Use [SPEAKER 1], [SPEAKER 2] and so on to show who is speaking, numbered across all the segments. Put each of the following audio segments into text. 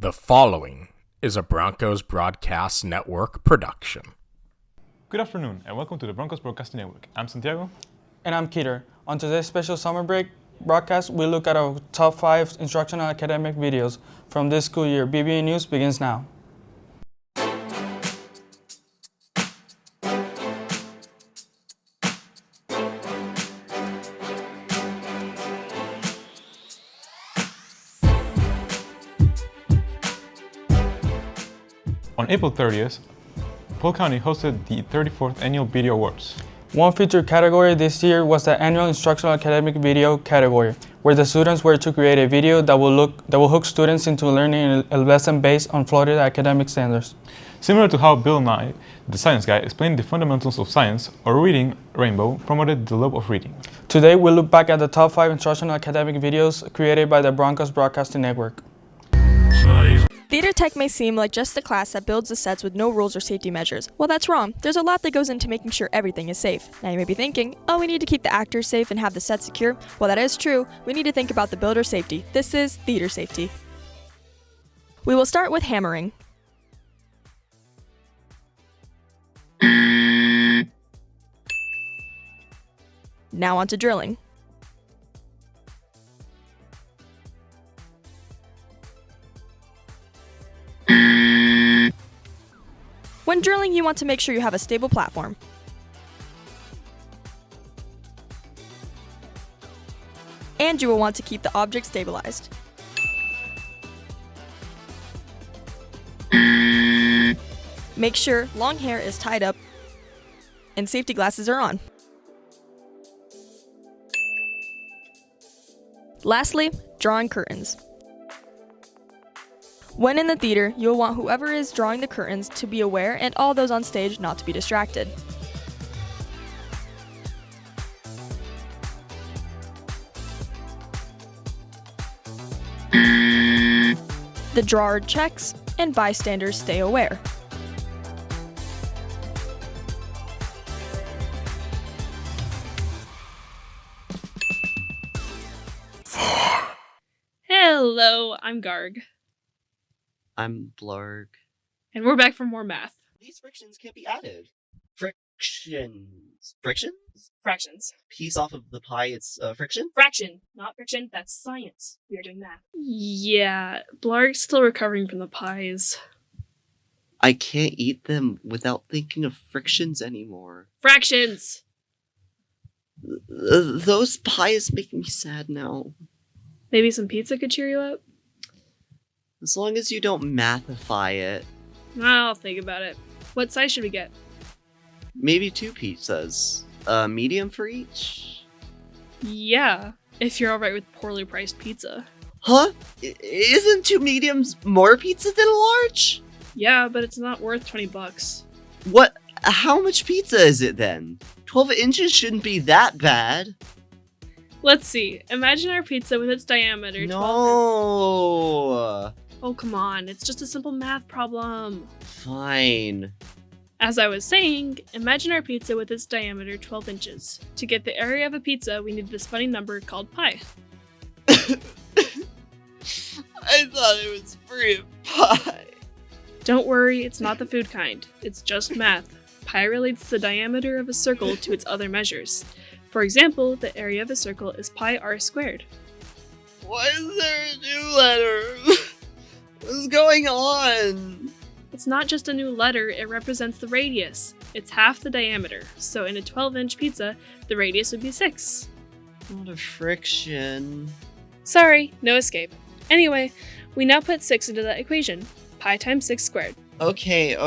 [SPEAKER 1] The following is a Broncos Broadcast Network production.
[SPEAKER 2] Good afternoon and welcome to the Broncos Broadcasting Network. I'm Santiago.
[SPEAKER 3] And I'm Keter. On today's special summer break broadcast, we look at our top 5 instructional academic videos from this school year. BBA News begins now.
[SPEAKER 2] On April 30th, Polk County hosted the 34th Annual Video Awards.
[SPEAKER 3] One featured category this year was the annual instructional academic video category, where the students were to create a video that will hook students into learning a lesson based on Florida academic standards.
[SPEAKER 2] Similar to how Bill Nye, the science guy, explained the fundamentals of science, or Reading Rainbow promoted the love of reading.
[SPEAKER 3] Today, we'll look back at the top 5 instructional academic videos created by the Broncos Broadcasting Network.
[SPEAKER 4] Theater Tech may seem like just a class that builds the sets with no rules or safety measures. Well, that's wrong. There's a lot that goes into making sure everything is safe. Now you may be thinking, oh, we need to keep the actors safe and have the set secure. Well, that is true. We need to think about the builder safety. This is theater safety. We will start with hammering. Now on to drilling. When drilling, you want to make sure you have a stable platform. And you will want to keep the object stabilized. Make sure long hair is tied up and safety glasses are on. Lastly, drawing curtains. When in the theater, you'll want whoever is drawing the curtains to be aware and all those on stage not to be distracted. The drawer checks and bystanders stay aware.
[SPEAKER 5] Hello, I'm Garg.
[SPEAKER 6] I'm Blarg.
[SPEAKER 5] And we're back for more math.
[SPEAKER 6] These frictions can't be added. Frictions. Frictions?
[SPEAKER 5] Fractions.
[SPEAKER 6] Piece off of the pie, it's friction?
[SPEAKER 5] Fraction, not friction, that's science. We are doing math. Yeah, Blarg's still recovering from the pies.
[SPEAKER 6] I can't eat them without thinking of frictions anymore.
[SPEAKER 5] Fractions!
[SPEAKER 6] Those pies make me sad now.
[SPEAKER 5] Maybe some pizza could cheer you up?
[SPEAKER 6] As long as you don't mathify it.
[SPEAKER 5] I'll think about it. What size should we get?
[SPEAKER 6] Maybe 2 pizzas. Medium for each?
[SPEAKER 5] Yeah, if you're alright with poorly priced pizza.
[SPEAKER 6] Huh? Isn't 2 mediums more pizza than a large?
[SPEAKER 5] Yeah, but it's not worth $20.
[SPEAKER 6] What? How much pizza is it then? 12 inches shouldn't be that bad.
[SPEAKER 5] Let's see. Imagine our pizza with its diameter 12
[SPEAKER 6] No.
[SPEAKER 5] Oh, come on. It's just a simple math problem.
[SPEAKER 6] Fine.
[SPEAKER 5] As I was saying, imagine our pizza with its diameter 12 inches. To get the area of a pizza, we need this funny number called pi.
[SPEAKER 6] I thought it was free pie.
[SPEAKER 5] Don't worry, it's not the food kind. It's just math. Pi relates the diameter of a circle to its other measures. For example, the area of a circle is pi r squared.
[SPEAKER 6] Why is there a new letter? What's going on?
[SPEAKER 5] It's not just a new letter, it represents the radius. It's half the diameter, so in a 12-inch pizza, the radius would be 6.
[SPEAKER 6] Not a friction.
[SPEAKER 5] Sorry, no escape. Anyway, we now put 6 into that equation. Pi times 6 squared.
[SPEAKER 6] Okay,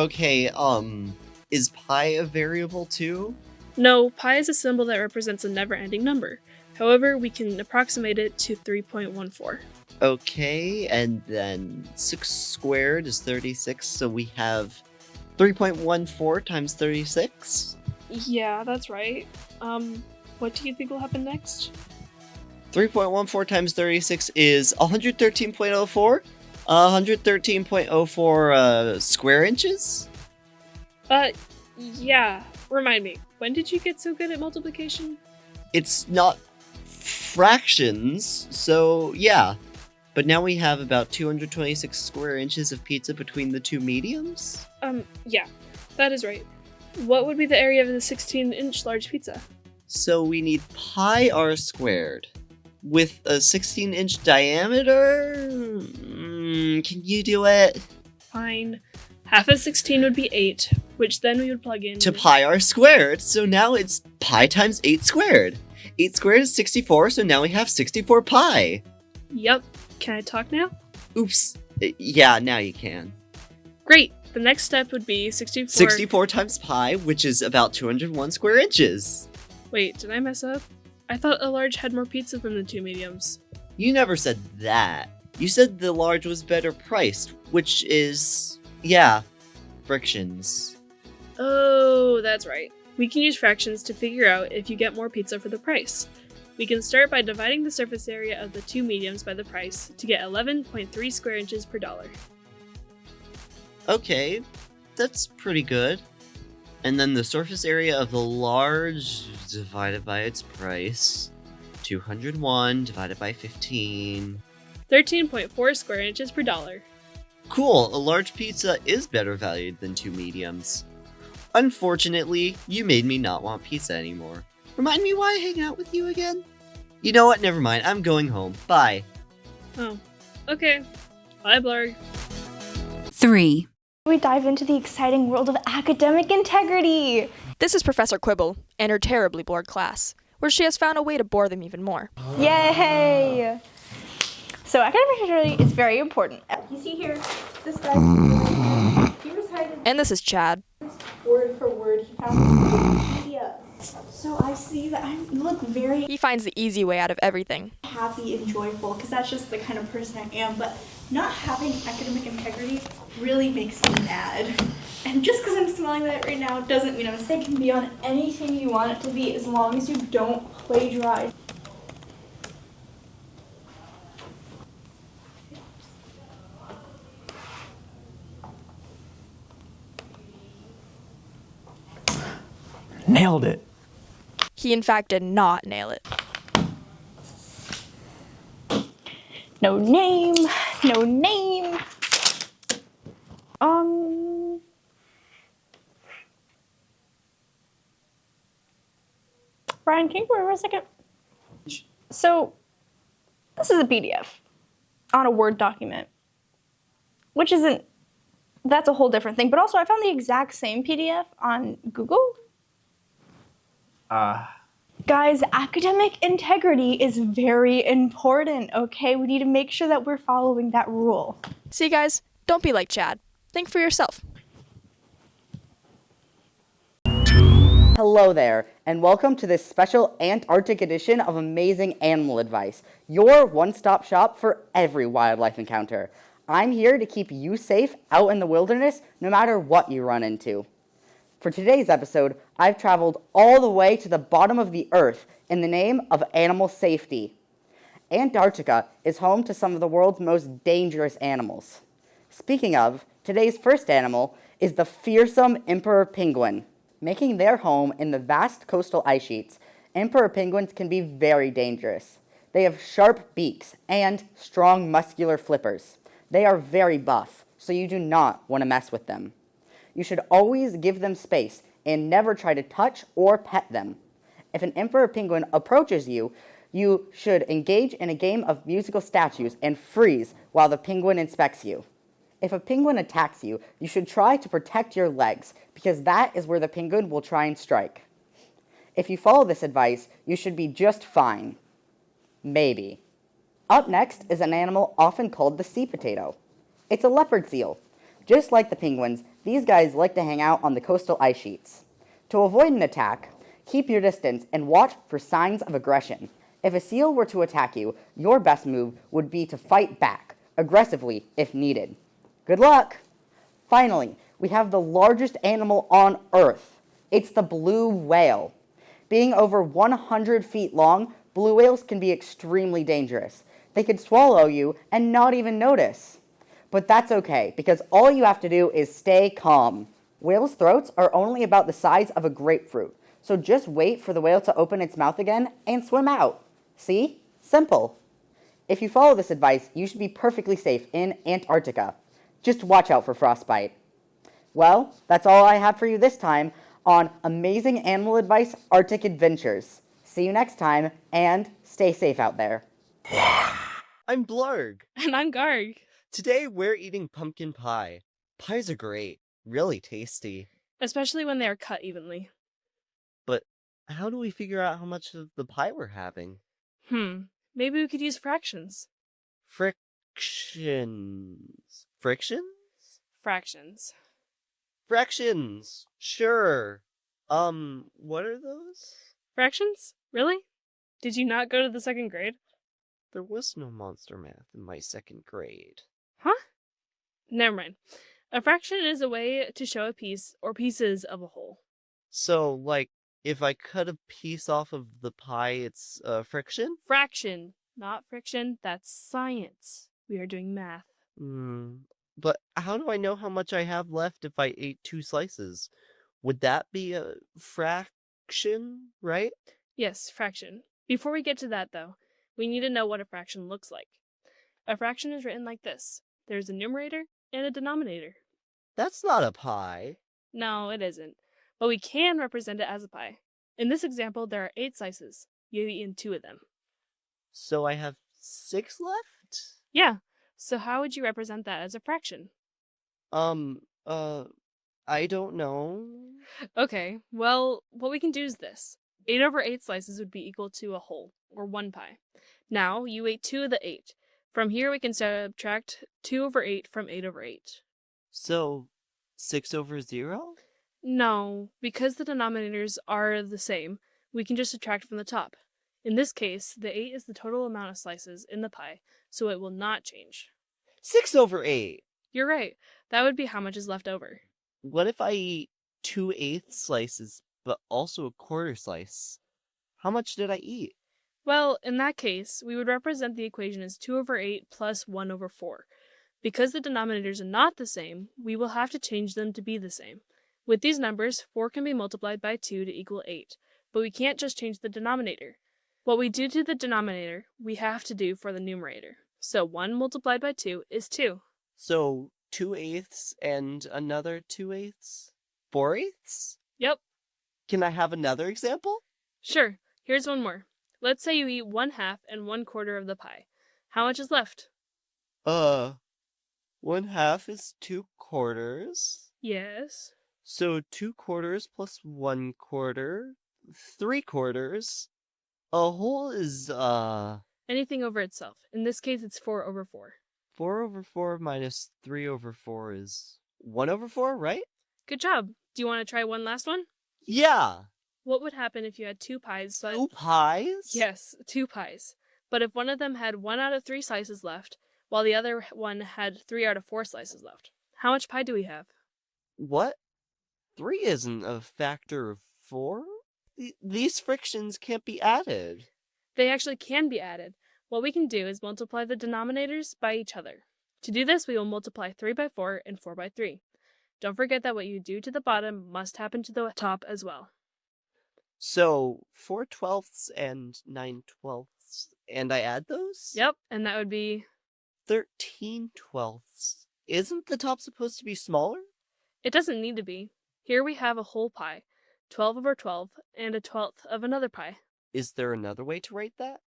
[SPEAKER 6] is pi a variable too?
[SPEAKER 5] No, pi is a symbol that represents a never-ending number. However, we can approximate it to 3.14.
[SPEAKER 6] Okay, and then 6 squared is 36, so we have 3.14 times 36?
[SPEAKER 5] Yeah, that's right. What do you think will happen next?
[SPEAKER 6] 3.14 times 36 is 113.04? 113.04 square inches?
[SPEAKER 5] Yeah. Remind me, when did you get so good at multiplication?
[SPEAKER 6] It's not fractions, so yeah. But now we have about 226 square inches of pizza between the two mediums?
[SPEAKER 5] Yeah, that is right. What would be the area of the 16-inch large pizza?
[SPEAKER 6] So we need pi r squared. With a 16-inch diameter? Can you do it?
[SPEAKER 5] Fine. Half of 16 would be 8, which then we would plug in...
[SPEAKER 6] To pi r squared, so now it's pi times 8 squared. 8 squared is 64, so now we have 64 pi.
[SPEAKER 5] Yep. Can I talk now?
[SPEAKER 6] Oops. Yeah, now you can.
[SPEAKER 5] Great! The next step would be 64...
[SPEAKER 6] 64 times pi, which is about 201 square inches.
[SPEAKER 5] Wait, did I mess up? I thought a large had more pizza than the two mediums.
[SPEAKER 6] You never said that. You said the large was better priced, which is... yeah, frictions.
[SPEAKER 5] Oh, that's right. We can use fractions to figure out if you get more pizza for the price. We can start by dividing the surface area of the two mediums by the price to get 11.3 square inches per dollar.
[SPEAKER 6] Okay, that's pretty good. And then the surface area of the large divided by its price. 201 divided by 15.
[SPEAKER 5] 13.4 square inches per dollar.
[SPEAKER 6] Cool, a large pizza is better valued than two mediums. Unfortunately, you made me not want pizza anymore. Remind me why I hang out with you again? You know what, never mind, I'm going home. Bye.
[SPEAKER 5] Oh, okay. Bye, Blarg.
[SPEAKER 7] 3.
[SPEAKER 8] We dive into the exciting world of academic integrity.
[SPEAKER 4] This is Professor Quibble and her terribly bored class, where she has found a way to bore them even more.
[SPEAKER 8] Yay! So academic integrity is very important. You see here, this guy, he recited
[SPEAKER 4] And this is Chad.
[SPEAKER 8] word for word. He found this idea. So I see that you look very
[SPEAKER 4] He finds the easy way out of everything.
[SPEAKER 8] happy and joyful, because that's just the kind of person I am, but not having academic integrity really makes me mad. And just because I'm smelling that right now doesn't mean a mistake can be on anything you want it to be, as long as you don't plagiarize.
[SPEAKER 9] Nailed it.
[SPEAKER 4] He in fact did not nail it.
[SPEAKER 8] No name, no name. Brian, can you go over a second? So, this is a PDF on a Word document, which isn't, that's a whole different thing. But also, I found the exact same PDF on Google. Guys, academic integrity is very important, okay? We need to make sure that we're following that rule.
[SPEAKER 4] See guys, don't be like Chad. Think for yourself.
[SPEAKER 10] Hello there, and welcome to this special Antarctic edition of Amazing Animal Advice, your one-stop shop for every wildlife encounter. I'm here to keep you safe out in the wilderness, no matter what you run into. For today's episode, I've traveled all the way to the bottom of the earth in the name of animal safety. Antarctica is home to some of the world's most dangerous animals. Speaking of, today's first animal is the fearsome emperor penguin. Making their home in the vast coastal ice sheets, emperor penguins can be very dangerous. They have sharp beaks and strong muscular flippers. They are very buff, so you do not want to mess with them. You should always give them space and never try to touch or pet them. If an emperor penguin approaches you, you should engage in a game of musical statues and freeze while the penguin inspects you. If a penguin attacks you, you should try to protect your legs, because that is where the penguin will try and strike. If you follow this advice, you should be just fine. Maybe. Up next is an animal often called the sea potato. It's a leopard seal. Just like the penguins, these guys like to hang out on the coastal ice sheets. To avoid an attack, keep your distance and watch for signs of aggression. If a seal were to attack you, your best move would be to fight back, aggressively if needed. Good luck! Finally, we have the largest animal on Earth. It's the blue whale. Being over 100 feet long, blue whales can be extremely dangerous. They could swallow you and not even notice. But that's okay, because all you have to do is stay calm. Whales' throats are only about the size of a grapefruit, so just wait for the whale to open its mouth again and swim out. See? Simple. If you follow this advice, you should be perfectly safe in Antarctica. Just watch out for frostbite. Well, that's all I have for you this time on Amazing Animal Advice Arctic Adventures. See you next time, and stay safe out there.
[SPEAKER 6] I'm Blarg.
[SPEAKER 5] And I'm Garg.
[SPEAKER 6] Today we're eating pumpkin pie. Pies are great, really tasty.
[SPEAKER 5] Especially when they are cut evenly.
[SPEAKER 6] But how do we figure out how much of the pie we're having?
[SPEAKER 5] Maybe we could use fractions.
[SPEAKER 6] Frictions. Frictions?
[SPEAKER 5] Fractions.
[SPEAKER 6] Fractions. Sure. What are those?
[SPEAKER 5] Fractions? Really? Did you not go to the 2nd grade?
[SPEAKER 6] There was no monster math in my 2nd grade.
[SPEAKER 5] Huh? Never mind. A fraction is a way to show a piece or pieces of a whole.
[SPEAKER 6] So, like, if I cut a piece off of the pie, it's friction?
[SPEAKER 5] Fraction, not friction. That's science. We are doing math.
[SPEAKER 6] But how do I know how much I have left if I ate 2 slices? Would that be a fraction, right?
[SPEAKER 5] Yes, fraction. Before we get to that, though, we need to know what a fraction looks like. A fraction is written like this. There's a numerator and a denominator.
[SPEAKER 6] That's not a pie.
[SPEAKER 5] No, it isn't. But we can represent it as a pie. In this example, there are 8 slices. You've eaten 2 of them.
[SPEAKER 6] So I have 6 left?
[SPEAKER 5] Yeah. So how would you represent that as a fraction?
[SPEAKER 6] I don't know.
[SPEAKER 5] Okay, well, what we can do is this. 8 over 8 slices would be equal to a whole, or 1 pie. Now, you ate 2 of the 8. From here, we can subtract 2 over 8 from 8 over 8.
[SPEAKER 6] So, 6 over 0?
[SPEAKER 5] No, because the denominators are the same, we can just subtract from the top. In this case, the 8 is the total amount of slices in the pie, so it will not change.
[SPEAKER 6] 6 over 8!
[SPEAKER 5] You're right. That would be how much is left over.
[SPEAKER 6] What if I eat 2/8 slices, but also a quarter slice? How much did I eat?
[SPEAKER 5] Well, in that case, we would represent the equation as 2 over 8 plus 1 over 4. Because the denominators are not the same, we will have to change them to be the same. With these numbers, 4 can be multiplied by 2 to equal 8, but we can't just change the denominator. What we do to the denominator, we have to do for the numerator. So 1 multiplied by 2 is 2.
[SPEAKER 6] So, 2/8 and another 2/8? 4/8?
[SPEAKER 5] Yep.
[SPEAKER 6] Can I have another example?
[SPEAKER 5] Sure. Here's one more. Let's say you eat 1/2 and 1/4 of the pie. How much is left?
[SPEAKER 6] 1/2 is 2/4.
[SPEAKER 5] Yes.
[SPEAKER 6] So 2/4 plus 1/4, 3/4. A whole is,
[SPEAKER 5] Anything over itself. In this case, it's 4 over 4.
[SPEAKER 6] 4 over 4 minus 3 over 4 is 1 over 4, right?
[SPEAKER 5] Good job. Do you want to try one last one?
[SPEAKER 6] Yeah!
[SPEAKER 5] What would happen if you had 2 pies?
[SPEAKER 6] 2 pies?
[SPEAKER 5] Yes, 2 pies. But if one of them had 1 out of 3 slices left, while the other one had 3 out of 4 slices left, how much pie do we have?
[SPEAKER 6] What? 3 isn't a factor of 4? These frictions can't be added.
[SPEAKER 5] They actually can be added. What we can do is multiply the denominators by each other. To do this, we will multiply 3 by 4 and 4 by 3. Don't forget that what you do to the bottom must happen to the top as well.
[SPEAKER 6] So 4/12 and 9/12, and I add those?
[SPEAKER 5] Yep, and that would be
[SPEAKER 6] 13/12. Isn't the top supposed to be smaller?
[SPEAKER 5] It doesn't need to be. Here we have a whole pie, 12 over 12, and a 12th of another pie.
[SPEAKER 6] Is there another way to write that?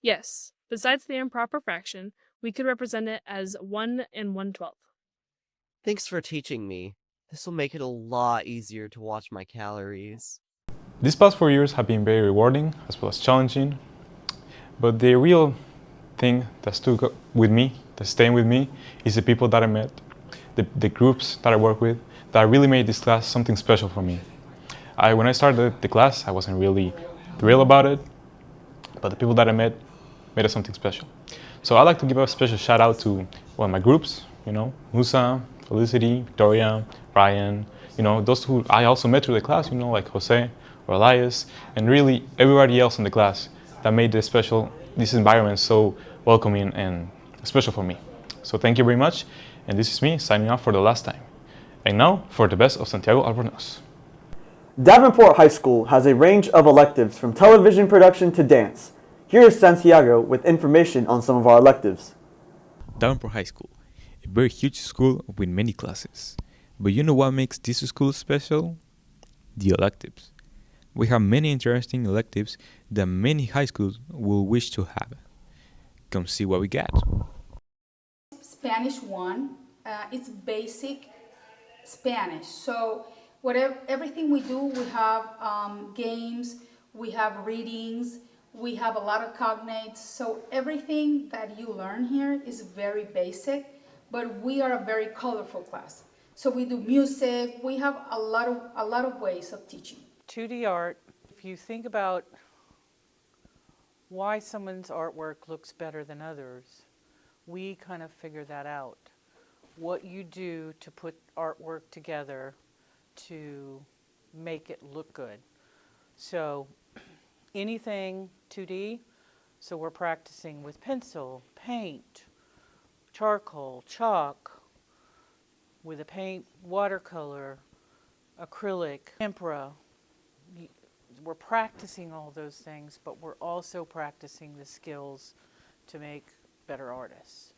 [SPEAKER 5] Yes, besides the improper fraction, we could represent it as 1 and 1/12.
[SPEAKER 6] Thanks for teaching me. This will make it a lot easier to watch my calories.
[SPEAKER 2] These past 4 years have been very rewarding as well as challenging, but the real thing that stuck with me, that's staying with me, is the people that I met, the groups that I work with, that really made this class something special for me. When I started the class, I wasn't really thrilled about it, but the people that I met made it something special. So I'd like to give a special shout out to my groups, Musa, Felicity, Victoria, Ryan, those who I also met through the class, like Jose or Elias, and really everybody else in the class that made this environment so welcoming and special for me. So thank you very much, and this is me signing off for the last time. And now for the best of Santiago Albornoz.
[SPEAKER 9] Davenport High School has a range of electives from television production to dance. Here's Santiago with information on some of our electives.
[SPEAKER 2] Davenport High School, a very huge school with many classes. But you know what makes this school special? The electives. We have many interesting electives that many high schools will wish to have. Come see what we got.
[SPEAKER 11] Spanish 1, it's basic Spanish. So everything we do, we have games, we have readings, we have a lot of cognates. So everything that you learn here is very basic, but we are a very colorful class. So we do music, we have a lot of ways of teaching.
[SPEAKER 12] 2D art, if you think about why someone's artwork looks better than others, we kind of figure that out. What you do to put artwork together to make it look good. So anything 2D, so we're practicing with pencil, paint, charcoal, chalk, with a paint, watercolor, acrylic, tempera. We're practicing all those things, but we're also practicing the skills to make better artists.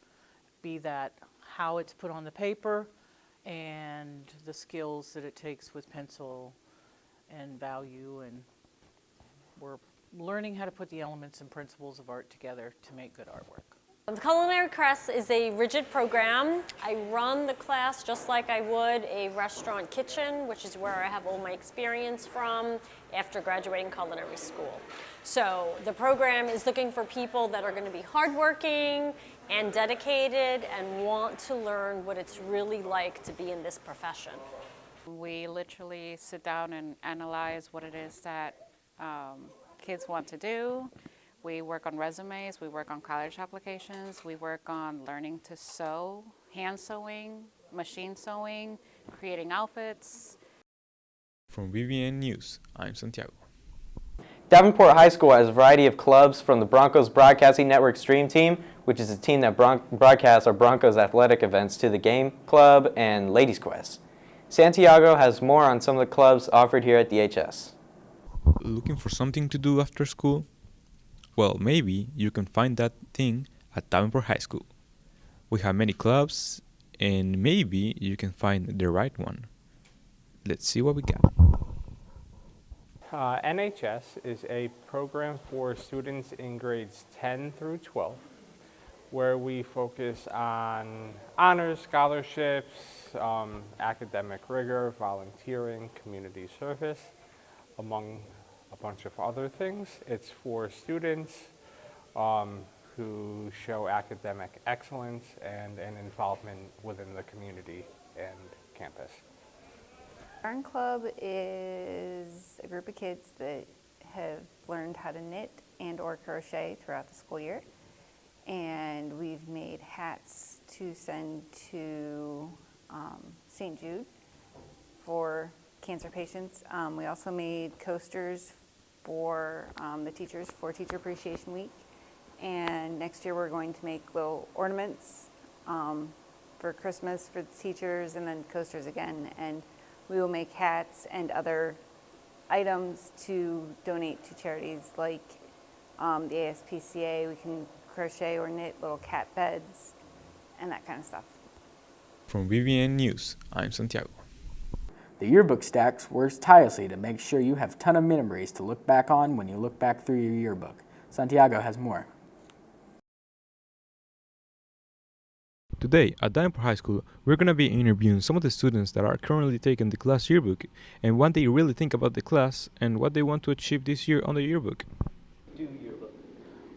[SPEAKER 12] Be that how it's put on the paper and the skills that it takes with pencil and value, and we're learning how to put the elements and principles of art together to make good artwork.
[SPEAKER 13] The Culinary Crest is a rigid program. I run the class just like I would a restaurant kitchen, which is where I have all my experience from after graduating culinary school. So the program is looking for people that are going to be hardworking and dedicated and want to learn what it's really like to be in this profession.
[SPEAKER 14] We literally sit down and analyze what it is that kids want to do. We work on resumes, we work on college applications, we work on learning to sew, hand sewing, machine sewing, creating outfits.
[SPEAKER 2] From BBN News, I'm Santiago.
[SPEAKER 15] Davenport High School has a variety of clubs, from the Broncos Broadcasting Network Stream Team, which is a team that broadcasts our Broncos athletic events, to the Game Club and Ladies Quest. Santiago has more on some of the clubs offered here at DHS.
[SPEAKER 2] Looking for something to do after school? Well, maybe you can find that thing at Davenport High School. We have many clubs, and maybe you can find the right one. Let's see what we got.
[SPEAKER 16] NHS is a program for students in grades 10 through 12, where we focus on honors, scholarships, academic rigor, volunteering, community service, among a bunch of other things. It's for students who show academic excellence and an involvement within the community and campus.
[SPEAKER 17] Yarn Club is a group of kids that have learned how to knit and or crochet throughout the school year. And we've made hats to send to St. Jude for cancer patients. We also made coasters for the teachers for Teacher Appreciation Week. And next year we're going to make little ornaments for Christmas for the teachers, and then coasters again. And we will make hats and other items to donate to charities like the ASPCA. We can crochet or knit little cat beds and that kind of stuff.
[SPEAKER 2] From BBN News, I'm Santiago.
[SPEAKER 18] The yearbook stacks works tirelessly to make sure you have a ton of memories to look back on when you look back through your yearbook. Santiago has more.
[SPEAKER 2] Today, at Davenport High School, we're going to be interviewing some of the students that are currently taking the class yearbook and what they really think about the class and what they want to achieve this year on the yearbook.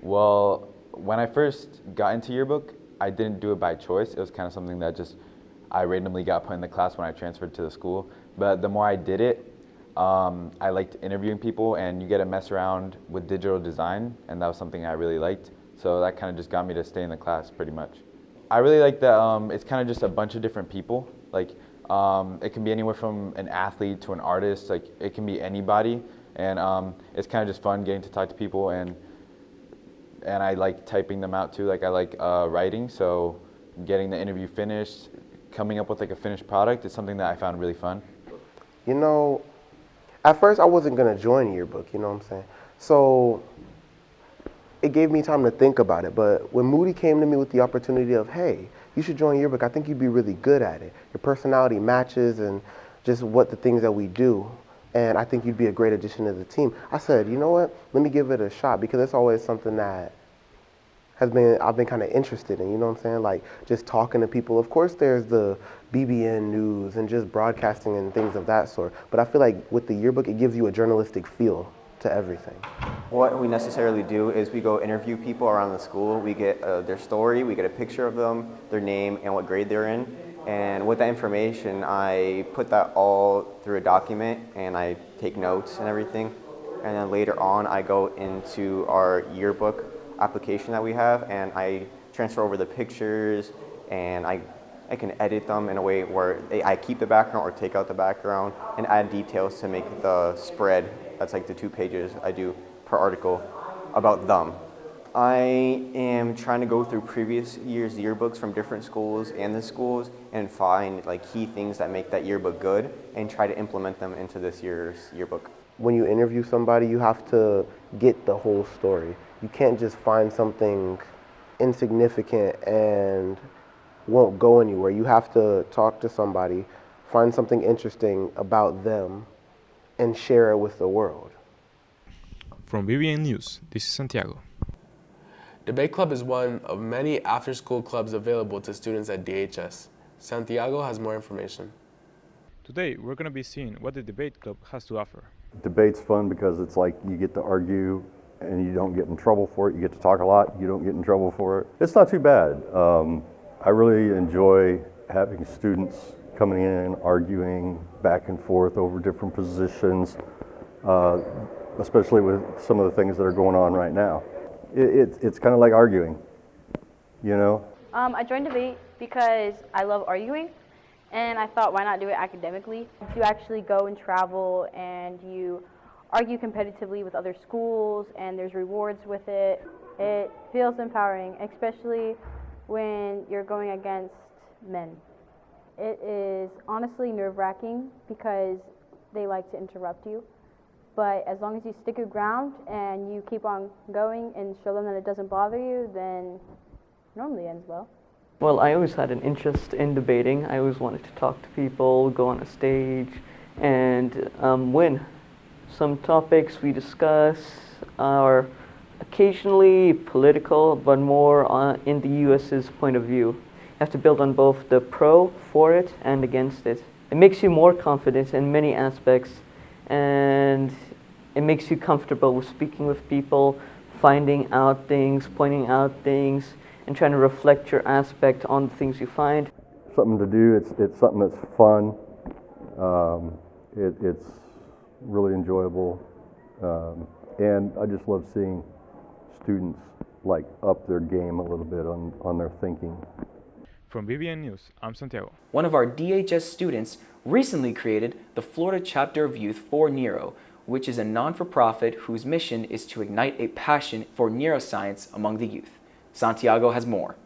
[SPEAKER 19] Well, when I first got into yearbook, I didn't do it by choice. It was kind of something that just I randomly got put in the class when I transferred to the school. But the more I did it, I liked interviewing people, and you get to mess around with digital design, and that was something I really liked. So that kind of just got me to stay in the class pretty much. I really like that it's kind of just a bunch of different people. Like it can be anywhere from an athlete to an artist. Like it can be anybody, and it's kind of just fun getting to talk to people, and I like typing them out too. Like I like writing, so getting the interview finished, coming up with like a finished product is something that I found really fun.
[SPEAKER 20] You know, at first I wasn't gonna join yearbook, you know what I'm saying? So it gave me time to think about it. But when Moody came to me with the opportunity of, hey, you should join yearbook, I think you'd be really good at it. Your personality matches and just what the things that we do. And I think you'd be a great addition to the team. I said, you know what, let me give it a shot, because it's always something that I've been kind of interested in, you know what I'm saying? Like just talking to people. Of course there's the BBN news and just broadcasting and things of that sort. But I feel like with the yearbook, it gives you a journalistic feel to everything.
[SPEAKER 21] What we necessarily do is we go interview people around the school. We get their story, we get a picture of them, their name, and what grade they're in. And with that information, I put that all through a document and I take notes and everything. And then later on, I go into our yearbook application that we have, and I transfer over the pictures, and I can edit them in a way where I keep the background or take out the background and add details to make the spread. That's like the 2 pages I do per article about them. I am trying to go through previous year's yearbooks from different schools and the schools and find like key things that make that yearbook good and try to implement them into this year's yearbook.
[SPEAKER 20] When you interview somebody, you have to get the whole story. You can't just find something insignificant and won't go anywhere. You have to talk to somebody, find something interesting about them, and share it with the world.
[SPEAKER 2] From BBN News, this is Santiago.
[SPEAKER 22] Debate Club is one of many after-school clubs available to students at DHS. Santiago has more information.
[SPEAKER 2] Today, we're going to be seeing what the Debate Club has to offer.
[SPEAKER 23] Debate's fun because it's like you get to argue and you don't get in trouble for it. You get to talk a lot, you don't get in trouble for it. It's not too bad. I really enjoy having students coming in and arguing back and forth over different positions, especially with some of the things that are going on right now. It's kind of like arguing, you know?
[SPEAKER 24] I joined debate because I love arguing, and I thought, why not do it academically? If you actually go and travel and you argue competitively with other schools and there's rewards with it, it feels empowering, especially when you're going against men. It is honestly nerve-wracking because they like to interrupt you. But as long as you stick your ground and you keep on going and show them that it doesn't bother you, then it normally ends well.
[SPEAKER 25] Well, I always had an interest in debating. I always wanted to talk to people, go on a stage, and win. Some topics we discuss are occasionally political, but more in the U.S.'s point of view. You have to build on both the pro for it and against it. It makes you more confident in many aspects, and it makes you comfortable with speaking with people, finding out things, pointing out things, and trying to reflect your aspect on the things you find.
[SPEAKER 23] Something to do, it's something that's fun, it's really enjoyable, and I just love seeing students like up their game a little bit on their thinking.
[SPEAKER 2] From BBN News, I'm Santiago.
[SPEAKER 26] One of our DHS students recently created the Florida chapter of Youth for Neuro, which is a non-for-profit whose mission is to ignite a passion for neuroscience among the youth. Santiago has more.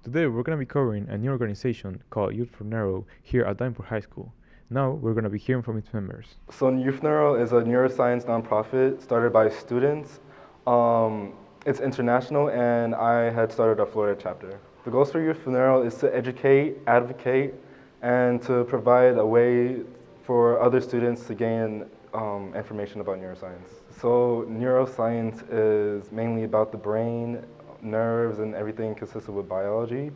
[SPEAKER 2] Today we're going to be covering a new organization called Youth for Neuro here at Davenport High School. Now we're going to be hearing from its members.
[SPEAKER 27] So Youth Neuro is a neuroscience nonprofit started by students. It's international, and I had started a Florida chapter. The goals for Youth Neuro is to educate, advocate, and to provide a way for other students to gain information about neuroscience. So neuroscience is mainly about the brain, nerves, and everything consistent with biology.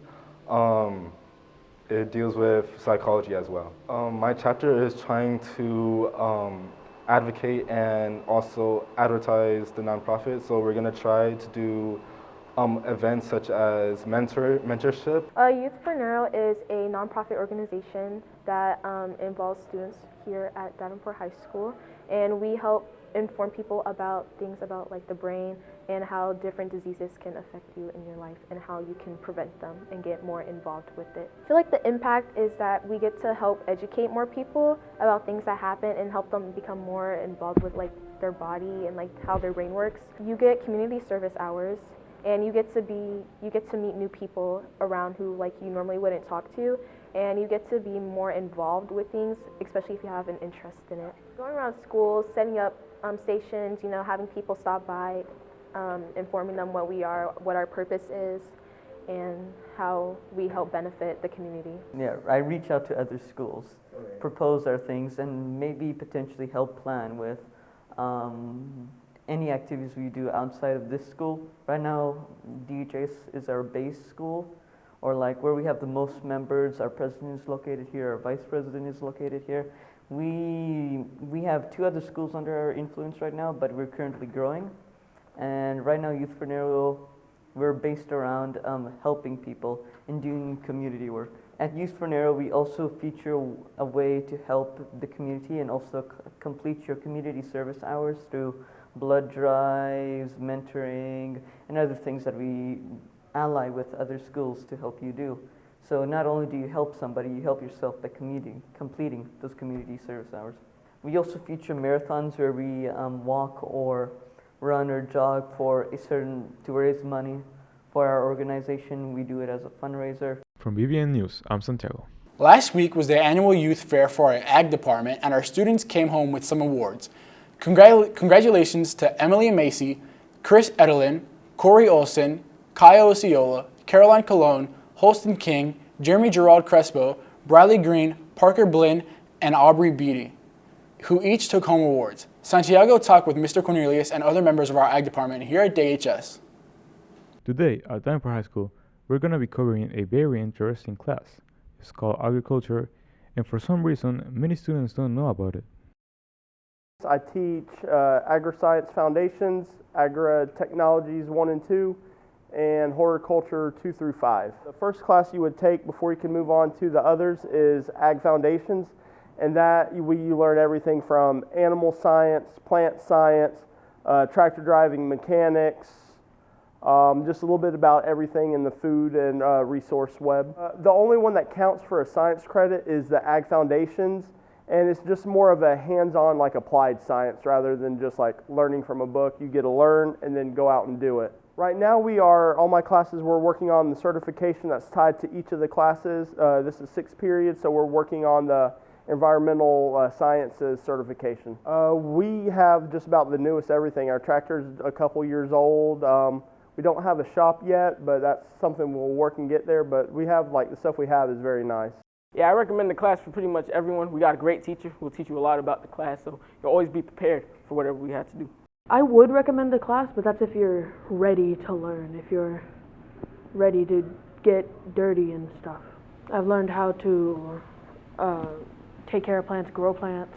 [SPEAKER 27] It deals with psychology as well. My chapter is trying to advocate and also advertise the nonprofit. So we're going to try to do events such as mentorship.
[SPEAKER 28] Youth for Neuro is a nonprofit organization that involves students here at Davenport High School, and we help inform people about things about like the brain and how different diseases can affect you in your life and how you can prevent them and get more involved with it. I feel like the impact is that we get to help educate more people about things that happen and help them become more involved with like their body and like how their brain works. You get community service hours, and you get to meet new people around who like you normally wouldn't talk to, and you get to be more involved with things, especially if you have an interest in it. Going around schools, setting up stations, having people stop by, informing them what we are, what our purpose is, and how we help benefit the community.
[SPEAKER 25] Yeah, I reach out to other schools, propose our things, and maybe potentially help plan with any activities we do outside of this school. Right now, DHS is our base school, or like where we have the most members. Our president is located here, our vice president is located here. We have 2 other schools under our influence right now, but we're currently growing. And right now, Youth for Nero, we're based around helping people and doing community work. At Youth for Nero, we also feature a way to help the community and also complete your community service hours through blood drives, mentoring, and other things that we ally with other schools to help you do. So not only do you help somebody, you help yourself by completing those community service hours. We also feature marathons where we walk or run or jog to raise money for our organization. We do it as a fundraiser.
[SPEAKER 2] From BBN News, I'm Santiago.
[SPEAKER 1] Last week was the annual youth fair for our ag department, and our students came home with some awards. Congratulations to Emily Macy, Chris Edelin, Corey Olson, Kaya Osceola, Caroline Colon, Holston King, Jeremy Gerald Crespo, Bradley Green, Parker Blinn, and Aubrey Beatty, who each took home awards. Santiago talked with Mr. Cornelius and other members of our ag department here at DHS.
[SPEAKER 2] Today at Davenport High School, we're going to be covering a very interesting class. It's called agriculture, and for some reason, many students don't know about it.
[SPEAKER 3] I teach Agri-Science Foundations, Agri-Technologies 1 and 2, and Horticulture 2 through 5. The first class you would take before you can move on to the others is Ag Foundations, and that you learn everything from animal science, plant science, tractor driving mechanics, just a little bit about everything in the food and resource web. The only one that counts for a science credit is the Ag Foundations, and it's just more of a hands-on, like applied science rather than just like learning from a book. You get to learn and then go out and do it. Right now all my classes, we're working on the certification that's tied to each of the classes. This is 6 periods, so we're working on the environmental sciences certification. We have just about the newest everything. Our tractor's a couple years old. We don't have a shop yet, but that's something we'll work and get there. But we have, like, the stuff we have is very nice.
[SPEAKER 4] Yeah, I recommend the class for pretty much everyone. We got a great teacher who will teach you a lot about the class, so you'll always be prepared for whatever we have to do.
[SPEAKER 28] I would recommend the class, but that's if you're ready to learn, if you're ready to get dirty and stuff. I've learned how to take care of plants, grow plants,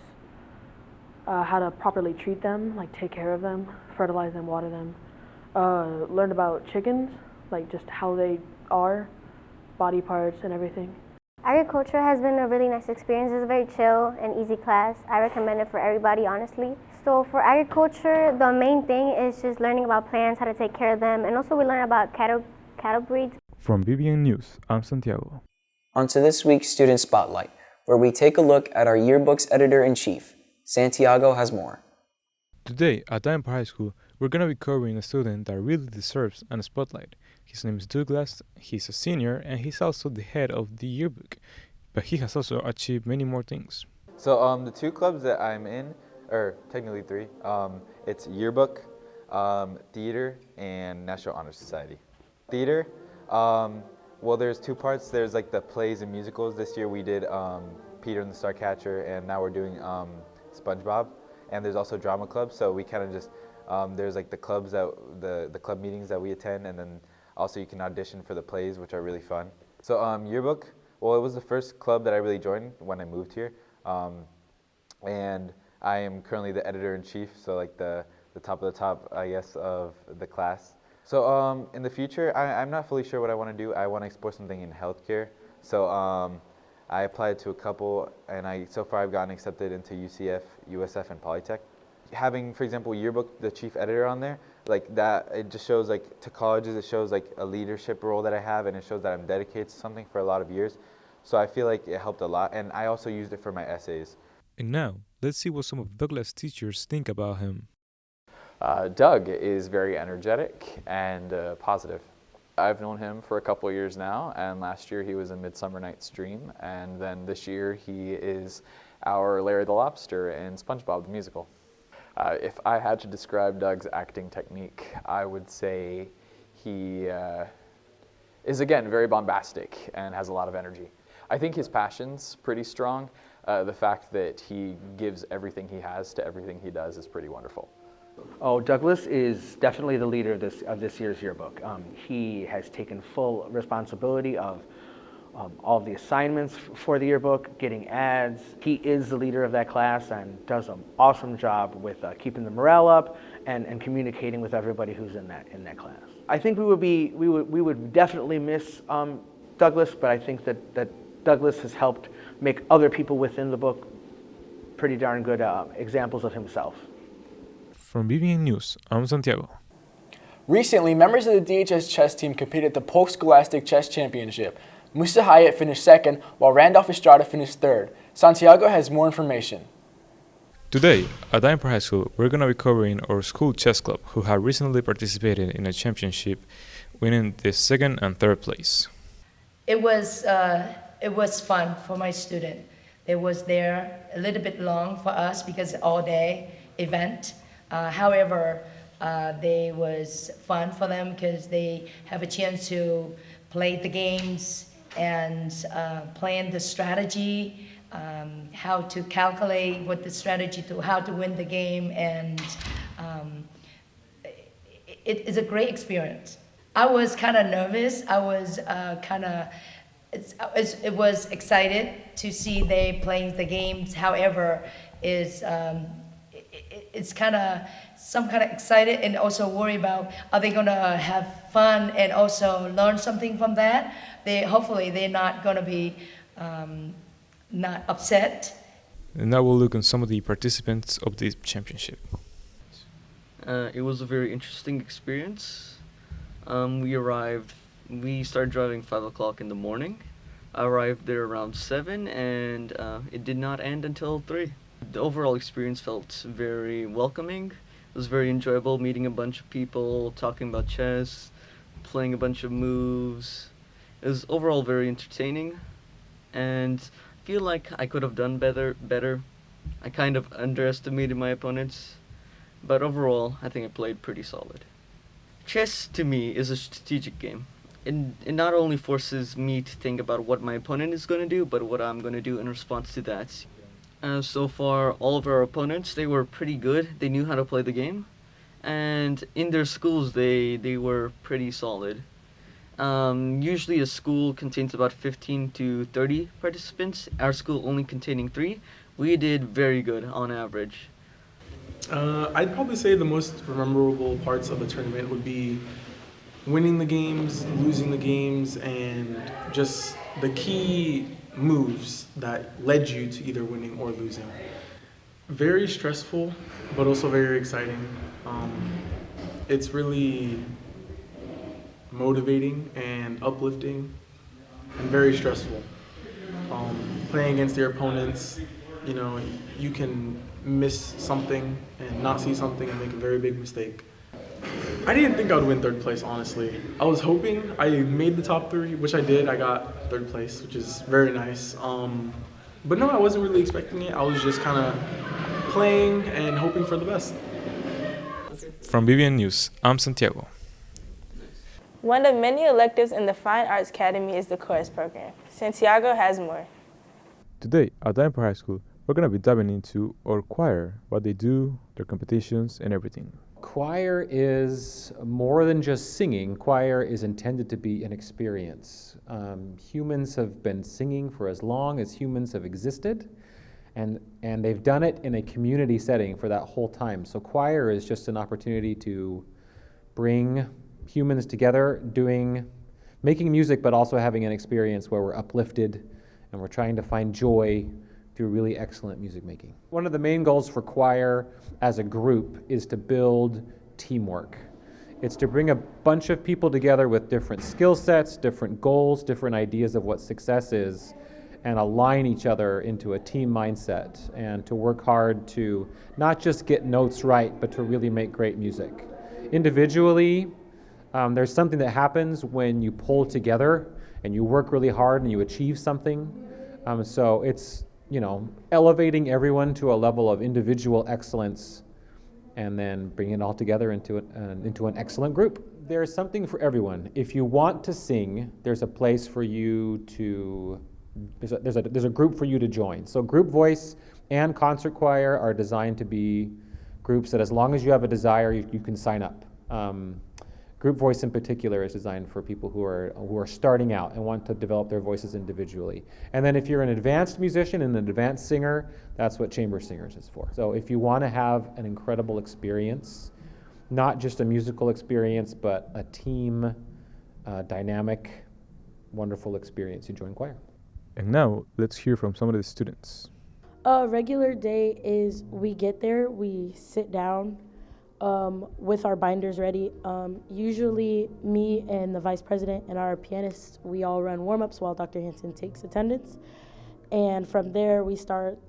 [SPEAKER 28] how to properly treat them, like take care of them, fertilize them, water them. Learned about chickens, like just how they are, body parts and everything.
[SPEAKER 5] Agriculture has been a really nice experience. It's a very chill and easy class. I recommend it for everybody, honestly. So for agriculture, the main thing is just learning about plants, how to take care of them, and also we learn about cattle breeds.
[SPEAKER 2] From BBN News, I'm Santiago.
[SPEAKER 26] On to this week's Student Spotlight, where we take a look at our yearbook's editor-in-chief. Santiago has more.
[SPEAKER 2] Today at Davenport High School, we're going to be covering a student that really deserves a spotlight. His name is Douglas, he's a senior, and he's also the head of the yearbook. But he has also achieved many more things.
[SPEAKER 19] So the 2 clubs that I'm in, or technically 3, it's yearbook, theater, and National Honor Society. Theater, well, there's 2 parts. There's like the plays and musicals. This year we did Peter and the Starcatcher, and now we're doing SpongeBob. And there's also drama clubs, so we kind of just, there's like the clubs that, the club meetings that we attend, and then also you can audition for the plays, which are really fun. So yearbook, well, it was the first club that I really joined when I moved here. And I am currently the editor-in-chief, so like the top of the top, I guess, of the class. So in the future, I'm not fully sure what I want to do. I want to explore something in healthcare. So I applied to a couple, and so far I've gotten accepted into UCF, USF, and Polytech. Having, for example, yearbook, the chief editor on there, like that, it just shows like to colleges, it shows like a leadership role that I have, and it shows that I'm dedicated to something for a lot of years. So I feel like it helped a lot, and I also used it for my essays.
[SPEAKER 2] And now, let's see what some of Douglas' teachers think about him.
[SPEAKER 6] Doug is very energetic and positive. I've known him for a couple of years now, and last year he was in Midsummer Night's Dream, and then this year he is our Larry the Lobster in SpongeBob the Musical. If I had to describe Doug's acting technique, I would say he is, again, very bombastic and has a lot of energy. I think his passion's pretty strong. The fact that he gives everything he has to everything he does is pretty wonderful.
[SPEAKER 7] Oh, Douglas is definitely the leader of this year's yearbook. He has taken full responsibility of all of the assignments for the yearbook, getting ads. He is the leader of that class and does an awesome job with keeping the morale up and communicating with everybody who's in that class. I think we would definitely miss Douglas, but I think that Douglas has helped make other people within the book pretty darn good examples of himself.
[SPEAKER 2] From BBN News, I'm Santiago.
[SPEAKER 1] Recently, members of the DHS chess team competed at the Post-Scholastic Chess Championship. Musa Hyatt finished second, while Randolph Estrada finished third. Santiago has more information.
[SPEAKER 2] Today, at Davenport High School, we're going to be covering our school chess club, who have recently participated in a championship, winning the second and third place.
[SPEAKER 8] It was fun for my student. They was there a little bit long for us because all day event. However, they was fun for them because they have a chance to play the games and plan the strategy, how to calculate what the strategy to how to win the game, and it is a great experience. I was kind of nervous. I was it was excited to see they playing the games. However, it's kind of excited and also worry about, are they gonna have fun and also learn something from that? Hopefully they're not gonna be not upset.
[SPEAKER 2] And now we'll look at some of the participants of this championship.
[SPEAKER 25] It was a very interesting experience. We started driving 5 o'clock in the morning. I arrived there around 7 and it did not end until 3. The overall experience felt very welcoming. It was very enjoyable meeting a bunch of people, talking about chess, playing a bunch of moves. It was overall very entertaining, and I feel like I could have done better. I kind of underestimated my opponents, but overall I think I played pretty solid. Chess to me is a strategic game. It not only forces me to think about what my opponent is going to do, but what I'm going to do in response to that. So far, all of our opponents, they were pretty good. They knew how to play the game. And in their schools, they were pretty solid. Usually a school contains about 15 to 30 participants. Our school only containing 3. We did very good on average.
[SPEAKER 9] I'd probably say the most memorable parts of the tournament would be winning the games, losing the games, and just the key moves that led you to either winning or losing. Very stressful, but also very exciting. It's really motivating and uplifting and very stressful. Playing against your opponents, you can miss something and not see something and make a very big mistake. I didn't think I would win 3rd place, honestly. I was hoping. I made the top 3, which I did. I got 3rd place, which is very nice. But no, I wasn't really expecting it. I was just kind of playing and hoping for the best.
[SPEAKER 2] From BBN News, I'm Santiago.
[SPEAKER 10] One of many electives in the Fine Arts Academy is the chorus program. Santiago has more.
[SPEAKER 2] Today at Davenport High School, we're going to be diving into our choir, what they do, their competitions, and everything.
[SPEAKER 11] Choir is more than just singing. Choir is intended to be an experience. Humans have been singing for as long as humans have existed, and they've done it in a community setting for that whole time. So choir is just an opportunity to bring humans together making music, but also having an experience where we're uplifted and we're trying to find joy through really excellent music making. One of the main goals for choir as a group is to build teamwork. It's to bring a bunch of people together with different skill sets, different goals, different ideas of what success is, and align each other into a team mindset and to work hard to not just get notes right, but to really make great music. Individually, there's something that happens when you pull together and you work really hard and you achieve something. So it's elevating everyone to a level of individual excellence and then bring it all together into an excellent group. There's something for everyone. If you want to sing, there's a place for you to, there's a group for you to join. So group voice and concert choir are designed to be groups that as long as you have a desire, you can sign up. Group voice in particular is designed for people who are starting out and want to develop their voices individually. And then if you're an advanced musician and an advanced singer, that's what chamber singers is for. So if you want to have an incredible experience, not just a musical experience, but a team, dynamic, wonderful experience, you join choir.
[SPEAKER 2] And now let's hear from some of the students.
[SPEAKER 12] A regular day is we get there, we sit down with our binders ready. Usually me and the vice president and our pianist, we all run warm-ups while Dr. Hanson takes attendance. And from there we start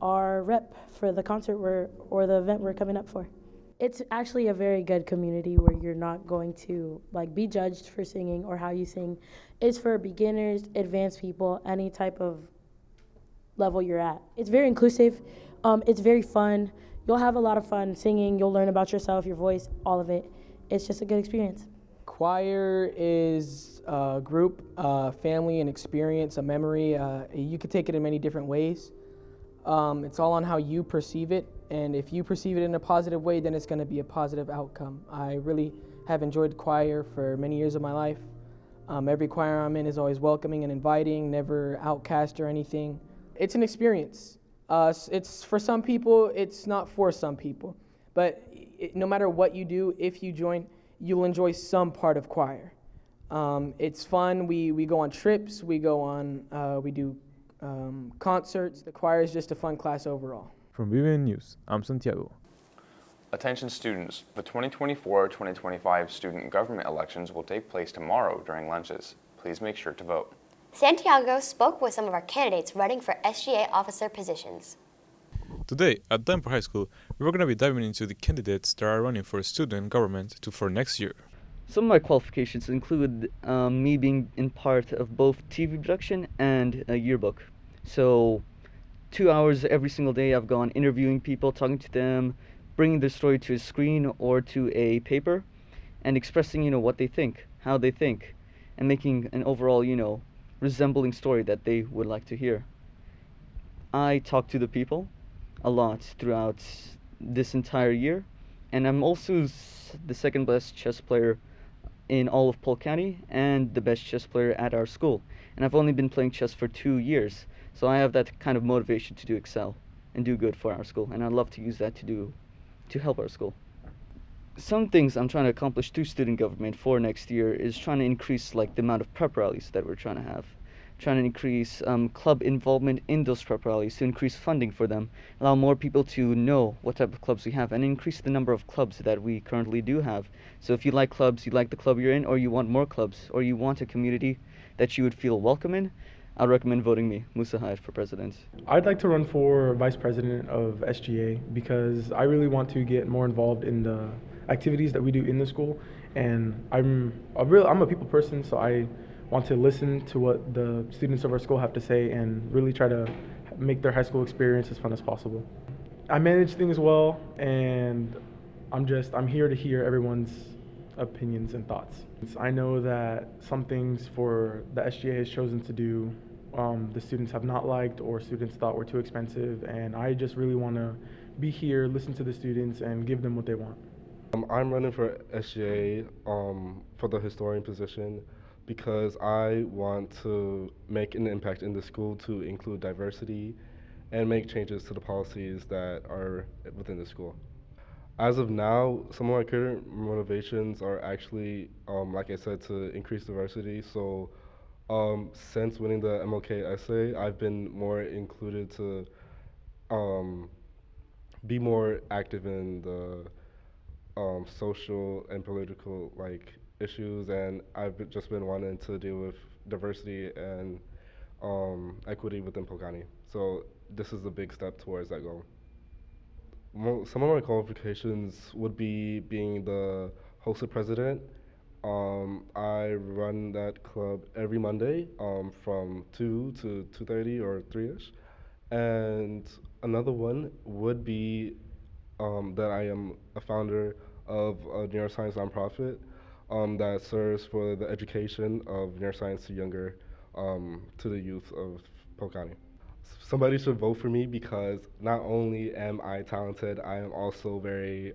[SPEAKER 12] our rep for the concert or the event we're coming up for. It's actually a very good community where you're not going to be judged for singing or how you sing. It's for beginners, advanced people, any type of level you're at. It's very inclusive. It's very fun. You'll have a lot of fun singing. You'll learn about yourself, your voice, all of it. It's just a good experience.
[SPEAKER 4] Choir is a group, family, an experience, a memory. You could take it in many different ways. It's all on how you perceive it, and if you perceive it in a positive way, then it's going to be a positive outcome. I really have enjoyed choir for many years of my life. Every choir I'm in is always welcoming and inviting, never outcast or anything. It's an experience. It's for some people, it's not for some people. But no matter what you do, if you join, you'll enjoy some part of choir. It's fun. We go on trips. We go on. We do concerts. The choir is just a fun class overall.
[SPEAKER 2] From VBN News, I'm Santiago.
[SPEAKER 13] Attention students, the 2024-2025 student government elections will take place tomorrow during lunches. Please make sure to vote.
[SPEAKER 14] Santiago spoke with some of our candidates running for SGA officer positions.
[SPEAKER 2] Today, at Davenport High School, we're going to be diving into the candidates that are running for student government for next year.
[SPEAKER 25] Some of my qualifications include me being in part of both TV production and a yearbook. So 2 hours every single day I've gone interviewing people, talking to them, bringing their story to a screen or to a paper, and expressing, what they think, how they think, and making an overall, resembling story that they would like to hear. I talk to the people a lot throughout this entire year, and I'm also the second best chess player in all of Polk County and the best chess player at our school. And I've only been playing chess for 2 years, so I have that kind of motivation to do excel and do good for our school, and I'd love to use that to help our school. Some things I'm trying to accomplish through student government for next year is trying to increase the amount of prep rallies that we're trying to have. Trying to increase club involvement in those prep rallies to increase funding for them, allow more people to know what type of clubs we have, and increase the number of clubs that we currently do have. So if you like clubs, you like the club you're in, or you want more clubs, or you want a community that you would feel welcome in, I'd recommend voting me, Musa Hyde, for president.
[SPEAKER 9] I'd like to run for vice president of SGA because I really want to get more involved in the activities that we do in the school, and I'm a people person, so I want to listen to what the students of our school have to say and really try to make their high school experience as fun as possible. I manage things well, and I'm here to hear everyone's opinions and thoughts. I know that some things for the SGA has chosen to do the students have not liked or students thought were too expensive, and I just really want to be here, listen to the students, and give them what they want.
[SPEAKER 27] I'm running for SGA for the historian position because I want to make an impact in the school to include diversity and make changes to the policies that are within the school. As of now, some of my current motivations are actually, like I said, to increase diversity. So since winning the MLK essay, I've been more included to be more active in the social and political issues, and I've just been wanting to deal with diversity and equity within Polk County. So this is a big step towards that goal. Some of my qualifications would be being the hosted president. I run that club every Monday from 2 to 2:30 or 3ish. And another one would be that I am a founder of a neuroscience nonprofit that serves for the education of neuroscience to the youth of Polk County. Somebody should vote for me because not only am I talented, I am also very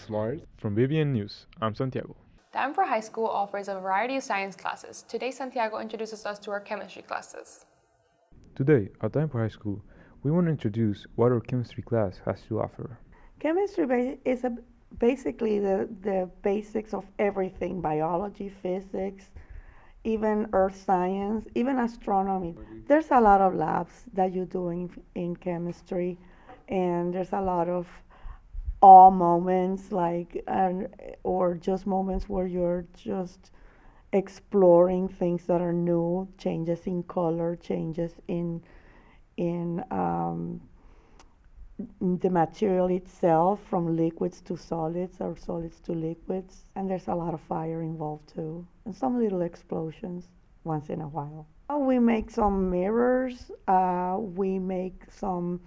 [SPEAKER 27] smart.
[SPEAKER 2] From BBN News, I'm Santiago.
[SPEAKER 15] Davenport High School offers a variety of science classes. Today, Santiago introduces us to our chemistry classes.
[SPEAKER 2] Today, at Davenport High School, we want to introduce what our chemistry class has to offer.
[SPEAKER 16] Chemistry is basically the basics of everything: biology, physics, even earth science, even astronomy. There's a lot of labs that you do in chemistry, and there's a lot of awe moments, or just moments where you're just exploring things that are new, changes in color, changes in the material itself, from liquids to solids or solids to liquids. And there's a lot of fire involved too, and some little explosions once in a while. We make some mirrors, we make some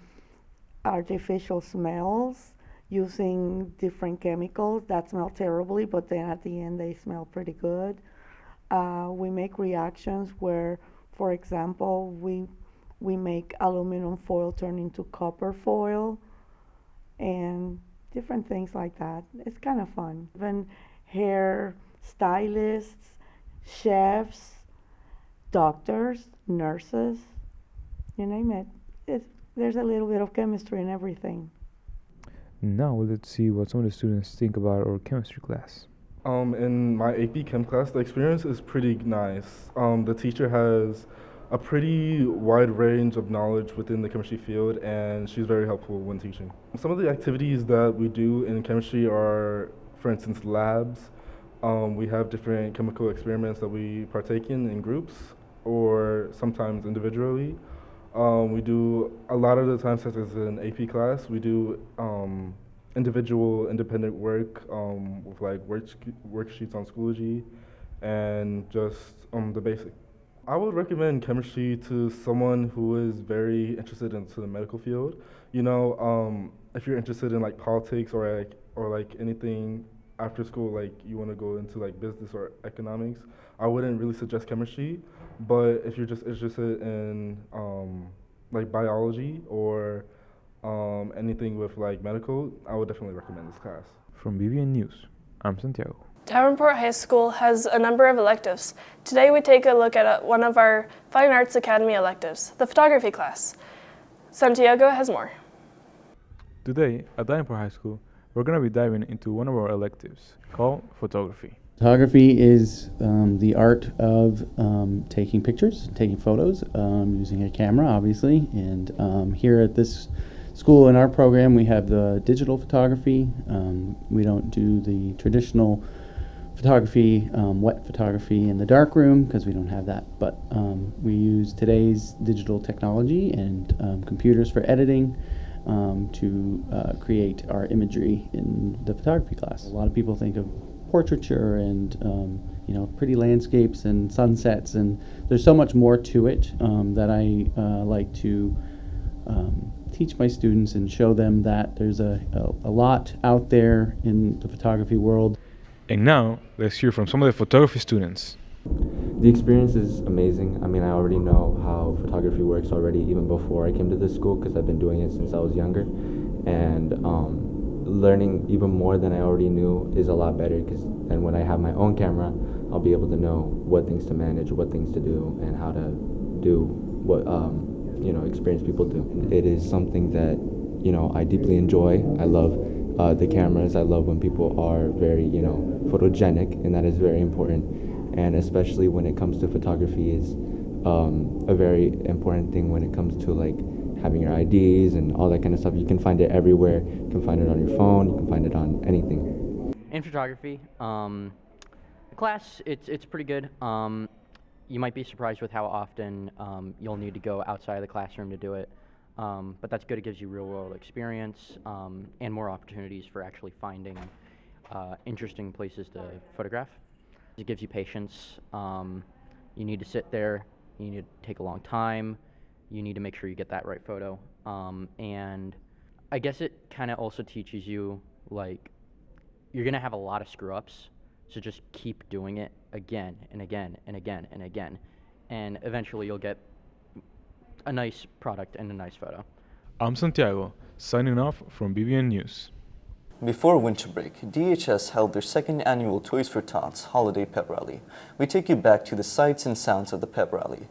[SPEAKER 16] artificial smells using different chemicals that smell terribly, but then at the end they smell pretty good. We make reactions where, for example, we make aluminum foil turn into copper foil and different things like that. It's kind of fun. Even hair stylists, chefs, doctors, nurses, you name it. There's a little bit of chemistry in everything.
[SPEAKER 2] Now let's see what some of the students think about our chemistry class.
[SPEAKER 27] In my AP Chem class, the experience is pretty nice. The teacher has a pretty wide range of knowledge within the chemistry field, and she's very helpful when teaching. Some of the activities that we do in chemistry are, for instance, labs. We have different chemical experiments that we partake in groups or sometimes individually. We do, a lot of the times, such as an AP class, we do individual independent work with like worksheets on Schoology and just the basic. I would recommend chemistry to someone who is very interested into the medical field. You know, if you're interested in like politics or anything after school, like you want to go into like business or economics, I wouldn't really suggest chemistry. But if you're just interested in like biology or anything with like medical, I would definitely recommend this class.
[SPEAKER 2] From BBN News, I'm Santiago.
[SPEAKER 10] Davenport High School has a number of electives. Today we take a look at one of our Fine Arts Academy electives, the photography class. Santiago has more.
[SPEAKER 2] Today at Davenport High School, we're going to be diving into one of our electives called photography.
[SPEAKER 17] Photography is the art of taking pictures, taking photos, using a camera, obviously. And here at this school in our program, we have the digital photography. We don't do the traditional photography, wet photography in the darkroom, because we don't have that. But we use today's digital technology and computers for editing to create our imagery in the photography class. A lot of people think of portraiture and pretty landscapes and sunsets, and there's so much more to it that I like to teach my students and show them that there's a lot out there in the photography world.
[SPEAKER 2] And now let's hear from some of the photography students.
[SPEAKER 18] The experience is amazing. I mean, I already know how photography works already, even before I came to this school, because I've been doing it since I was younger. And learning even more than I already knew is a lot better, because then when I have my own camera, I'll be able to know what things to manage, what things to do, and how to do what experienced people do. It is something that I deeply enjoy. I love the cameras. I love when people are very photogenic, and that is very important. And especially when it comes to photography, is a very important thing when it comes to like having your IDs and all that kind of stuff. You can find it everywhere. You can find it on your phone. You can find it on anything.
[SPEAKER 20] In photography, the class, it's pretty good. You might be surprised with how often you'll need to go outside of the classroom to do it. But that's good. It gives you real-world experience and more opportunities for actually finding interesting places to photograph. It gives you patience. You need to sit there. You need to take a long time. You need to make sure you get that right photo. And I guess it kind of also teaches you, like, you're going to have a lot of screw-ups, so just keep doing it again and again and again and again, and eventually you'll get a nice product and a nice photo.
[SPEAKER 2] I'm Santiago, signing off from BBN News.
[SPEAKER 3] Before winter break, DHS held their second annual Toys for Tots Holiday Pep Rally. We take you back to the sights and sounds of the pep rally.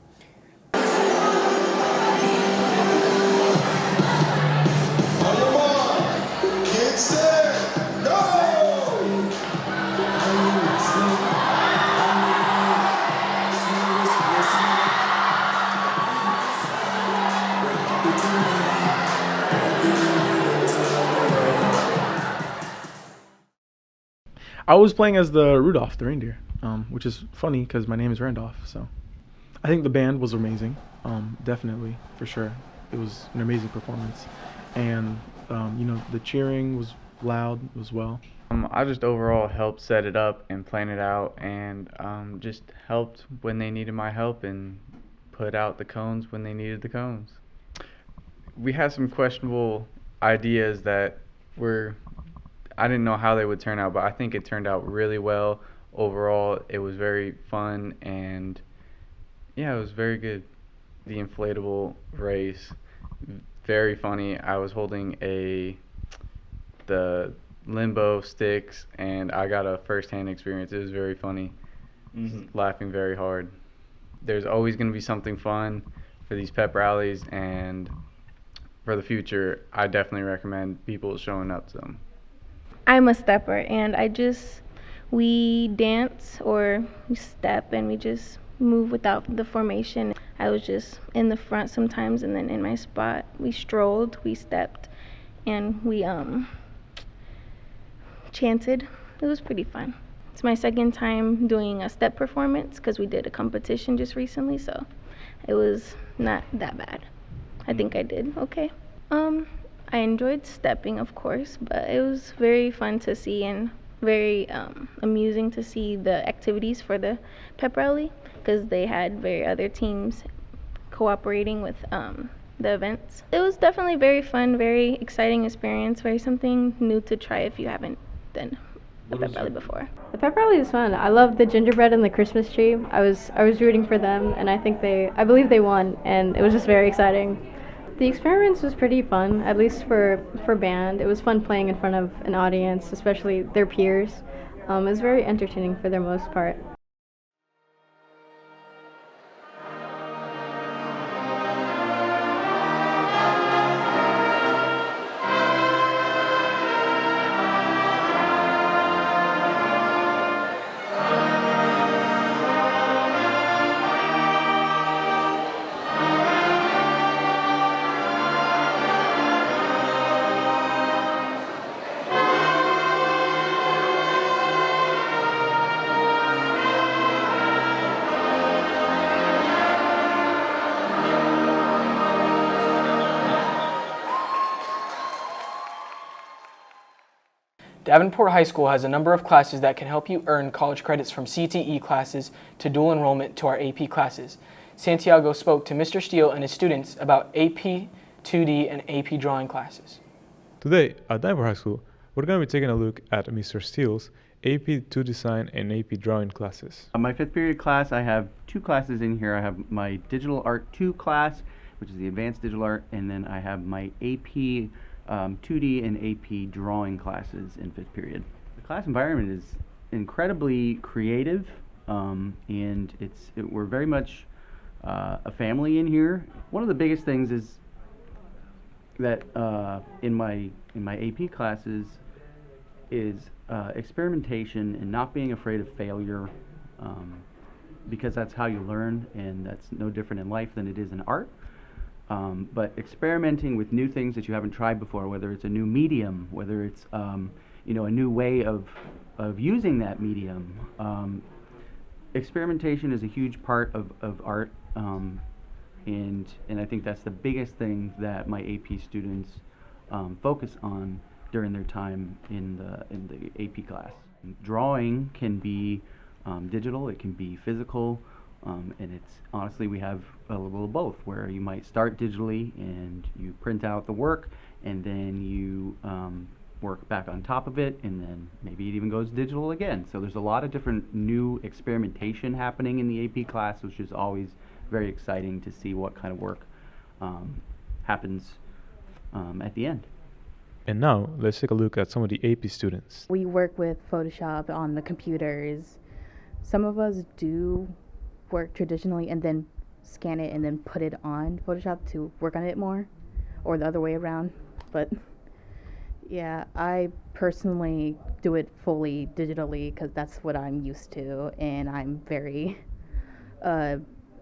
[SPEAKER 9] I was playing as the Rudolph, the reindeer, which is funny because my name is Randolph. So I think the band was amazing, definitely, for sure. It was an amazing performance. And, the cheering was loud as well.
[SPEAKER 5] I just overall helped set it up and plan it out, and just helped when they needed my help and put out the cones when they needed the cones. We had some questionable ideas that I didn't know how they would turn out, but I think it turned out really well. Overall, it was very fun, and yeah, it was very good. The inflatable race, very funny. I was holding the limbo sticks, and I got a first-hand experience. It was very funny. Laughing very hard. There's always going to be something fun for these pep rallies, and for the future, I definitely recommend people showing up to them.
[SPEAKER 21] I'm a stepper, and we dance or we step and we just move without the formation. I was just in the front sometimes, and then in my spot. We strolled, we stepped, and we chanted. It was pretty fun. It's my second time doing a step performance because we did a competition just recently, so it was not that bad. I think I did okay. I enjoyed stepping, of course, but it was very fun to see and very amusing to see the activities for the pep rally because they had other teams cooperating with the events. It was definitely very fun, very exciting experience, very something new to try if you haven't done a pep rally before.
[SPEAKER 22] The pep rally was fun. I love the gingerbread and the Christmas tree. I was rooting for them, and I believe they won, and it was just very exciting. The experience was pretty fun, at least for band. It was fun playing in front of an audience, especially their peers. It was very entertaining for the most part.
[SPEAKER 4] Davenport High School has a number of classes that can help you earn college credits, from CTE classes to dual enrollment to our AP classes. Santiago spoke to Mr. Steele and his students about AP 2D and AP drawing classes.
[SPEAKER 2] Today at Davenport High School, we're going to be taking a look at Mr. Steele's AP 2 Design and AP Drawing classes.
[SPEAKER 23] My fifth period class, I have two classes in here. I have my Digital Art 2 class, which is the advanced digital art, and then I have my AP 2D and AP drawing classes in fifth period. The class environment is incredibly creative, and we're very much a family in here. One of the biggest things is that in my AP classes is experimentation and not being afraid of failure, because that's how you learn, and that's no different in life than it is in art. But experimenting with new things that you haven't tried before, whether it's a new medium, whether it's a new way of using that medium. Experimentation is a huge part of art, and I think that's the biggest thing that my AP students focus on during their time in the AP class. Drawing can be digital, it can be physical. And it's honestly, we have a little of both, where you might start digitally and you print out the work, and then you work back on top of it, and then maybe it even goes digital again. So there's a lot of different new experimentation happening in the AP class, which is always very exciting to see what kind of work happens at the end.
[SPEAKER 2] And now, let's take a look at some of the AP students.
[SPEAKER 1] We work with Photoshop on the computers. Some of us do work traditionally and then scan it and then put it on Photoshop to work on it more, or the other way around. But yeah, I personally do it fully digitally because that's what I'm used to, and I'm very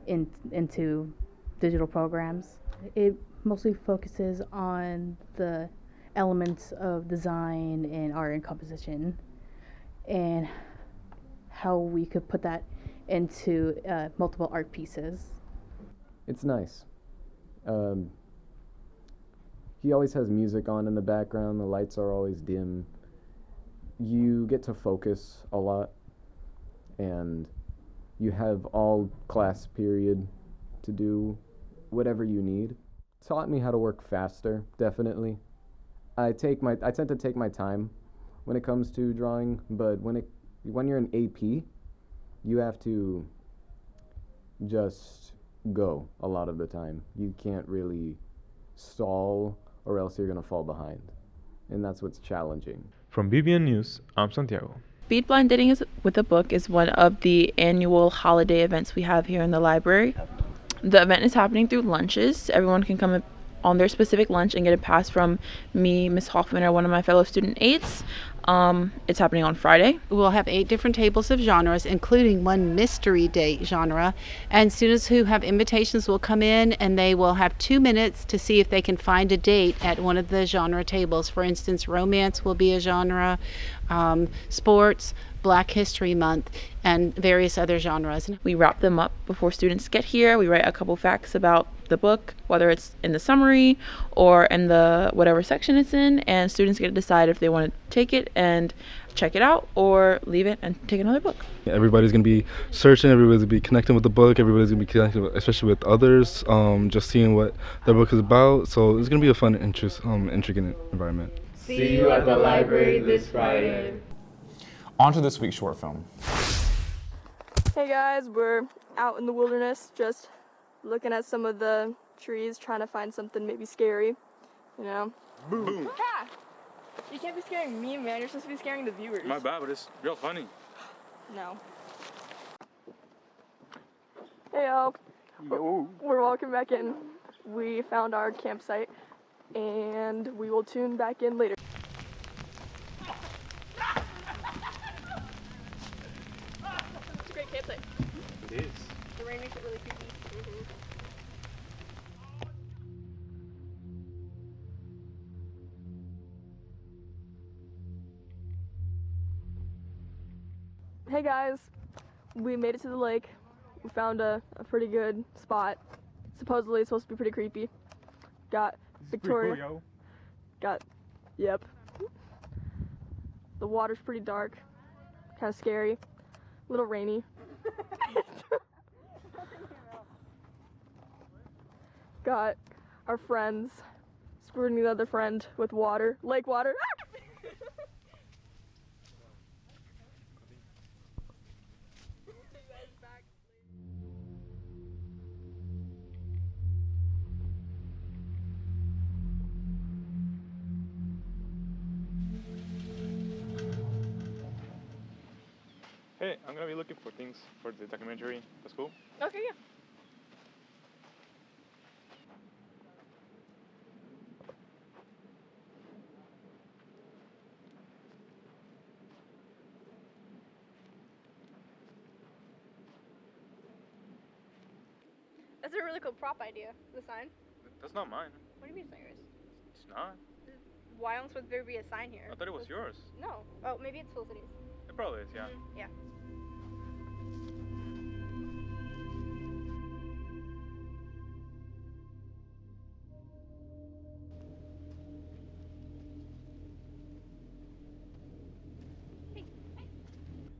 [SPEAKER 1] into digital programs. It mostly focuses on the elements of design and art and composition, and how we could put that into multiple art pieces.
[SPEAKER 6] It's nice. He always has music on in the background, the lights are always dim. You get to focus a lot, and you have all class period to do whatever you need. Taught me how to work faster, definitely. I tend to take my time when it comes to drawing, but when you're an AP, you have to just go a lot of the time. You can't really stall, or else you're gonna fall behind, and that's what's challenging.
[SPEAKER 2] From BBN News, I'm Santiago.
[SPEAKER 7] Speed Blind Dating with a Book is one of the annual holiday events we have here in the library. The event is happening through lunches. Everyone can come on their specific lunch and get a pass from me, Ms. Hoffman, or one of my fellow student aides. It's happening on Friday.
[SPEAKER 8] We'll have 8 different tables of genres, including one mystery date genre. And students who have invitations will come in and they will have 2 minutes to see if they can find a date at one of the genre tables. For instance, romance will be a genre, sports, Black History Month, and various other genres.
[SPEAKER 7] We wrap them up before students get here. We write a couple facts about the book, whether it's in the summary or in the whatever section it's in, and students get to decide if they want to take it and check it out or leave it and take another book.
[SPEAKER 27] Everybody's going to be searching, everybody's going to be connecting with the book, everybody's going to be connecting, especially with others, just seeing what their book is about. So it's going to be a fun, intriguing environment.
[SPEAKER 8] See you at the library this Friday.
[SPEAKER 13] On to this week's short film.
[SPEAKER 10] Hey guys, we're out in the wilderness just looking at some of the trees, trying to find something maybe scary, you know?
[SPEAKER 13] Boom.
[SPEAKER 10] Ha! You can't be scaring me, man. You're supposed to be scaring the viewers.
[SPEAKER 2] My bad, but it's real funny.
[SPEAKER 10] No. Hey y'all. We're walking back in. We found our campsite, and we will tune back in later. It's a great campsite.
[SPEAKER 2] It is.
[SPEAKER 10] The rain makes it really creepy. Hey guys, we made it to the lake. We found a pretty good spot. Supposedly it's supposed to be pretty creepy. Got Victoria.
[SPEAKER 2] Pretty cool, yo.
[SPEAKER 10] Yep. The water's pretty dark, kind of scary, a little rainy. Got our friends squirting the other friend with water, lake water.
[SPEAKER 2] Hey, I'm gonna be looking for things for the documentary. That's cool?
[SPEAKER 10] Okay, yeah.
[SPEAKER 21] That's a really cool prop idea, the sign.
[SPEAKER 2] That's not mine.
[SPEAKER 21] What do you mean it's not yours?
[SPEAKER 2] It's not.
[SPEAKER 21] Why else would there be a sign here?
[SPEAKER 2] I thought it was yours.
[SPEAKER 21] No. Oh, maybe it's Felicity's.
[SPEAKER 2] It probably is, yeah.
[SPEAKER 21] Yeah.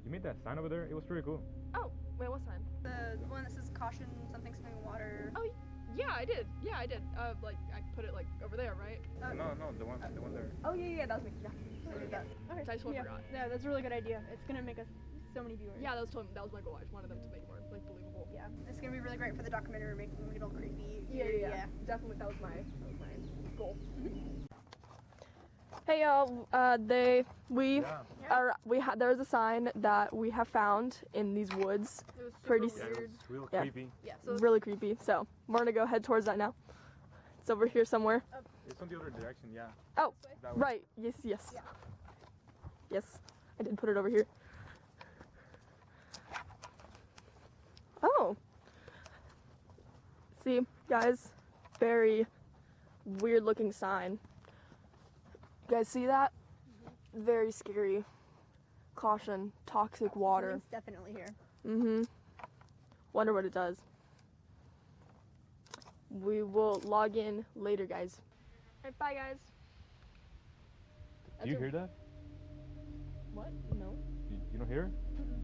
[SPEAKER 2] You made that sign over there? It was pretty cool.
[SPEAKER 10] Oh, wait, what sign? The
[SPEAKER 11] the one that says caution, something water.
[SPEAKER 12] Oh, yeah, I did. Yeah, I did. Like, I put it, like, over there, right?
[SPEAKER 2] No, the one there.
[SPEAKER 12] Oh, yeah, that was me. Yeah. I did that.
[SPEAKER 11] Okay.
[SPEAKER 12] So I totally forgot.
[SPEAKER 11] Yeah, that's a really good idea. It's gonna make us so many viewers.
[SPEAKER 12] Yeah, that was my goal. I just wanted them to make it more, like, believable.
[SPEAKER 11] Yeah, it's gonna be really great for the documentary, making it all creepy.
[SPEAKER 12] Yeah. Definitely, that was my goal.
[SPEAKER 10] Hey y'all, there's a sign that we have found in these woods.
[SPEAKER 12] It was super
[SPEAKER 10] Pretty
[SPEAKER 12] weird.
[SPEAKER 2] It's real
[SPEAKER 10] Yeah.
[SPEAKER 2] creepy.
[SPEAKER 12] Yeah, so
[SPEAKER 10] really creepy. So we're gonna go head towards that now. It's over here somewhere.
[SPEAKER 2] It's on the other direction, yeah.
[SPEAKER 10] Oh,
[SPEAKER 2] That way.
[SPEAKER 10] right. Yes. Yes, I did put it over here. Oh. See, guys, very weird looking sign. You guys see that? Very scary. Caution, toxic water.
[SPEAKER 11] Something's definitely here.
[SPEAKER 10] Wonder what it does. We will log in later, guys. Alright, bye, guys.
[SPEAKER 2] Do you hear that?
[SPEAKER 10] What? No.
[SPEAKER 2] You don't hear it?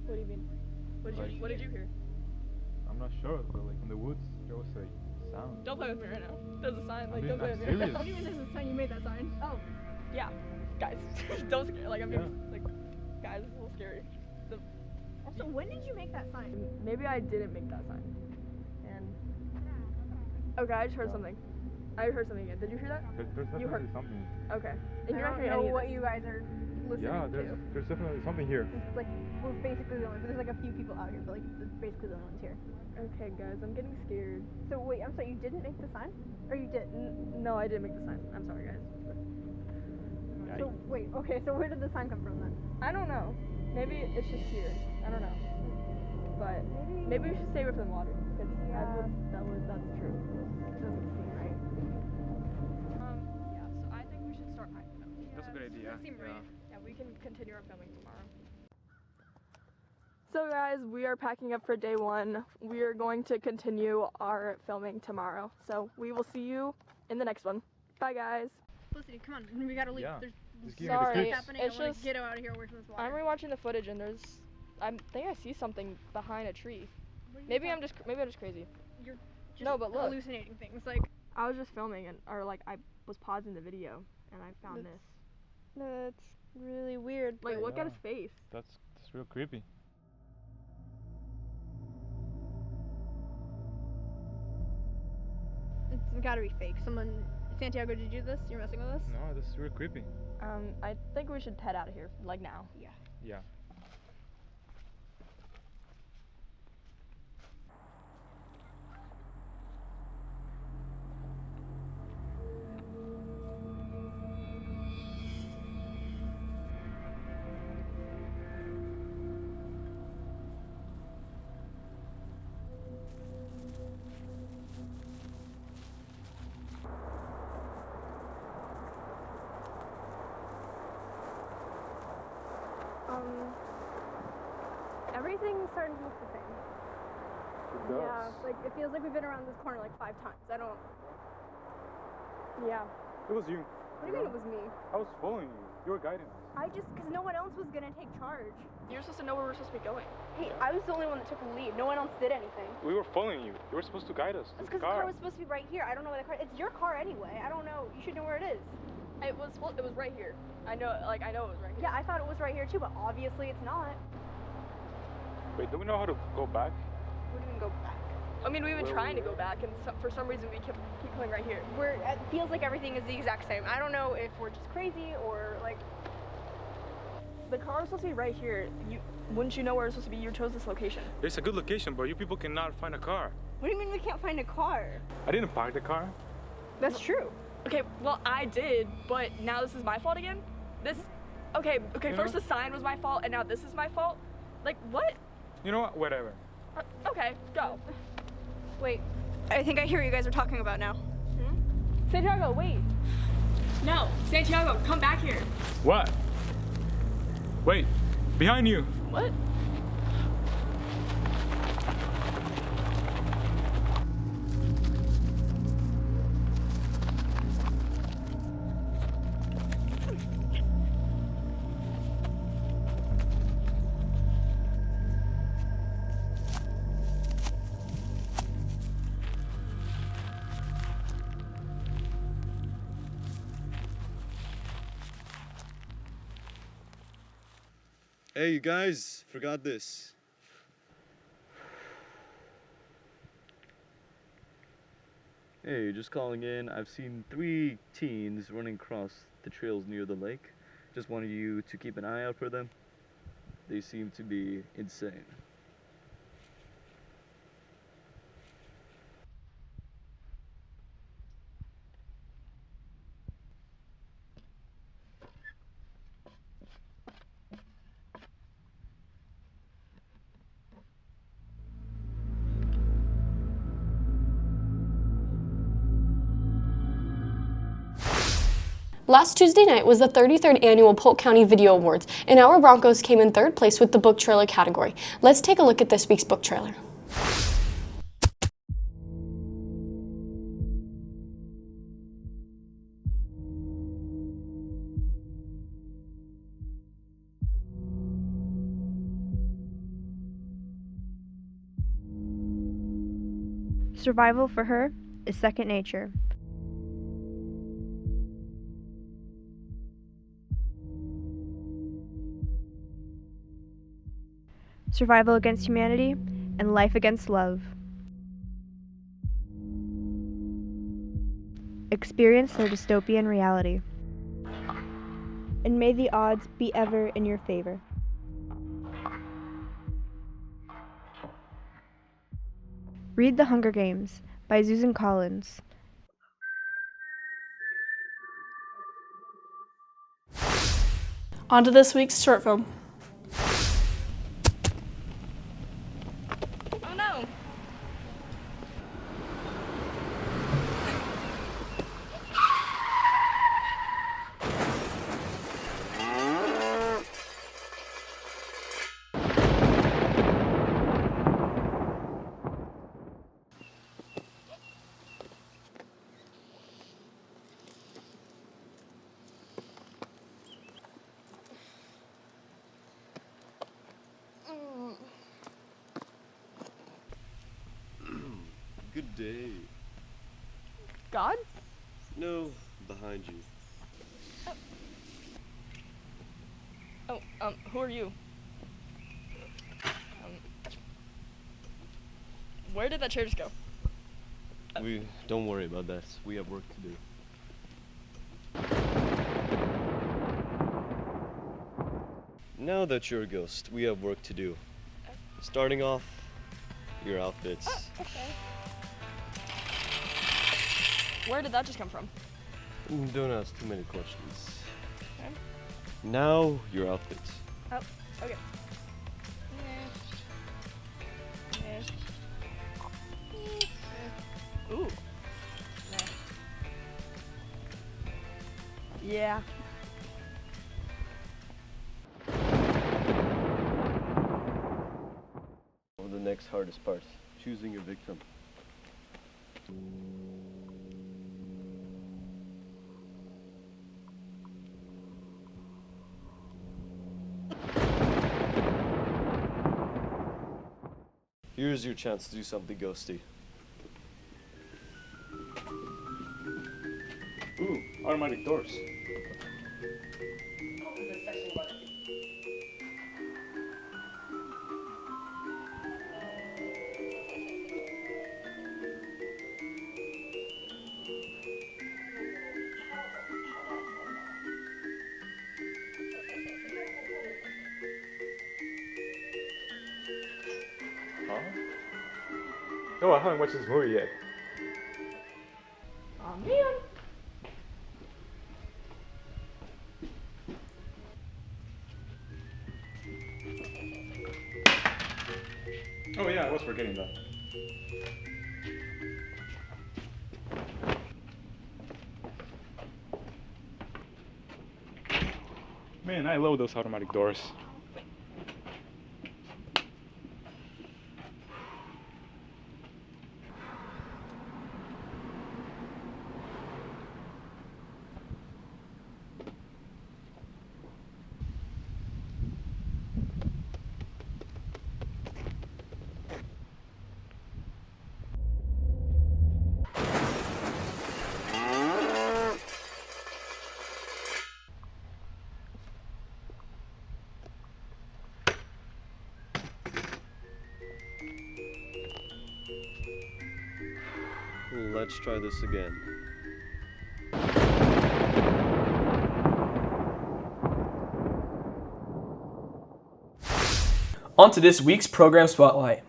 [SPEAKER 10] What do you mean? What did you hear?
[SPEAKER 2] I'm not sure, but like in the woods, there was a sound.
[SPEAKER 10] Don't play with me right now. There's a sign. Like,
[SPEAKER 2] I mean,
[SPEAKER 10] don't play
[SPEAKER 2] I'm
[SPEAKER 10] with me.
[SPEAKER 2] serious.
[SPEAKER 11] What do you mean there's a sign? You made that sign?
[SPEAKER 10] Oh, yeah. Guys, don't scare. Like, I'm being, like, guys, it's a little scary.
[SPEAKER 11] Also, when did you make that sign?
[SPEAKER 10] Maybe I didn't make that sign. And okay, I just heard something. I heard something again. Did you hear that?
[SPEAKER 2] There's definitely
[SPEAKER 10] You heard
[SPEAKER 2] something.
[SPEAKER 10] Okay. And
[SPEAKER 11] I
[SPEAKER 10] you're not
[SPEAKER 11] don't
[SPEAKER 10] hearing
[SPEAKER 11] know
[SPEAKER 10] any of
[SPEAKER 11] what
[SPEAKER 10] this.
[SPEAKER 11] you guys are listening
[SPEAKER 2] Yeah,
[SPEAKER 11] to.
[SPEAKER 2] there's definitely something here.
[SPEAKER 11] It's like we're basically the only, but there's like a few people out here, but like it's basically the only ones here.
[SPEAKER 10] Okay, guys, I'm getting scared.
[SPEAKER 11] So wait, I'm sorry, you didn't make the sign, or you did?
[SPEAKER 10] No, I didn't make the sign. I'm sorry, guys.
[SPEAKER 11] So wait, okay, so where did the sign come from then?
[SPEAKER 10] I don't know. Maybe it's just here. I don't know. But maybe we should stay away from the water. Because that's true. It doesn't seem right. Yeah, so I think we should start hiking up.
[SPEAKER 2] That's a good idea.
[SPEAKER 10] Doesn't seem right. Yeah, we can continue our filming tomorrow. So guys, we are packing up for day one. We are going to continue our filming tomorrow. So we will see you in the next one. Bye guys.
[SPEAKER 11] Felicity, come on, we gotta leave.
[SPEAKER 2] Yeah.
[SPEAKER 11] There's
[SPEAKER 2] Just
[SPEAKER 11] so
[SPEAKER 2] give me the
[SPEAKER 11] much
[SPEAKER 2] tips.
[SPEAKER 11] happening.
[SPEAKER 10] It's
[SPEAKER 11] I wanna
[SPEAKER 10] just-
[SPEAKER 11] get out of here away from this water.
[SPEAKER 10] I'm rewatching the footage and I think I see something behind a tree. Maybe I'm just crazy.
[SPEAKER 11] You're just
[SPEAKER 10] No, but look.
[SPEAKER 11] hallucinating things. Like
[SPEAKER 10] I was just filming I was pausing the video and I found this.
[SPEAKER 11] that's really weird.
[SPEAKER 10] Like,
[SPEAKER 11] but-
[SPEAKER 10] look at his face.
[SPEAKER 2] That's real creepy.
[SPEAKER 11] It's gotta be fake. Santiago, did you do this? You're messing with us?
[SPEAKER 2] No, this is real creepy.
[SPEAKER 10] I think we should head out of here, like now.
[SPEAKER 11] Yeah.
[SPEAKER 2] Yeah.
[SPEAKER 11] Everything's starting to look the same.
[SPEAKER 2] It does.
[SPEAKER 11] Yeah, like it feels like we've been around this corner like 5 times. I don't. Yeah.
[SPEAKER 2] It was you.
[SPEAKER 11] What do you mean it was me?
[SPEAKER 2] I was following you. You were guiding us.
[SPEAKER 11] Because no one else was gonna take charge.
[SPEAKER 10] You're supposed to know where we're supposed to be going.
[SPEAKER 11] Hey, I was the only one that took the lead. No one else did anything.
[SPEAKER 2] We were following you. You were supposed to guide us.
[SPEAKER 11] That's because the car was supposed to be right here. I don't know where the car. It's your car anyway. I don't know. You should know where it is.
[SPEAKER 10] It was right here. I know it was right here.
[SPEAKER 11] Yeah, I thought it was right here too, but obviously it's not.
[SPEAKER 2] Wait, do we know how to go back?
[SPEAKER 11] What do you mean go back?
[SPEAKER 10] I mean, we've been trying to go back, and for some reason we keep coming right here.
[SPEAKER 11] It feels like everything is the exact same. I don't know if we're just crazy or like.
[SPEAKER 10] The car was supposed to be right here. Wouldn't you know where it's supposed to be? You chose this location.
[SPEAKER 2] It's a good location, but you people cannot find a car.
[SPEAKER 11] What do you mean we can't find a car?
[SPEAKER 2] I didn't park the car.
[SPEAKER 11] That's true.
[SPEAKER 10] Okay, well I did, but now this is my fault again? Okay, first the sign was my fault, and now this is my fault? Like, what?
[SPEAKER 2] You know what? Whatever.
[SPEAKER 10] Okay, go.
[SPEAKER 11] Wait, I think I hear what you guys are talking about now.
[SPEAKER 10] Santiago, wait. No, Santiago, come back here.
[SPEAKER 2] What? Wait, behind you.
[SPEAKER 10] What?
[SPEAKER 14] Hey, you guys, forgot this. Hey, just calling in. I've seen 3 teens running across the trails near the lake. Just wanted you to keep an eye out for them. They seem to be insane.
[SPEAKER 15] Last Tuesday night was the 33rd annual Polk County Video Awards, and our Broncos came in 3rd place with the book trailer category. Let's take a look at this week's book trailer.
[SPEAKER 16] Survival for her is second nature. Survival against humanity and life against love. Experience their dystopian reality. And may the odds be ever in your favor. Read The Hunger Games by Susan Collins.
[SPEAKER 10] On to this week's short film.
[SPEAKER 12] Oh no!
[SPEAKER 14] Good day.
[SPEAKER 10] God?
[SPEAKER 14] No, behind you.
[SPEAKER 10] Who are you? Where did that chair just go?
[SPEAKER 14] We don't worry about that. We have work to do. Now that you're a ghost, we have work to do. Starting off, your outfits.
[SPEAKER 10] Okay. Where did that just come from?
[SPEAKER 14] Don't ask too many questions.
[SPEAKER 10] Okay.
[SPEAKER 14] Now, your outfits.
[SPEAKER 10] Oh, okay. Ooh. Yeah.
[SPEAKER 14] Well, the next hardest part, choosing your victim. Here's your chance to do something ghosty.
[SPEAKER 2] Ooh, automatic doors. Huh? Oh, I haven't watched this movie yet.
[SPEAKER 10] Oh man.
[SPEAKER 2] Oh yeah, I was forgetting that. Man, I love those automatic doors.
[SPEAKER 14] Let's try this again.
[SPEAKER 17] On to this week's program spotlight.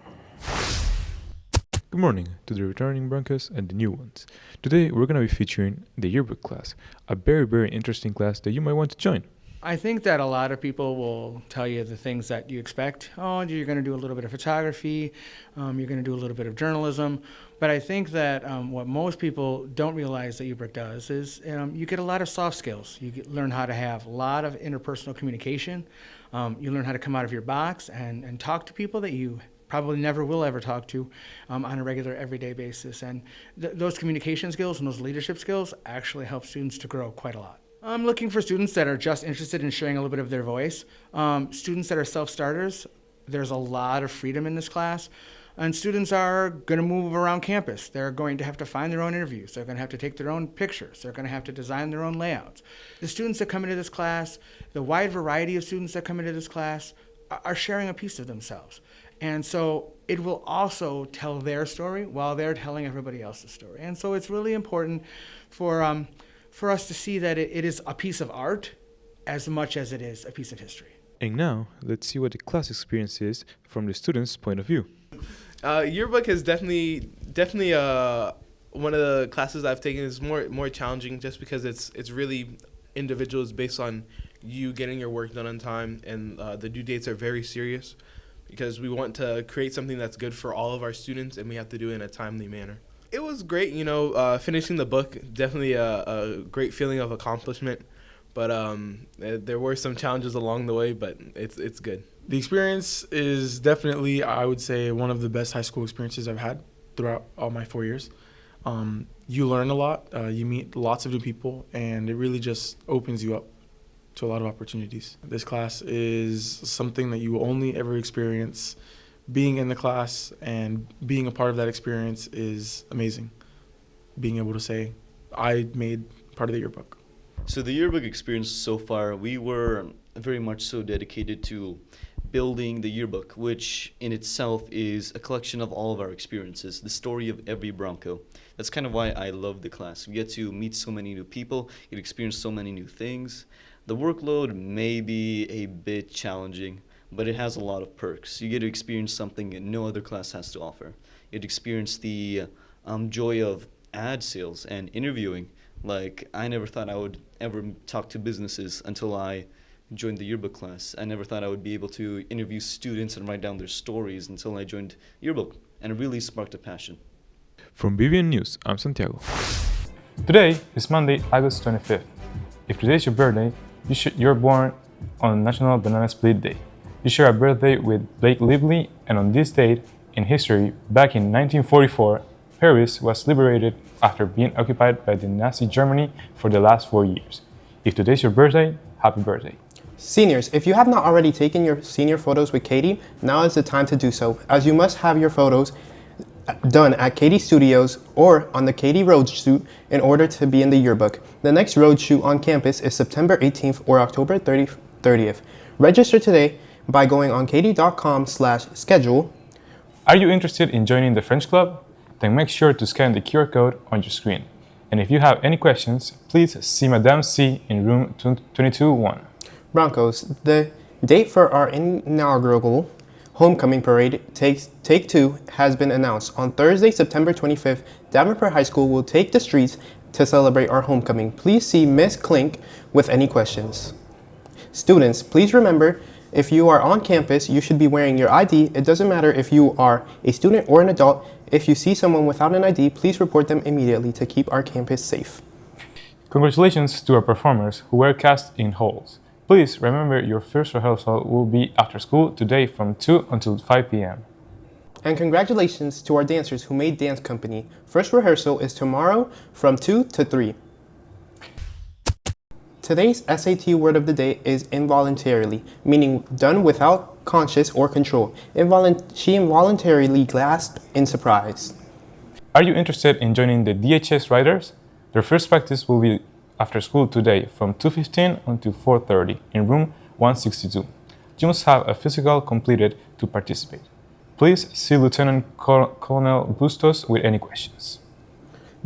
[SPEAKER 2] Good morning to the returning Broncos and the new ones. Today we're going to be featuring the yearbook class, a very interesting class that you might want to join.
[SPEAKER 18] I think that a lot of people will tell you the things that you expect. Oh, you're going to do a little bit of photography, you're going to do a little bit of journalism. But I think that what most people don't realize that yearbook does is you get a lot of soft skills. You learn how to have a lot of interpersonal communication. You learn how to come out of your box and talk to people that you probably never will ever talk to on a regular everyday basis. And those communication skills and those leadership skills actually help students to grow quite a lot. I'm looking for students that are just interested in sharing a little bit of their voice. Students that are self-starters, there's a lot of freedom in this class. And students are going to move around campus. They're going to have to find their own interviews. They're going to have to take their own pictures. They're going to have to design their own layouts. The students that come into this class, the wide variety of students that come into this class are sharing a piece of themselves. And so it will also tell their story while they're telling everybody else's story. And so it's really important for us to see that it is a piece of art as much as it is a piece of history.
[SPEAKER 2] And now, let's see what the class experience is from the students' point of view.
[SPEAKER 19] Yearbook is definitely one of the classes I've taken is more challenging just because it's really individuals based on you getting your work done on time, and the due dates are very serious because we want to create something that's good for all of our students, and we have to do it in a timely manner. It was great, finishing the book, definitely a great feeling of accomplishment, but there were some challenges along the way, but it's good.
[SPEAKER 9] The experience is definitely, I would say, one of the best high school experiences I've had throughout all my 4 years. You learn a lot, you meet lots of new people, and it really just opens you up to a lot of opportunities. This class is something that you will only ever experience. Being in the class and being a part of that experience is amazing. Being able to say, I made part of the yearbook.
[SPEAKER 14] So the yearbook experience so far, we were very much so dedicated to building the yearbook, which in itself is a collection of all of our experiences, the story of every Bronco. That's kind of why I love the class. We get to meet so many new people, get to experience so many new things. The workload may be a bit challenging, but it has a lot of perks. You get to experience something that no other class has to offer. You get to experience the joy of ad sales and interviewing. Like, I never thought I would ever talk to businesses until I joined the yearbook class. I never thought I would be able to interview students and write down their stories until I joined yearbook, and it really sparked a passion.
[SPEAKER 2] From BBN News, I'm Santiago. Today is Monday, August 25th. If today is your birthday, you're born on National Banana Split Day. You share a birthday with Blake Lively, and on this date in history, back in 1944, Paris was liberated after being occupied by the Nazi Germany for the last 4 years. If today's your birthday, happy birthday.
[SPEAKER 20] Seniors, if you have not already taken your senior photos with Katie, now is the time to do so, as you must have your photos done at Katie Studios or on the Katie Road Shoot in order to be in the yearbook. The next road shoot on campus is September 18th or October 30th. Register today by going on katie.com/schedule.
[SPEAKER 2] Are you interested in joining the French Club? Then make sure to scan the QR code on your screen. And if you have any questions, please see Madame C in room 22-1.
[SPEAKER 20] Broncos, the date for our inaugural homecoming parade, Take Two, has been announced. On Thursday, September 25th, Davenport High School will take the streets to celebrate our homecoming. Please see Miss Klink with any questions. Students, please remember, if you are on campus, you should be wearing your ID. It doesn't matter if you are a student or an adult. If you see someone without an ID, please report them immediately to keep our campus safe.
[SPEAKER 2] Congratulations to our performers who were cast in halls. Please remember your first rehearsal will be after school today from 2 until 5 p.m.
[SPEAKER 20] And congratulations to our dancers who made dance company. First rehearsal is tomorrow from 2 to 3. Today's SAT word of the day is involuntarily, meaning done without conscious or control. She involuntarily gasped in surprise.
[SPEAKER 2] Are you interested in joining the DHS Riders? Their first practice will be after school today from 2:15 until 4:30 in room 162. You must have a physical completed to participate. Please see Lieutenant Colonel Bustos with any questions.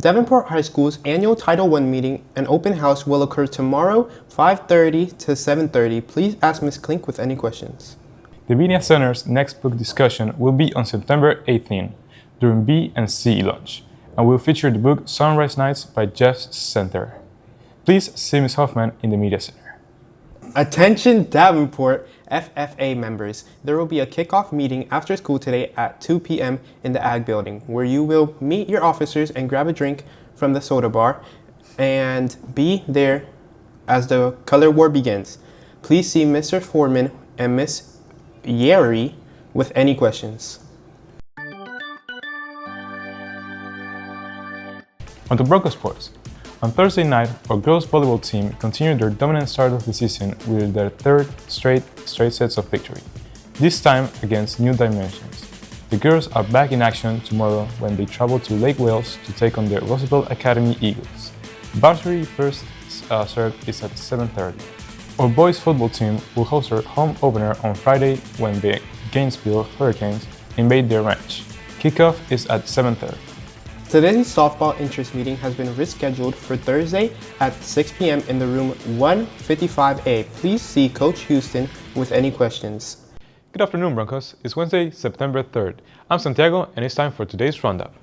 [SPEAKER 20] Davenport High School's annual Title I meeting and open house will occur tomorrow, 5:30 to 7:30. Please ask Ms. Klink with any questions.
[SPEAKER 2] The Media Center's next book discussion will be on September 18 during B and C lunch, and will feature the book Sunrise Nights by Jeff Center. Please see Ms. Hoffman in the Media Center.
[SPEAKER 20] Attention Davenport FFA members, there will be a kickoff meeting after school today at 2 p.m. in the Ag Building, where you will meet your officers and grab a drink from the soda bar and be there as the color war begins. Please see Mr. Foreman and Miss Yeri with any questions.
[SPEAKER 2] On to Broncos sports. On Thursday night, our girls volleyball team continued their dominant start of the season with their third straight sets of victory, this time against New Dimensions. The girls are back in action tomorrow when they travel to Lake Wales to take on the Roosevelt Academy Eagles. Varsity first serve is at 7:30. Our boys football team will host their home opener on Friday when the Gainesville Hurricanes invade their ranch. Kickoff is at 7:30.
[SPEAKER 20] Today's softball interest meeting has been rescheduled for Thursday at 6 p.m. in the room 155A. Please see Coach Houston with any questions.
[SPEAKER 2] Good afternoon, Broncos. It's Wednesday, September 3rd. I'm Santiago, and it's time for today's roundup.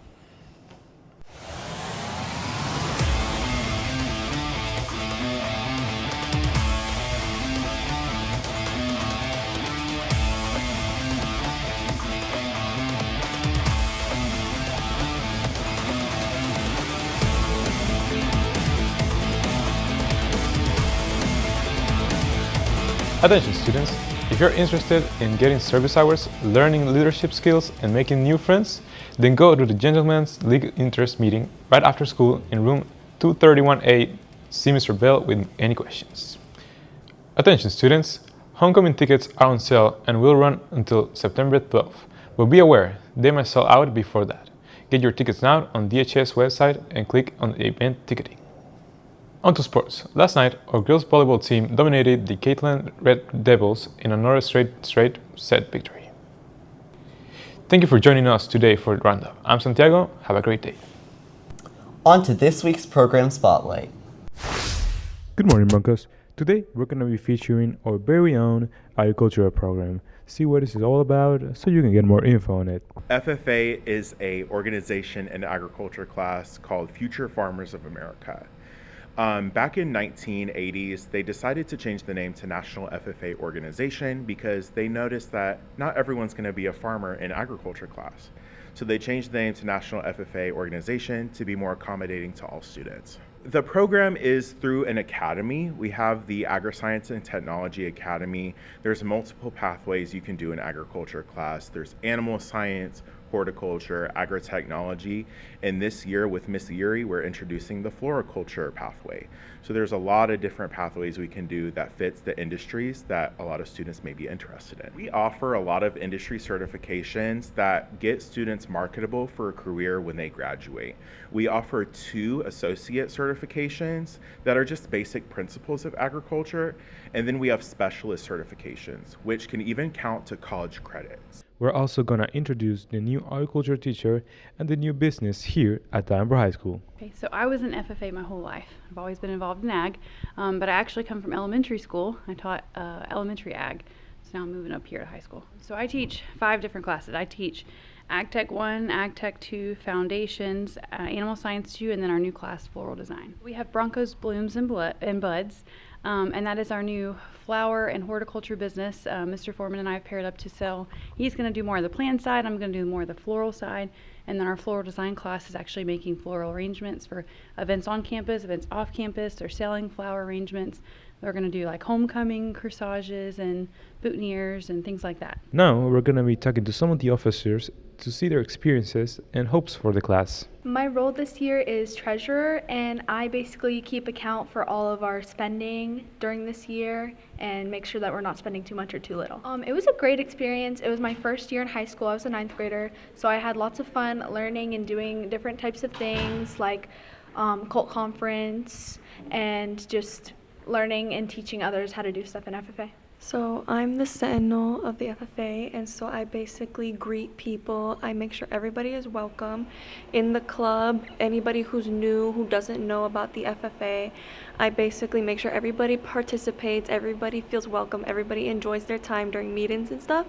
[SPEAKER 2] Attention students, if you're interested in getting service hours, learning leadership skills, and making new friends, then go to the Gentlemen's League Interest meeting right after school in room 231A. See Mr. Bell with any questions. Attention students, homecoming tickets are on sale and will run until September 12th, but be aware, they might sell out before that. Get your tickets now on DHS website and click on the event ticketing. On to sports. Last night, our girls volleyball team dominated the Caitlan Red Devils in another straight set victory. Thank you for joining us today for Roundup. I'm Santiago. Have a great day.
[SPEAKER 3] On to this week's program spotlight.
[SPEAKER 2] Good morning, Broncos. Today, we're going to be featuring our very own agricultural program. See what this is all about so you can get more info on it.
[SPEAKER 4] FFA is an organization in the agriculture class called Future Farmers of America. Back in 1980s, they decided to change the name to National FFA Organization because they noticed that not everyone's going to be a farmer in agriculture class. So they changed the name to National FFA Organization to be more accommodating to all students. The program is through an academy. We have the Agri-Science and Technology Academy. There's multiple pathways you can do in agriculture class. There's animal science, horticulture, agri-technology, and this year with Miss Erie, we're introducing the floriculture pathway. So there's a lot of different pathways we can do that fits the industries that a lot of students may be interested in. We offer a lot of industry certifications that get students marketable for a career when they graduate. We offer 2 associate certifications that are just basic principles of agriculture, and then we have specialist certifications, which can even count to college credits.
[SPEAKER 2] We're also going to introduce the new agriculture teacher and the new business here at Davenport High School.
[SPEAKER 5] Okay, so I was in FFA my whole life. I've always been involved in ag, but I actually come from elementary school. I taught elementary ag, so now I'm moving up here to high school. So I teach 5 different classes. I teach Ag Tech 1, Ag Tech 2, Foundations, Animal Science 2, and then our new class, Floral Design. We have Broncos Blooms and Buds, and that is our new flower and horticulture business. Mr. Foreman and I have paired up to sell. He's going to do more of the plant side. I'm going to do more of the floral side. And then our floral design class is actually making floral arrangements for events on campus, events off campus. They're selling flower arrangements. They're going to do like homecoming corsages and boutonnieres and things like that.
[SPEAKER 2] Now we're going to be talking to some of the officers to see their experiences and hopes for the class.
[SPEAKER 22] My role this year is treasurer, and I basically keep account for all of our spending during this year and make sure that we're not spending too much or too little. It was a great experience. It was my first year in high school. I was a 9th grader, so I had lots of fun learning and doing different types of things like cult conference and just learning and teaching others how to do stuff in FFA.
[SPEAKER 10] So I'm the sentinel of the FFA, and so I basically greet people. I make sure everybody is welcome in the club. Anybody who's new, who doesn't know about the FFA, I basically make sure everybody participates, everybody feels welcome, everybody enjoys their time during meetings and stuff.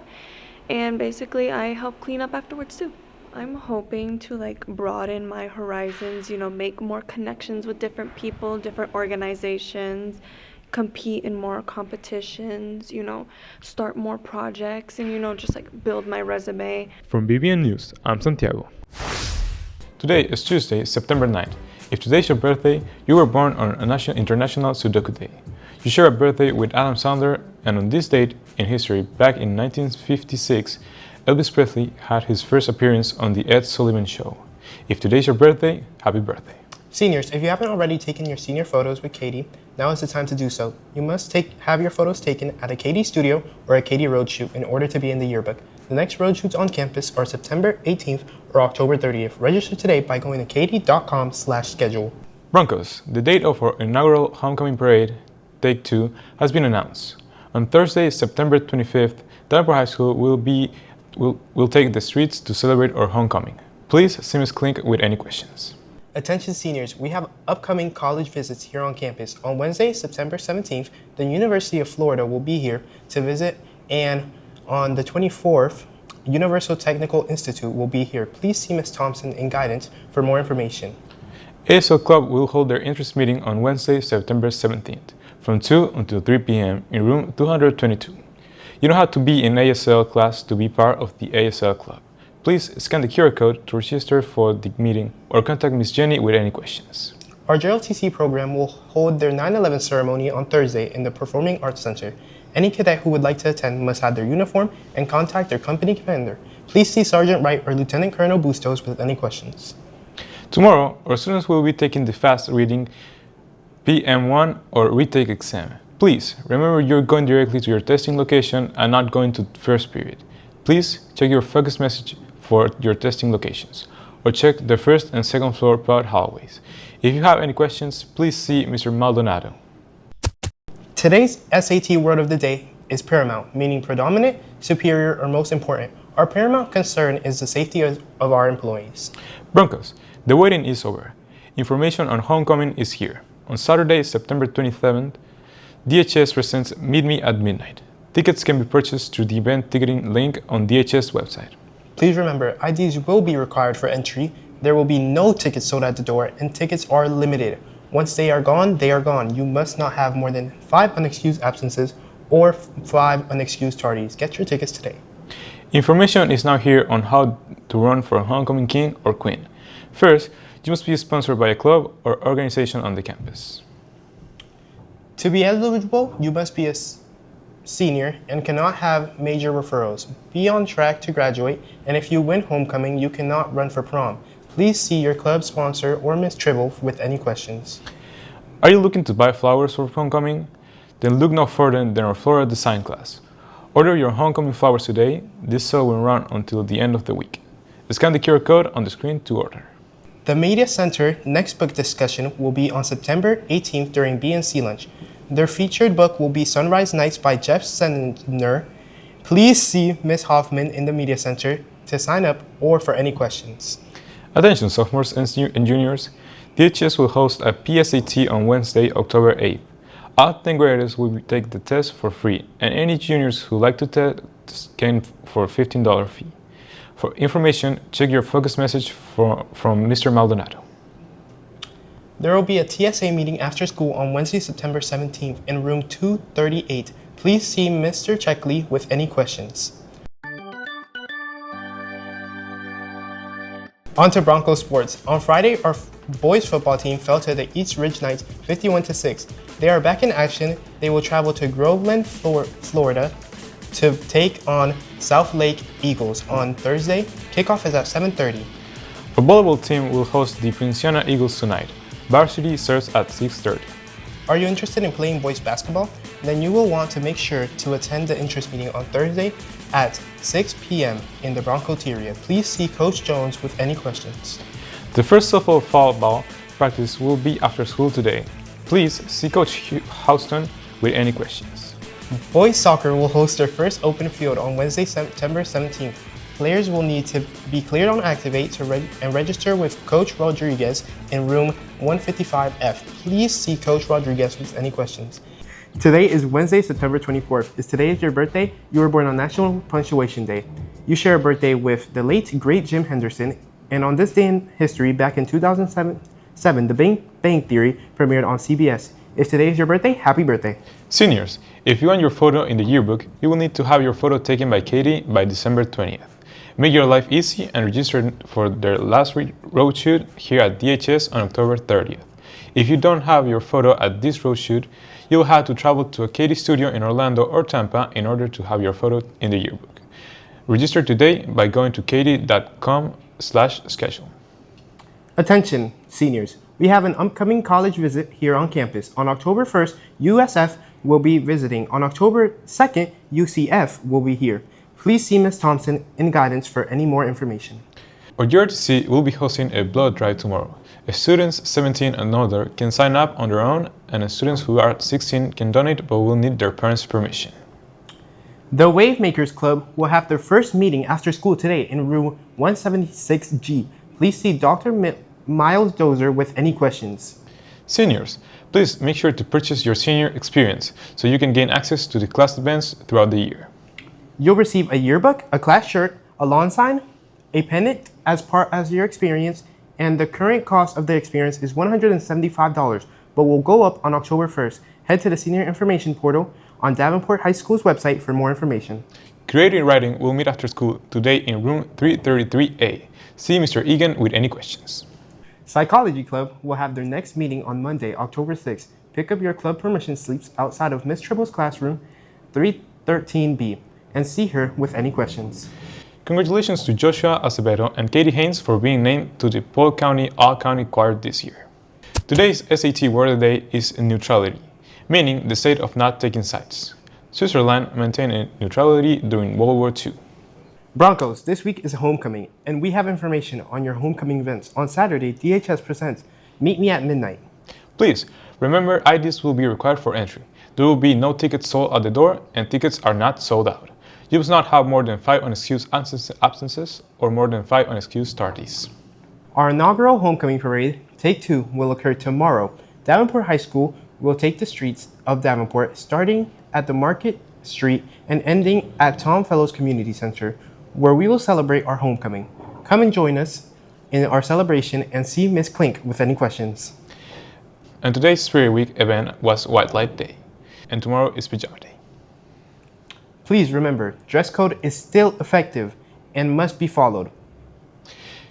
[SPEAKER 10] And basically I help clean up afterwards too. I'm hoping to like broaden my horizons, you know, make more connections with different people, different organizations, compete in more competitions, you know, start more projects, and, you know, just like build my resume.
[SPEAKER 2] From BBN News, I'm Santiago. Today is Tuesday, September 9th. If today is your birthday, you were born on a International Sudoku Day. You share a birthday with Adam Sandler, and on this date in history, back in 1956, Elvis Presley had his first appearance on The Ed Sullivan Show. If today is your birthday, happy birthday.
[SPEAKER 20] Seniors, if you haven't already taken your senior photos with Katie, now is the time to do so. You must have your photos taken at a Katie studio or a Katie road shoot in order to be in the yearbook. The next road shoots on campus are September 18th or October 30th. Register today by going to katie.com/schedule.
[SPEAKER 2] Broncos, the date of our inaugural homecoming parade, Take 2, has been announced. On Thursday, September 25th, Davenport High School will take the streets to celebrate our homecoming. Please see Ms. Klink with any questions.
[SPEAKER 20] Attention seniors, we have upcoming college visits here on campus. On Wednesday, September 17th, the University of Florida will be here to visit, and on the 24th, Universal Technical Institute will be here. Please see Ms. Thompson in guidance for more information.
[SPEAKER 2] ASL Club will hold their interest meeting on Wednesday, September 17th, from 2 until 3 p.m. in room 222. You don't have to be in ASL class to be part of the ASL Club. Please scan the QR code to register for the meeting or contact Ms. Jenny with any questions.
[SPEAKER 20] Our JLTC program will hold their 9/11 ceremony on Thursday in the Performing Arts Center. Any cadet who would like to attend must have their uniform and contact their company commander. Please see Sergeant Wright or Lieutenant Colonel Bustos with any questions.
[SPEAKER 2] Tomorrow, our students will be taking the fast reading PM1 or retake exam. Please remember you're going directly to your testing location and not going to first period. Please check your focus message for your testing locations, or check the first and second floor pod hallways. If you have any questions, please see Mr. Maldonado.
[SPEAKER 20] Today's SAT word of the day is paramount, meaning predominant, superior, or most important. Our paramount concern is the safety of our employees.
[SPEAKER 2] Broncos, the waiting is over. Information on homecoming is here. On Saturday, September 27th, DHS presents Meet Me at Midnight. Tickets can be purchased through the event ticketing link on DHS website.
[SPEAKER 20] Please remember, IDs will be required for entry. There will be no tickets sold at the door, and tickets are limited. Once they are gone, they are gone. You must not have more than 5 unexcused absences or 5 unexcused tardies. Get your tickets today.
[SPEAKER 2] Information is now here on how to run for a homecoming king or queen. First, you must be sponsored by a club or organization on the campus.
[SPEAKER 20] To be eligible, you must be a senior and cannot have major referrals. Be on track to graduate, and if you win homecoming, you cannot run for prom. Please see your club sponsor or Ms. Tribble with any questions.
[SPEAKER 2] Are you looking to buy flowers for homecoming? Then look no further than our floral design class. Order your homecoming flowers today. This sale will run until the end of the week. Scan the QR code on the screen to order.
[SPEAKER 20] The Media Center next book discussion will be on September 18th during BNC lunch. Their featured book will be Sunrise Nights by Jeff Sender. Please see Ms. Hoffman in the Media Center to sign up or for any questions.
[SPEAKER 2] Attention sophomores and juniors, DHS will host a PSAT on Wednesday, October 8th. All 10th graders will take the test for free, and any juniors who like to test can for a $15 fee. For information, check your focus message from Mr. Maldonado.
[SPEAKER 20] There will be a TSA meeting after school on Wednesday, September 17th in room 238. Please see Mr. Checkley with any questions. On to Broncos sports. On Friday, our boys football team fell to the East Ridge Knights 51-6. They are back in action. They will travel to Groveland, Florida to take on South Lake Eagles on Thursday. Kickoff is at 7:30.
[SPEAKER 2] Our volleyball team will host the Poinciana Eagles tonight. Varsity starts at 6:30.
[SPEAKER 20] Are you interested in playing boys basketball? Then you will want to make sure to attend the interest meeting on Thursday at 6 p.m. in the Broncoteria. Please see Coach Jones with any questions.
[SPEAKER 2] The first softball fall ball practice will be after school today. Please see Coach Houston with any questions.
[SPEAKER 20] Boys soccer will host their first open field on Wednesday, September 17th. Players will need to be cleared on Activate and register with Coach Rodriguez in room 155F. Please see Coach Rodriguez with any questions. Today is Wednesday, September 24th. If today is your birthday, you were born on National Punctuation Day. You share a birthday with the late, great Jim Henderson, and on this day in history, back in 2007, The Big Bang Theory premiered on CBS. If today is your birthday, happy birthday.
[SPEAKER 2] Seniors, if you want your photo in the yearbook, you will need to have your photo taken by Katie by December 20th. Make your life easy and register for their last road shoot here at DHS on October 30th. If you don't have your photo at this road shoot, you'll have to travel to a Katie studio in Orlando or Tampa in order to have your photo in the yearbook. Register today by going to katie.com/schedule.
[SPEAKER 20] Attention, seniors. We have an upcoming college visit here on campus. On October 1st, USF will be visiting. On October 2nd, UCF will be here. Please see Ms. Thompson in guidance for any more information.
[SPEAKER 2] Our GRTC will be hosting a blood drive tomorrow. Students 17 and older can sign up on their own, and students who are 16 can donate but will need their parents' permission.
[SPEAKER 20] The Wave Makers Club will have their first meeting after school today in room 176G. Please see Dr. Miles Dozer with any questions.
[SPEAKER 2] Seniors, please make sure to purchase your senior experience so you can gain access to the class events throughout the year.
[SPEAKER 20] You'll receive a yearbook, a class shirt, a lawn sign, a pennant as part of your experience, and the current cost of the experience is $175, but will go up on October 1st. Head to the Senior Information Portal on Davenport High School's website for more information.
[SPEAKER 2] Creative Writing will meet after school today in room 333A. See Mr. Egan with any questions.
[SPEAKER 20] Psychology Club will have their next meeting on Monday, October 6th. Pick up your club permission slips outside of Miss Tribble's classroom 313B and see her with any questions.
[SPEAKER 2] Congratulations to Joshua Acevedo and Katie Haynes for being named to the Polk County All-County Choir this year. Today's SAT word of the day is neutrality, meaning the state of not taking sides. Switzerland maintained neutrality during World War II.
[SPEAKER 20] Broncos, this week is homecoming, and we have information on your homecoming events. On Saturday, DHS presents Meet Me at Midnight.
[SPEAKER 2] Please, remember IDs will be required for entry. There will be no tickets sold at the door, and tickets are not sold out. You must not have more than 5 unexcused absences or more than 5 unexcused tardies.
[SPEAKER 20] Our inaugural homecoming parade, Take 2, will occur tomorrow. Davenport High School will take the streets of Davenport, starting at the Market Street and ending at Tom Fellows Community Center, where we will celebrate our homecoming. Come and join us in our celebration and see Miss Klink with any questions.
[SPEAKER 2] And today's Spirit Week event was White Light Day, and tomorrow is Pajama Day.
[SPEAKER 20] Please remember, dress code is still effective and must be followed.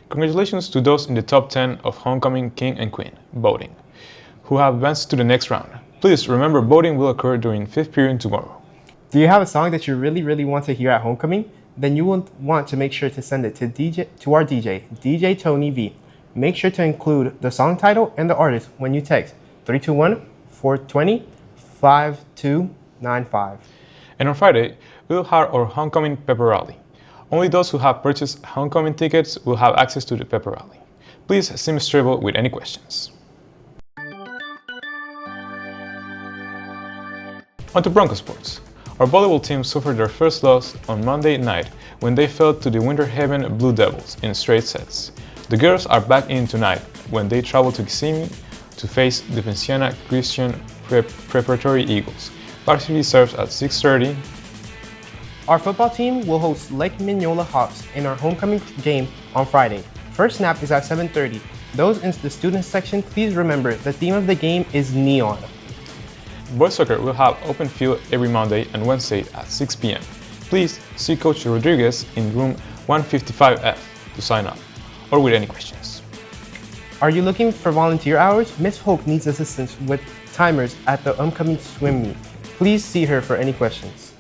[SPEAKER 2] Congratulations to those in the top 10 of Homecoming King and Queen voting, who have advanced to the next round. Please remember, voting will occur during 5th period tomorrow.
[SPEAKER 20] Do you have a song that you really want to hear at homecoming? Then you will want to make sure to send it to our DJ Tony V. Make sure to include the song title and the artist when you text 321-420-5295.
[SPEAKER 2] And on Friday, we will have our homecoming pepper rally. Only those who have purchased homecoming tickets will have access to the pepper rally. Please see Ms. Tribble with any questions. On to Broncos sports. Our volleyball team suffered their first loss on Monday night when they fell to the Winter Haven Blue Devils in straight sets. The girls are back in tonight when they travel to Kissimmee to face the Pensiana Christian Preparatory Eagles. Varsity serves at 6:30.
[SPEAKER 20] Our football team will host Lake Minneola Hawks in our homecoming game on Friday. First snap is at 7:30. Those in the student section, please remember the theme of the game is neon.
[SPEAKER 2] Boys soccer will have open field every Monday and Wednesday at 6 p.m. Please see Coach Rodriguez in room 155F to sign up or with any questions.
[SPEAKER 20] Are you looking for volunteer hours? Miss Hoke needs assistance with timers at the upcoming swim meet. Please see her for any questions.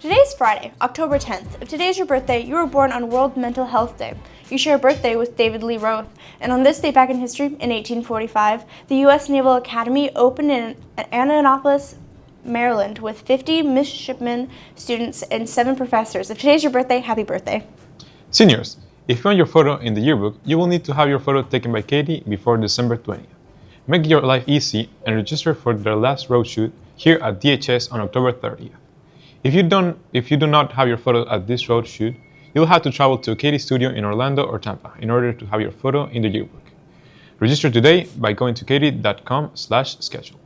[SPEAKER 1] Today is Friday, October 10th. If today is your birthday, you were born on World Mental Health Day. You share a birthday with David Lee Roth. And on this day back in history, in 1845, the U.S. Naval Academy opened in Annapolis, Maryland, with 50 midshipmen, students, and 7 professors. If today's your birthday, happy birthday.
[SPEAKER 2] Seniors, if you want your photo in the yearbook, you will need to have your photo taken by Katie before December 20th. Make your life easy and register for their last road shoot here at DHS on October 30th. If you do not have your photo at this road shoot, you'll have to travel to a Katy studio in Orlando or Tampa in order to have your photo in the yearbook. Register today by going to katy.com/schedule.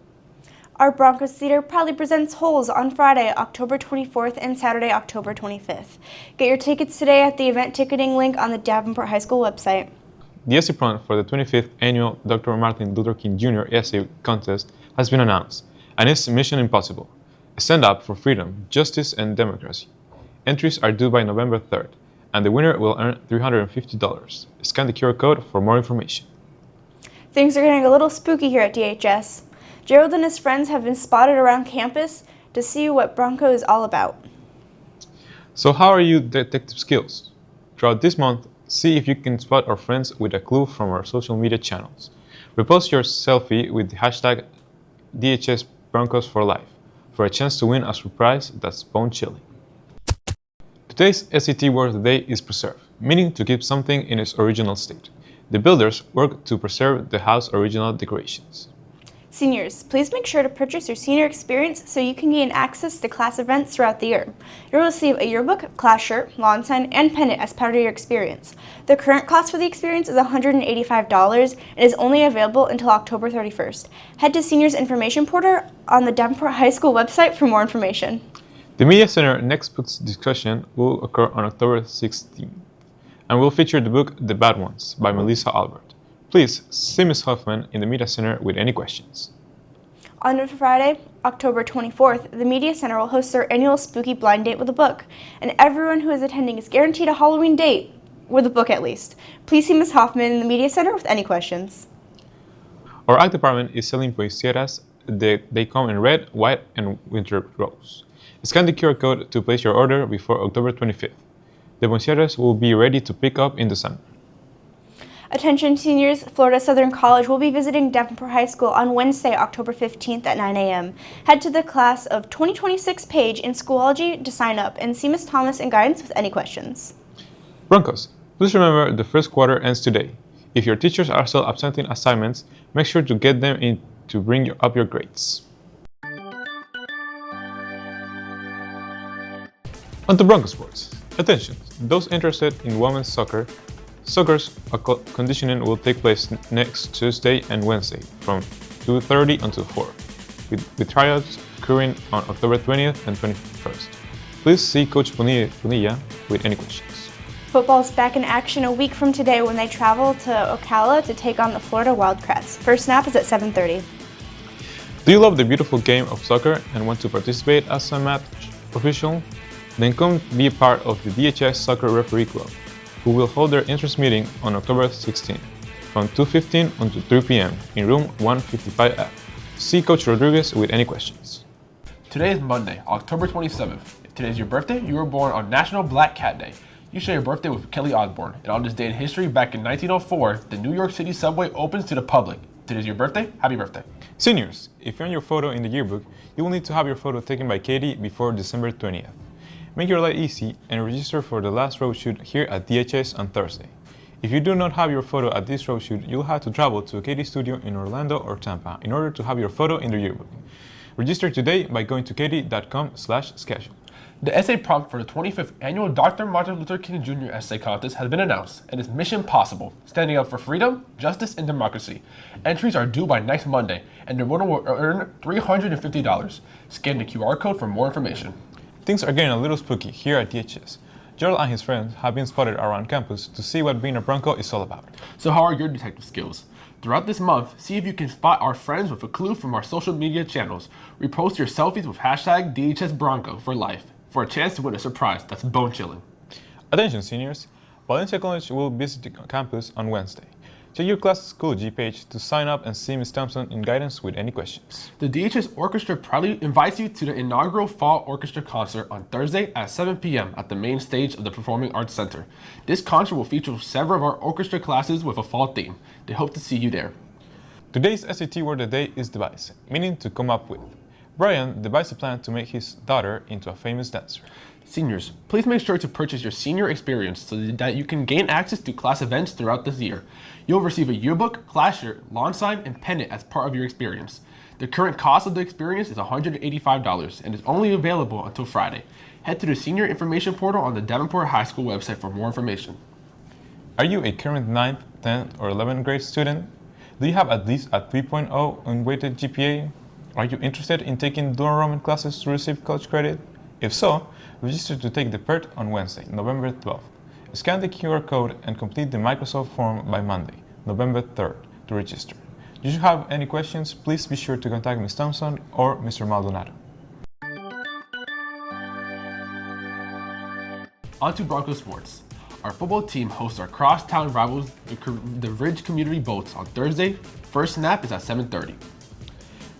[SPEAKER 1] Our Broncos Theater proudly presents Holes on Friday, October 24th and Saturday, October 25th. Get your tickets today at the event ticketing link on the Davenport High School website.
[SPEAKER 2] The essay prompt for the 25th annual Dr. Martin Luther King Jr. essay contest has been announced, and it's Mission Impossible: Stand Up for Freedom, Justice, and Democracy. Entries are due by November 3rd, and the winner will earn $350. Scan the QR code for more information.
[SPEAKER 1] Things are getting a little spooky here at DHS. Gerald and his friends have been spotted around campus to see what Bronco is all about.
[SPEAKER 2] So how are your detective skills? Throughout this month, see if you can spot our friends with a clue from our social media channels. Repost your selfie with the hashtag DHS Broncos for Life for a chance to win a surprise that's bone-chilling. Today's SAT word of the day is preserve, meaning to keep something in its original state. The builders worked to preserve the house's original decorations.
[SPEAKER 1] Seniors, please make sure to purchase your senior experience so you can gain access to class events throughout the year. You'll receive a yearbook, class shirt, lawn sign, and pennant as part of your experience. The current cost for the experience is $185 and is only available until October 31st. Head to Seniors Information Portal on the Davenport High School website for more information.
[SPEAKER 2] The Media Center next book's discussion will occur on October 16th and will feature the book The Bad Ones by Melissa Albert. Please see Ms. Hoffman in the Media Center with any questions.
[SPEAKER 1] On Friday, October 24th, the Media Center will host their annual Spooky Blind Date with a book, and everyone who is attending is guaranteed a Halloween date, with a book at least. Please see Ms. Hoffman in the Media Center with any questions.
[SPEAKER 2] Our art department is selling poesieras. They come in red, white, and winter rose. Scan the QR code to place your order before October 25th. The poesieras will be ready to pick up in December.
[SPEAKER 1] Attention seniors, Florida Southern College will be visiting Davenport High School on Wednesday, October 15th at 9 a.m. Head to the Class of 2026 page in Schoology to sign up and see Ms. Thomas in guidance with any questions.
[SPEAKER 2] Broncos, please remember the first quarter ends today. If your teachers are still absenting assignments, make sure to get them in to bring up your grades. On to Broncos sports. Attention, those interested in women's soccer, Soccer's conditioning will take place next Tuesday and Wednesday from 2:30 until 4, with tryouts occurring on October 20th and 21st. Please see Coach Bonilla with any questions.
[SPEAKER 1] Football's back in action a week from today when they travel to Ocala to take on the Florida Wildcats. First snap is at 7:30.
[SPEAKER 2] Do you love the beautiful game of soccer and want to participate as a match official? Then come be a part of the DHS Soccer Referee Club, who will hold their interest meeting on October 16 from 2:15 until 3 p.m. in room 155F. See Coach Rodriguez with any questions.
[SPEAKER 6] Today is Monday, October 27th. If today is your birthday, you were born on National Black Cat Day. You share your birthday with Kelly Osbourne, and on this day in history, back in 1904, the New York City subway opens to the public. Today is your birthday, happy birthday.
[SPEAKER 2] Seniors, if you're on your photo in the yearbook, you will need to have your photo taken by Katie before December 20th. Make your life easy and register for the last road shoot here at DHS on Thursday. If you do not have your photo at this road shoot, you'll have to travel to a Katy studio in Orlando or Tampa in order to have your photo in the yearbook. Register today by going to katy.com/schedule.
[SPEAKER 6] The essay prompt for the 25th annual Dr. Martin Luther King Jr. essay contest has been announced, and it's Mission Possible: Standing Up for Freedom, Justice, and Democracy. Entries are due by next Monday, and the winner will earn $350. Scan the QR code for more information.
[SPEAKER 2] Things are getting a little spooky here at DHS. Gerald and his friends have been spotted around campus to see what being a Bronco is all about.
[SPEAKER 6] So how are your detective skills? Throughout this month, see if you can spot our friends with a clue from our social media channels. Repost your selfies with hashtag DHS Bronco for life for a chance to win a surprise that's bone-chilling.
[SPEAKER 2] Attention seniors, Valencia College will visit the campus on Wednesday. Check your class Schoology page to sign up and see Ms. Thompson in guidance with any questions.
[SPEAKER 6] The DHS Orchestra proudly invites you to the inaugural Fall Orchestra Concert on Thursday at 7 p.m. at the main stage of the Performing Arts Center. This concert will feature several of our orchestra classes with a fall theme. They hope to see you there.
[SPEAKER 2] Today's SAT word of the day is devise, meaning to come up with. Brian devised a plan to make his daughter into a famous dancer.
[SPEAKER 6] Seniors, please make sure to purchase your senior experience so that you can gain access to class events throughout this year. You'll receive a yearbook, class shirt, lawn sign, and pennant as part of your experience. The current cost of the experience is $185 and is only available until Friday. Head to the Senior Information Portal on the Davenport High School website for more information.
[SPEAKER 2] Are you a current 9th, 10th, or 11th grade student? Do you have at least a 3.0 unweighted GPA? Are you interested in taking dual enrollment classes to receive college credit? If so, register to take the PERT on Wednesday, November 12th. Scan the QR code and complete the Microsoft form by Monday, November 3rd, to register. If you have any questions, please be sure to contact Ms. Thompson or Mr. Maldonado.
[SPEAKER 6] On to Broncos sports. Our football team hosts our cross-town rivals, the Ridge Community Bolts, on Thursday. First snap is at 7:30.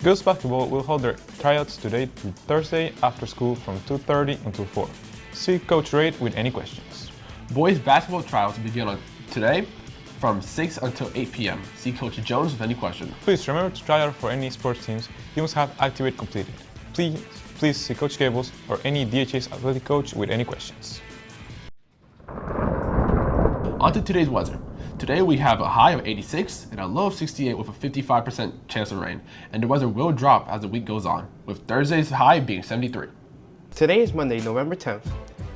[SPEAKER 2] Girls basketball will hold their tryouts today through Thursday after school from 2:30 until 4. See Coach Ray with any questions.
[SPEAKER 6] Boys basketball tryouts begin on today from 6 until 8 p.m. See Coach Jones with any questions.
[SPEAKER 2] Please remember to try out for any sports teams. You must have Activate completed. Please see Coach Gables or any DHS athletic coach with any questions.
[SPEAKER 6] On to today's weather. Today we have a high of 86 and a low of 68 with a 55% chance of rain, and the weather will drop as the week goes on, with Thursday's high being 73.
[SPEAKER 20] Today is Monday, November 10th.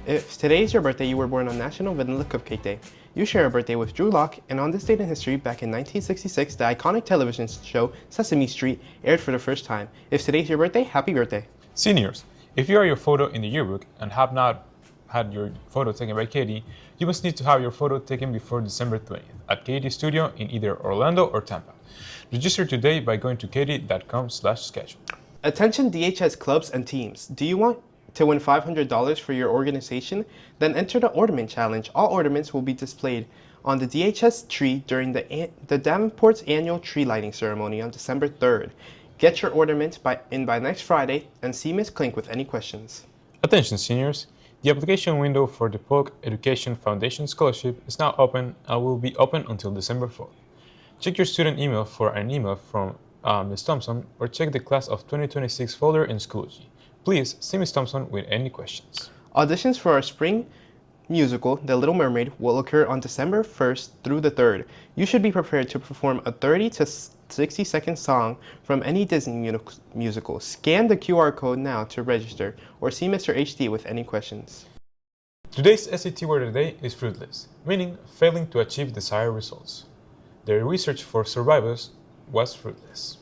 [SPEAKER 20] If today is your birthday, you were born on National Vanilla Cupcake Day. You share a birthday with Drew Locke, and on this date in history, back in 1966, the iconic television show Sesame Street aired for the first time. If today's your birthday, happy birthday.
[SPEAKER 2] Seniors, if you are your photo in the yearbook and have not had your photo taken by Katie, you must need to have your photo taken before December 20th at Katie's studio in either Orlando or Tampa. Register today by going to katie.com/schedule.
[SPEAKER 20] Attention DHS clubs and teams. Do you want to win $500 for your organization? Then enter the Ornament Challenge. All ornaments will be displayed on the DHS tree during the Davenport's annual tree lighting ceremony on December 3rd. Get your ornaments by next Friday and see Ms. Klink with any questions.
[SPEAKER 2] Attention seniors, the application window for the Polk Education Foundation Scholarship is now open and will be open until December 4th. Check your student email for an email from Ms. Thompson or check the Class of 2026 folder in Schoology. Please see Ms. Thompson with any questions.
[SPEAKER 20] Auditions for our spring musical, The Little Mermaid, will occur on December 1st through the 3rd. You should be prepared to perform a 30 to 60-second song from any Disney musical. Scan the QR code now to register or see Mr. HD with any questions.
[SPEAKER 2] Today's SAT word of the day is fruitless, meaning failing to achieve desired results. The research for survivors was fruitless.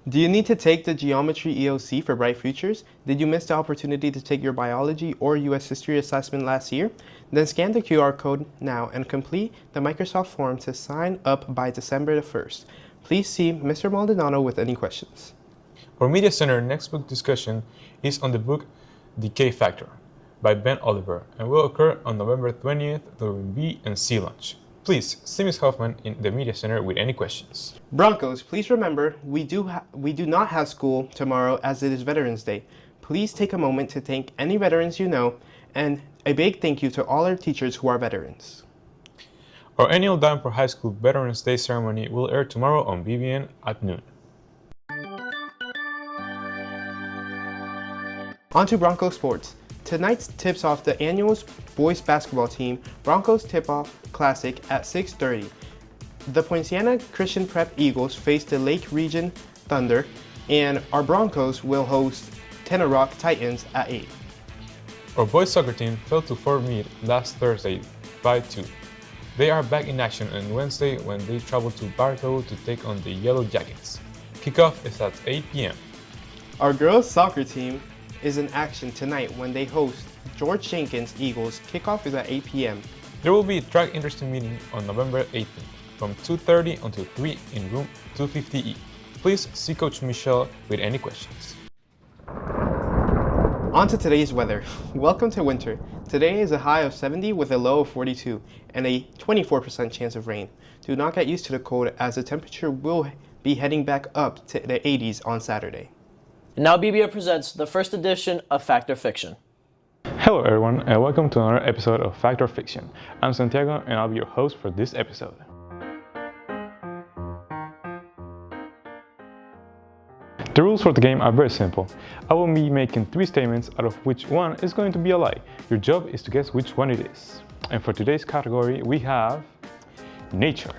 [SPEAKER 20] Do you need to take the Geometry EOC for Bright Futures? Did you miss the opportunity to take your biology or U.S. history assessment last year? Then scan the QR code now and complete the Microsoft form to sign up by December the 1st. Please see Mr. Maldonado with any questions.
[SPEAKER 2] Our Media Center next book discussion is on the book The K Factor by Ben Oliver and will occur on November 20th during B and C lunch. Please see Ms. Hoffman in the Media Center with any questions.
[SPEAKER 20] Broncos, please remember we do not have school tomorrow as it is Veterans Day. Please take a moment to thank any veterans you know, and a big thank you to all our teachers who are veterans.
[SPEAKER 2] Our annual Davenport High School Veterans Day ceremony will air tomorrow on BBN at noon.
[SPEAKER 20] On to Broncos sports. Tonight tips off the annual boys basketball team Broncos Tip-Off Classic at 6:30. The Poinciana Christian Prep Eagles face the Lake Region Thunder, and our Broncos will host Tenor Rock Titans at 8.
[SPEAKER 2] Our boys soccer team fell to Fort Meade last Thursday 5-2. They are back in action on Wednesday when they travel to Bartow to take on the Yellow Jackets. Kickoff is at 8 p.m.
[SPEAKER 20] Our girls soccer team is in action tonight when they host George Jenkins Eagles. Kickoff is at 8 p.m.
[SPEAKER 2] There will be a track interesting meeting on November 18th from 2:30 until 3 in room 250E. Please see Coach Michelle with any questions.
[SPEAKER 20] On to today's weather. Welcome to winter. Today is a high of 70 with a low of 42 and a 24% chance of rain. Do not get used to the cold as the temperature will be heading back up to the 80s on Saturday.
[SPEAKER 7] And now BBA presents the first edition of Fact or Fiction.
[SPEAKER 2] Hello everyone and welcome to another episode of Fact or Fiction. I'm Santiago and I'll be your host for this episode. The rules for the game are very simple. I will be making 3 statements, out of which one is going to be a lie. Your job is to guess which one it is. And for today's category, we have nature.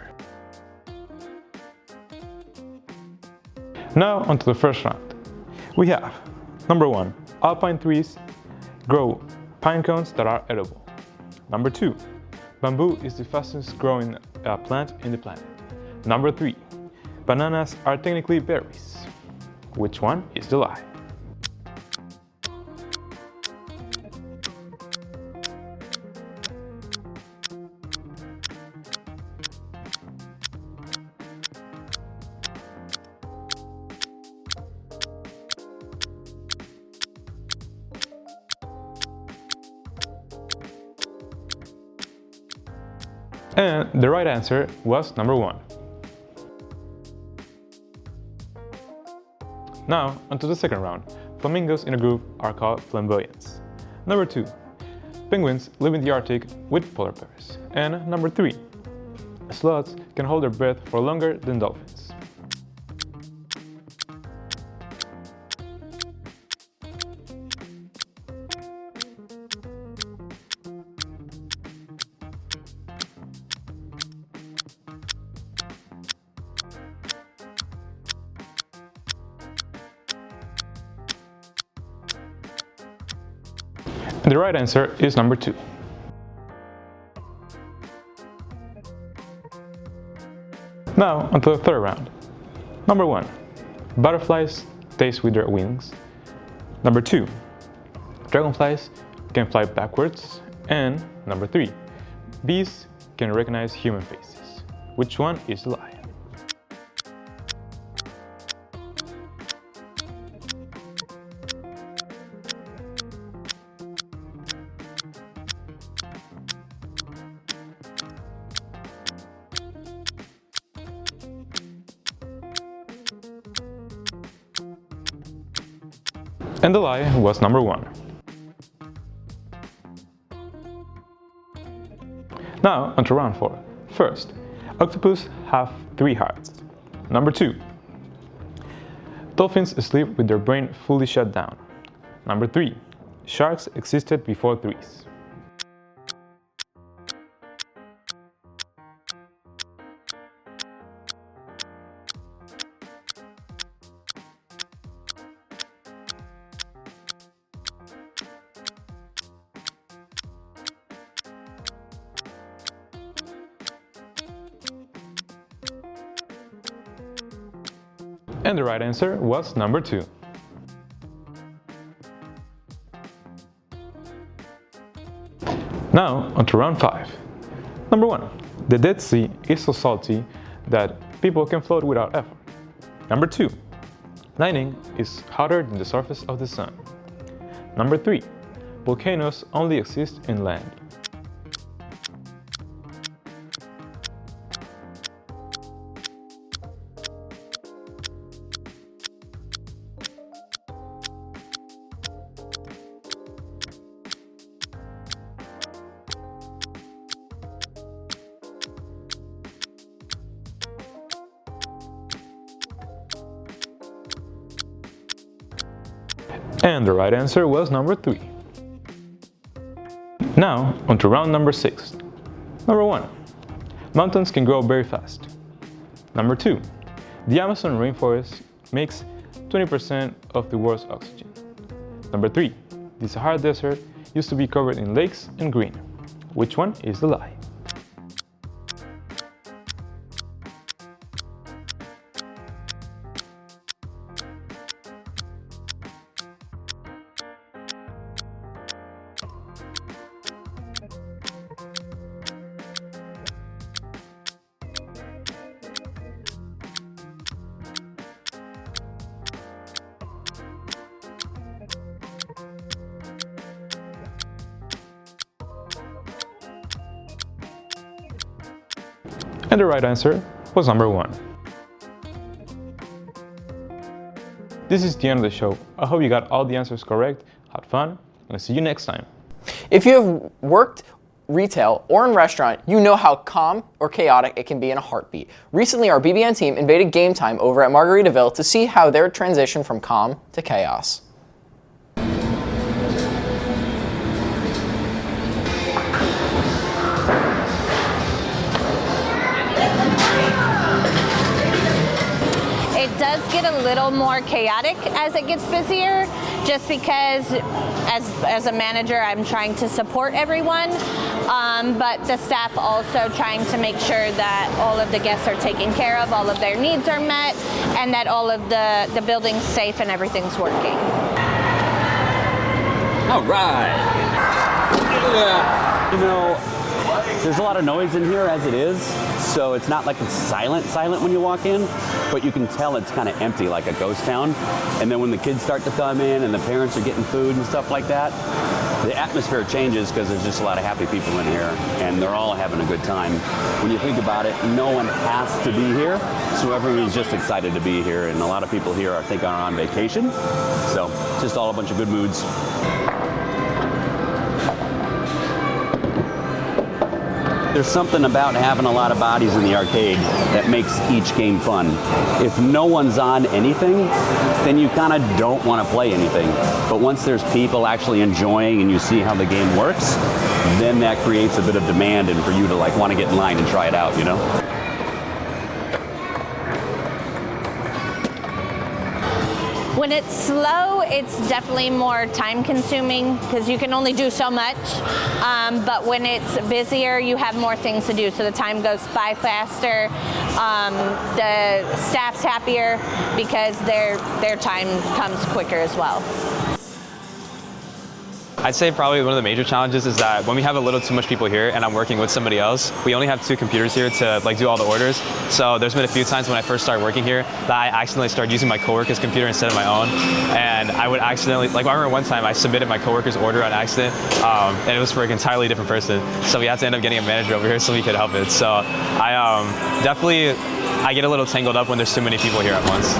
[SPEAKER 2] Now onto the first round. We have number 1, alpine trees grow pine cones that are edible. Number 2, bamboo is the fastest growing plant in the planet. Number 3, bananas are technically berries. Which one is the lie? And the right answer was number 1. Now, onto the second round. Flamingos in a group are called flamboyants. Number 2, penguins live in the Arctic with polar bears. And number 3, sloths can hold their breath for longer than dolphins. The right answer is number 2. Now, onto the third round. Number 1, butterflies taste with their wings. Number 2, dragonflies can fly backwards. And number 3, bees can recognize human faces. Which one is the lie? And the lie was number 1. Now, onto round 4. First, octopus have 3 hearts. Number 2, dolphins sleep with their brain fully shut down. Number 3, sharks existed before trees. And the right answer was number 2. Now, on to round 5. Number 1, the Dead Sea is so salty that people can float without effort. Number 2, lightning is hotter than the surface of the sun. Number 3, volcanoes only exist inland. And the right answer was number 3. Now, on to round number 6. Number 1, mountains can grow very fast. Number 2, the Amazon rainforest makes 20% of the world's oxygen. Number 3, the Sahara Desert used to be covered in lakes and green. Which one is the lie? And the right answer was number 1. This is the end of the show. I hope you got all the answers correct, had fun, and I'll see you next time.
[SPEAKER 7] If you have worked
[SPEAKER 8] retail, or in restaurant, you know how calm or chaotic it can be in a heartbeat. Recently, our BBN team invaded Game Time over at Margaritaville to see how their transition from calm to chaos.
[SPEAKER 13] It does get a little more chaotic as it gets busier, just because as a manager I'm trying to support everyone, but the staff also trying to make sure that all of the guests are taken care of, all of their needs are met, and that all of the building's safe and everything's working.
[SPEAKER 23] All right. You know, there's a lot of noise in here as it is, so it's not like it's silent when you walk in, but you can tell it's kind of empty, like a ghost town. And then when the kids start to come in and the parents are getting food and stuff like that, the atmosphere changes because there's just a lot of happy people in here, and they're all having a good time. When you think about it, no one has to be here, so everyone's just excited to be here, and a lot of people here I think are on vacation, so just all a bunch of good moods. There's something about having a lot of bodies in the arcade that makes each game fun. If no one's on anything, then you kind of don't want to play anything. But once there's people actually enjoying and you see how the game works, then that creates a bit of demand and for you to like want to get in line and try it out, you know?
[SPEAKER 13] When it's slow, it's definitely more time consuming because you can only do so much. But when it's busier, you have more things to do, so the time goes by faster. The staff's happier because their time comes quicker as well.
[SPEAKER 24] I'd say probably one of the major challenges is that when we have a little too much people here and I'm working with somebody else, we only have 2 computers here to like do all the orders. So there's been a few times when I first started working here that I accidentally started using my coworker's computer instead of my own. And I would accidentally, like I remember one time I submitted my coworker's order on accident and it was for an entirely different person. So we had to end up getting a manager over here so we could help it. So I get a little tangled up when there's too many people here at once.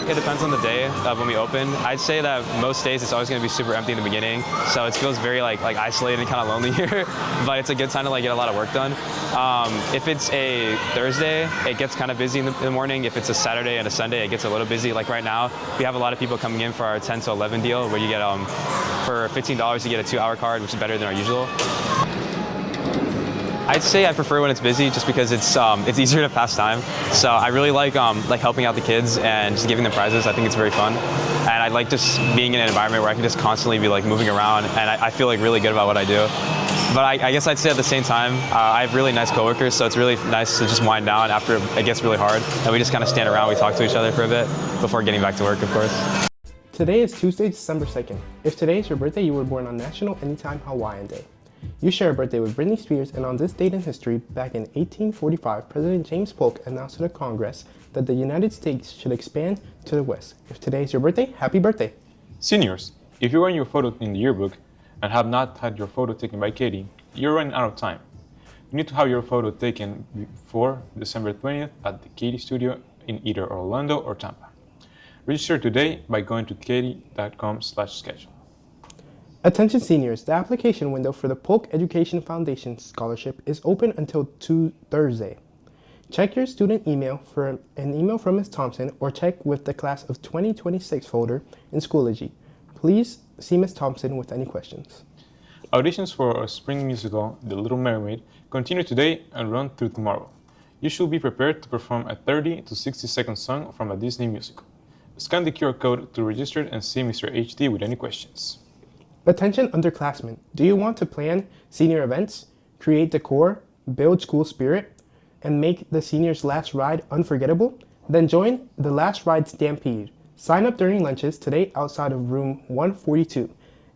[SPEAKER 24] It depends on the day of when we open. I'd say that most days it's always going to be super empty in the beginning, so it feels very like isolated and kind of lonely here. But it's a good time to like get a lot of work done. If it's a Thursday, it gets kind of busy in the morning. If it's a Saturday and a Sunday, it gets a little busy. Like right now, we have a lot of people coming in for our 10 to 11 deal, where you get for $15 you get a 2-hour card, which is better than our usual. I'd say I prefer when it's busy just because it's easier to pass time. So I really like helping out the kids and just giving them prizes. I think it's very fun. And I like just being in an environment where I can just constantly be like moving around, and I feel like really good about what I do. But I guess I'd say at the same time, I have really nice coworkers, so it's really nice to just wind down after it gets really hard. And we just kind of stand around, we talk to each other for a bit before getting back to work, of course.
[SPEAKER 20] Today is Tuesday, December 2nd. If today is your birthday, you were born on National Anytime Hawaiian Day. You share a birthday with Britney Spears, and on this date in history, back in 1845, President James Polk announced to the Congress that the United States should expand to the west. If today is your birthday, happy birthday!
[SPEAKER 2] Seniors, if you're on your photo in the yearbook and have not had your photo taken by Katie, you're running out of time. You need to have your photo taken before December 20th at the Katie Studio in either Orlando or Tampa. Register today by going to katie.com/schedule.
[SPEAKER 20] Attention seniors, the application window for the Polk Education Foundation Scholarship is open until Thursday. Check your student email for an email from Ms. Thompson, or check with the Class of 2026 folder in Schoology. Please see Ms. Thompson with any questions.
[SPEAKER 2] Auditions for our spring musical, The Little Mermaid, continue today and run through tomorrow. You should be prepared to perform a 30 to 60-second song from a Disney musical. Scan the QR code to register and see Mr. HD with any questions.
[SPEAKER 20] Attention underclassmen, do you want to plan senior events, create decor, build school spirit, and make the seniors' last ride unforgettable? Then join the Last Ride Stampede. Sign up during lunches today outside of room 142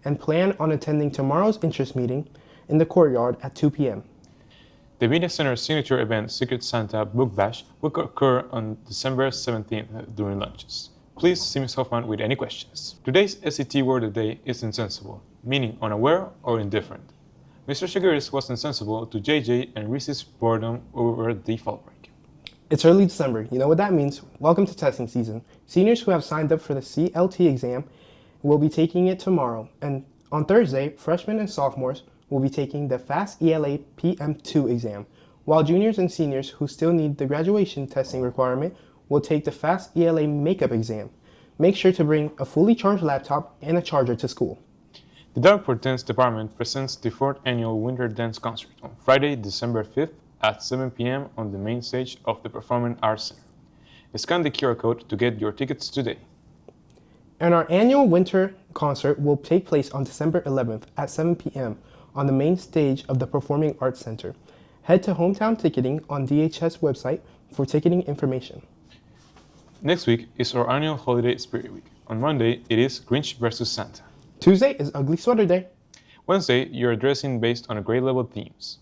[SPEAKER 20] and plan on attending tomorrow's interest meeting in the courtyard at 2 p.m.
[SPEAKER 2] The Media Center's signature event, Secret Santa Book Bash, will occur on December 17th during lunches. Please see Ms. Hoffman with any questions. Today's SAT word of the day is insensible, meaning unaware or indifferent. Mr. Shigeris was insensible to JJ and Reese's boredom over the fall break.
[SPEAKER 20] It's early December. You know what that means. Welcome to testing season. Seniors who have signed up for the CLT exam will be taking it tomorrow, and On Thursday, freshmen and sophomores will be taking the FAST ELA PM2 exam, while juniors and seniors who still need the graduation testing requirement will take the FAST ELA makeup exam. Make sure to bring a fully charged laptop and a charger to school.
[SPEAKER 2] The Davenport Dance Department presents the 4th Annual Winter Dance Concert on Friday, December 5th at 7 p.m. on the main stage of the Performing Arts Center. Scan the QR code to get your tickets today.
[SPEAKER 20] And our annual winter concert will take place on December 11th at 7 p.m. on the main stage of the Performing Arts Center. Head to Hometown Ticketing on DHS website for ticketing information.
[SPEAKER 2] Next week is our annual holiday Spirit Week. On Monday, it is Grinch vs. Santa.
[SPEAKER 20] Tuesday is Ugly Sweater Day.
[SPEAKER 2] Wednesday, you're dressing based on grade level themes.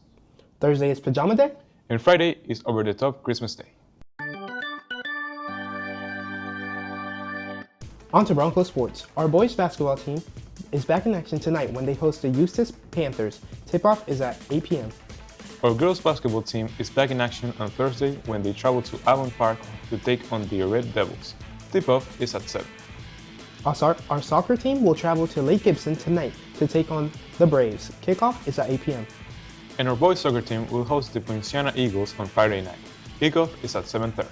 [SPEAKER 20] Thursday is Pajama Day.
[SPEAKER 2] And Friday is Over the Top Christmas Day.
[SPEAKER 20] On to Broncos sports. Our boys basketball team is back in action tonight when they host the Eustis Panthers. Tip-off is at 8 p.m.
[SPEAKER 2] Our girls basketball team is back in action on Thursday when they travel to Davenport to take on the Red Devils. Tip-off is at 7.
[SPEAKER 20] Our soccer team will travel to Lake Gibson tonight to take on the Braves. Kickoff is at 8 p.m.
[SPEAKER 2] And our boys soccer team will host the Poinciana Eagles on Friday night. Kickoff is at 7:30.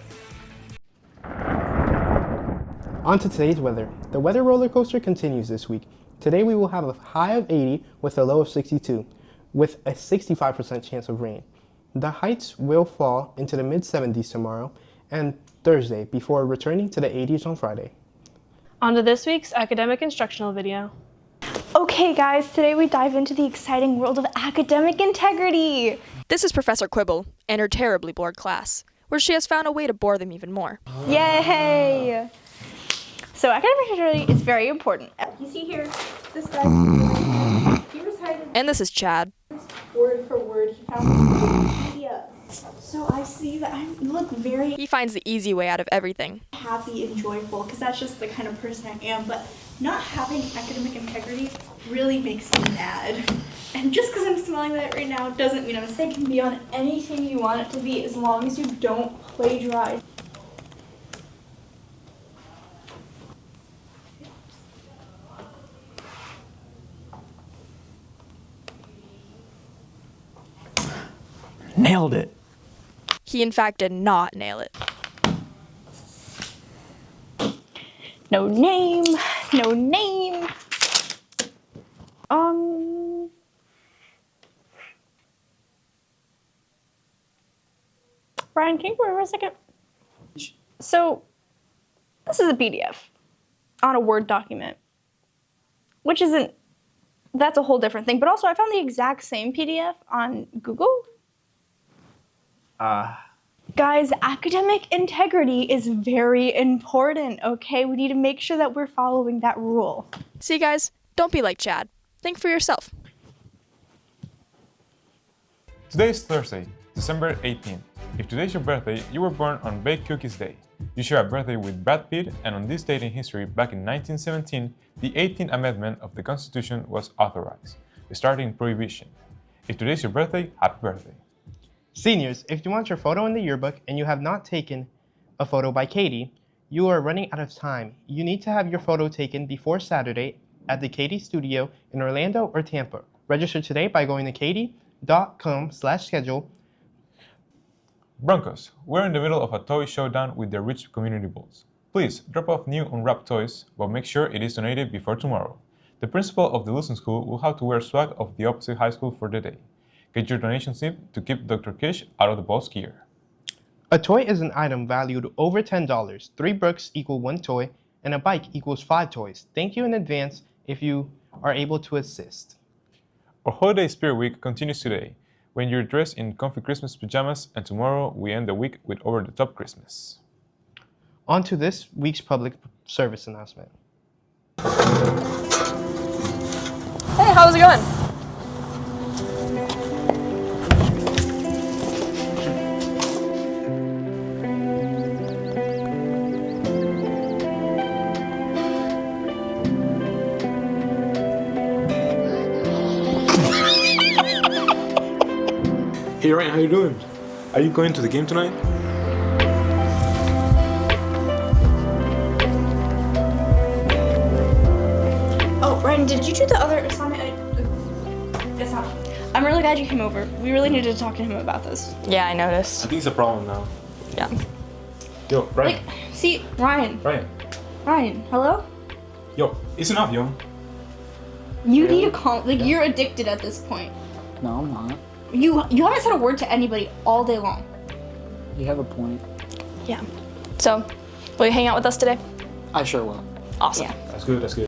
[SPEAKER 20] On to today's weather. The weather roller coaster continues this week. Today we will have a high of 80 with a low of 62, with a 65% chance of rain. The heights will fall into the mid-70s tomorrow and Thursday before returning to the 80s on Friday.
[SPEAKER 1] On to this week's academic instructional video. Okay guys, today we dive into the exciting world of academic integrity.
[SPEAKER 11] This is Professor Quibble and her terribly bored class, where she has found a way to bore them even more.
[SPEAKER 1] Yay! So academic integrity is very important. You see here, this guy, he recited
[SPEAKER 11] And this is Chad.
[SPEAKER 1] word for word. He found Wikipedia. So I see that I look very
[SPEAKER 11] He finds the easy way out of everything.
[SPEAKER 1] happy and joyful because that's just the kind of person I am. But not having academic integrity really makes me mad. And just because I'm smelling that right now doesn't mean a mistake can be on anything you want it to be as long as you don't plagiarize.
[SPEAKER 15] Nailed it.
[SPEAKER 11] He in fact did not nail it.
[SPEAKER 1] No name, no name. Brian, can you come over a second? So, this is a PDF on a Word document, which isn't, that's a whole different thing. But also, I found the exact same PDF on Google. Guys, academic integrity is very important, okay? We need to make sure that we're following that rule.
[SPEAKER 11] See guys, don't be like Chad. Think for yourself.
[SPEAKER 2] Today is Thursday, December 18th. If today's your birthday, you were born on Baked Cookies Day. You share a birthday with Brad Pitt, and on this date in history, back in 1917, the 18th Amendment of the Constitution was authorized, starting Prohibition. If today's your birthday, happy birthday.
[SPEAKER 20] Seniors, if you want your photo in the yearbook and you have not taken a photo by Katie, you are running out of time. You need to have your photo taken before Saturday at the Katie Studio in Orlando or Tampa. Register today by going to katie.com/schedule.
[SPEAKER 2] Broncos, we're in the middle of a toy showdown with the Rich Community Balls. Please drop off new unwrapped toys, but make sure it is donated before tomorrow. The principal of the losing school will have to wear swag of the opposite high school for the day. Get your donation slip to keep Dr. Kish out of the Balls' gear.
[SPEAKER 20] A toy is an item valued over $10. 3 bricks equal 1 toy, and a bike equals 5 toys. Thank you in advance if you are able to assist.
[SPEAKER 2] Our Holiday Spirit Week continues today, when you're dressed in comfy Christmas pajamas, and tomorrow we end the week with Over the Top Christmas.
[SPEAKER 20] On to this week's public service announcement.
[SPEAKER 11] Hey, how's it going?
[SPEAKER 2] Hey Ryan, how you doing? Are you going to the game tonight?
[SPEAKER 1] Oh, Ryan, Ryan, did you do the other assignment? It's not. I'm really glad you came over. We really needed to talk to him about this.
[SPEAKER 11] Yeah, I noticed.
[SPEAKER 2] I think it's a problem now.
[SPEAKER 11] Yeah.
[SPEAKER 2] Yo, Ryan.
[SPEAKER 1] See, Ryan. Ryan, hello?
[SPEAKER 2] Yo, it's enough, yo.
[SPEAKER 1] You need to calm. Like, you're addicted at this point.
[SPEAKER 12] No, I'm not.
[SPEAKER 1] You haven't said a word to anybody all day long.
[SPEAKER 12] You have a point.
[SPEAKER 11] Yeah. So, will you hang out with us today?
[SPEAKER 12] I sure will.
[SPEAKER 11] Awesome.
[SPEAKER 1] Yeah.
[SPEAKER 2] That's good, that's good.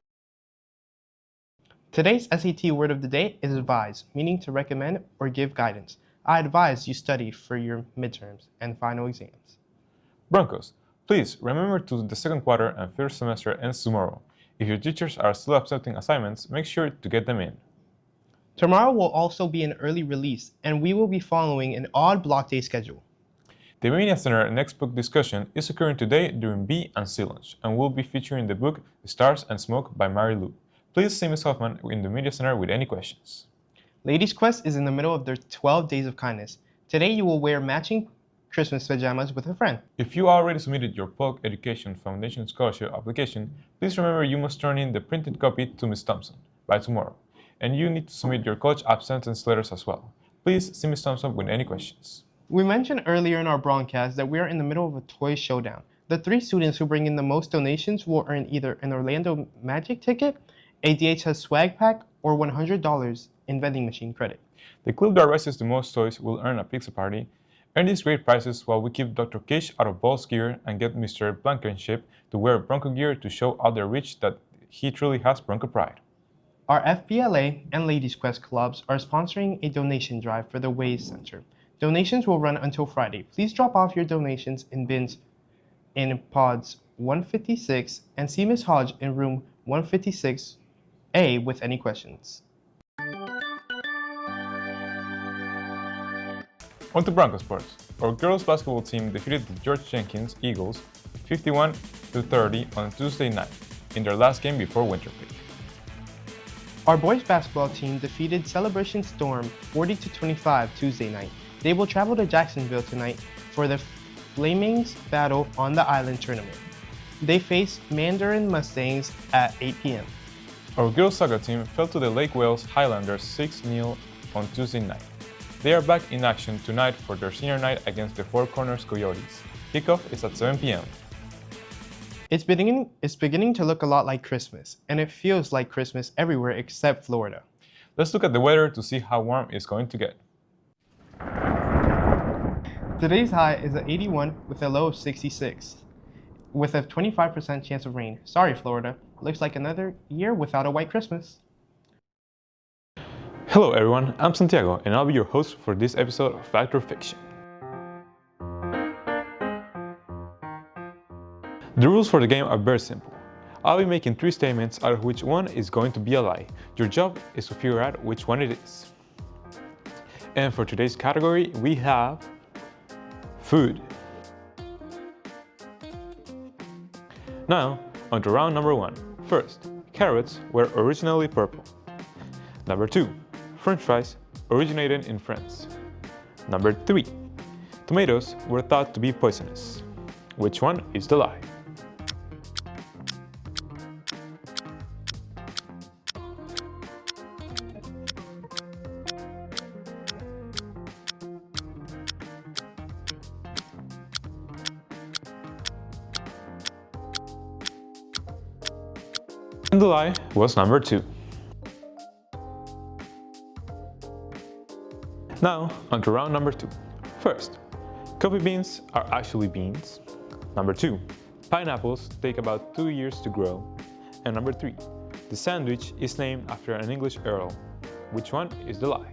[SPEAKER 20] Today's SAT word of the day is advise, meaning to recommend or give guidance. I advise you study for your midterms and final exams.
[SPEAKER 2] Broncos, please remember the second quarter and first semester ends tomorrow. If your teachers are still accepting assignments, make sure to get them in.
[SPEAKER 20] Tomorrow will also be an early release, and we will be following an odd block day schedule.
[SPEAKER 2] The Media Center next book discussion is occurring today during B and C lunch, and will be featuring the book Stars and Smoke by Mary Lou. Please see Ms. Hoffman in the Media Center with any questions.
[SPEAKER 20] Ladies Quest is in the middle of their 12 Days of Kindness. Today you will wear matching Christmas pajamas with a friend.
[SPEAKER 2] If you already submitted your Public Education Foundation Scholarship application, please remember you must turn in the printed copy to Ms. Thompson by tomorrow. And you need to submit your college acceptance letters as well. Please see Ms. Thompson with any questions.
[SPEAKER 20] We mentioned earlier in our broadcast that we are in the middle of a toy showdown. The 3 students who bring in the most donations will earn either an Orlando Magic ticket, a DHS swag pack, or $100 in vending machine credit.
[SPEAKER 2] The club that raises the most toys will earn a pizza party. Earn these great prizes while we keep Dr. Kish out of Ball's gear and get Mr. Blankenship to wear Bronco gear to show out their reach that he truly has Bronco pride.
[SPEAKER 20] Our FBLA and Ladies Quest clubs are sponsoring a donation drive for the Waze Center. Donations will run until Friday. Please drop off your donations in bins in pods 156 and see Ms. Hodge in room 156A with any questions.
[SPEAKER 2] On to Broncos sports. Our girls basketball team defeated the George Jenkins Eagles 51-30 on Tuesday night in their last game before winter break.
[SPEAKER 20] Our boys basketball team defeated Celebration Storm 40-25 Tuesday night. They will travel to Jacksonville tonight for the Flamings Battle on the Island tournament. They face Mandarin Mustangs at 8 p.m.
[SPEAKER 2] Our girls soccer team fell to the Lake Wales Highlanders 6-0 on Tuesday night. They are back in action tonight for their senior night against the Four Corners Coyotes. Kickoff is at 7 p.m.
[SPEAKER 20] It's beginning to look a lot like Christmas, and it feels like Christmas everywhere except Florida.
[SPEAKER 2] Let's look at the weather to see how warm it's going to get.
[SPEAKER 20] Today's high is at 81 with a low of 66, with a 25% chance of rain. Sorry, Florida. Looks like another year without a white Christmas.
[SPEAKER 2] Hello everyone, I'm Santiago and I'll be your host for this episode of Fact or Fiction. The rules for the game are very simple. I'll be making 3 statements out of which one is going to be a lie. Your job is to figure out which one it is. And for today's category, we have food. Now, on to round number 1. First, carrots were originally purple. Number 2, French fries originated in France. Number 3, tomatoes were thought to be poisonous. Which one is the lie? And the lie was number 2. Now, on to round number 2. First, coffee beans are actually beans. Number 2, pineapples take about 2 years to grow. And number 3, the sandwich is named after an English earl. Which one is the lie?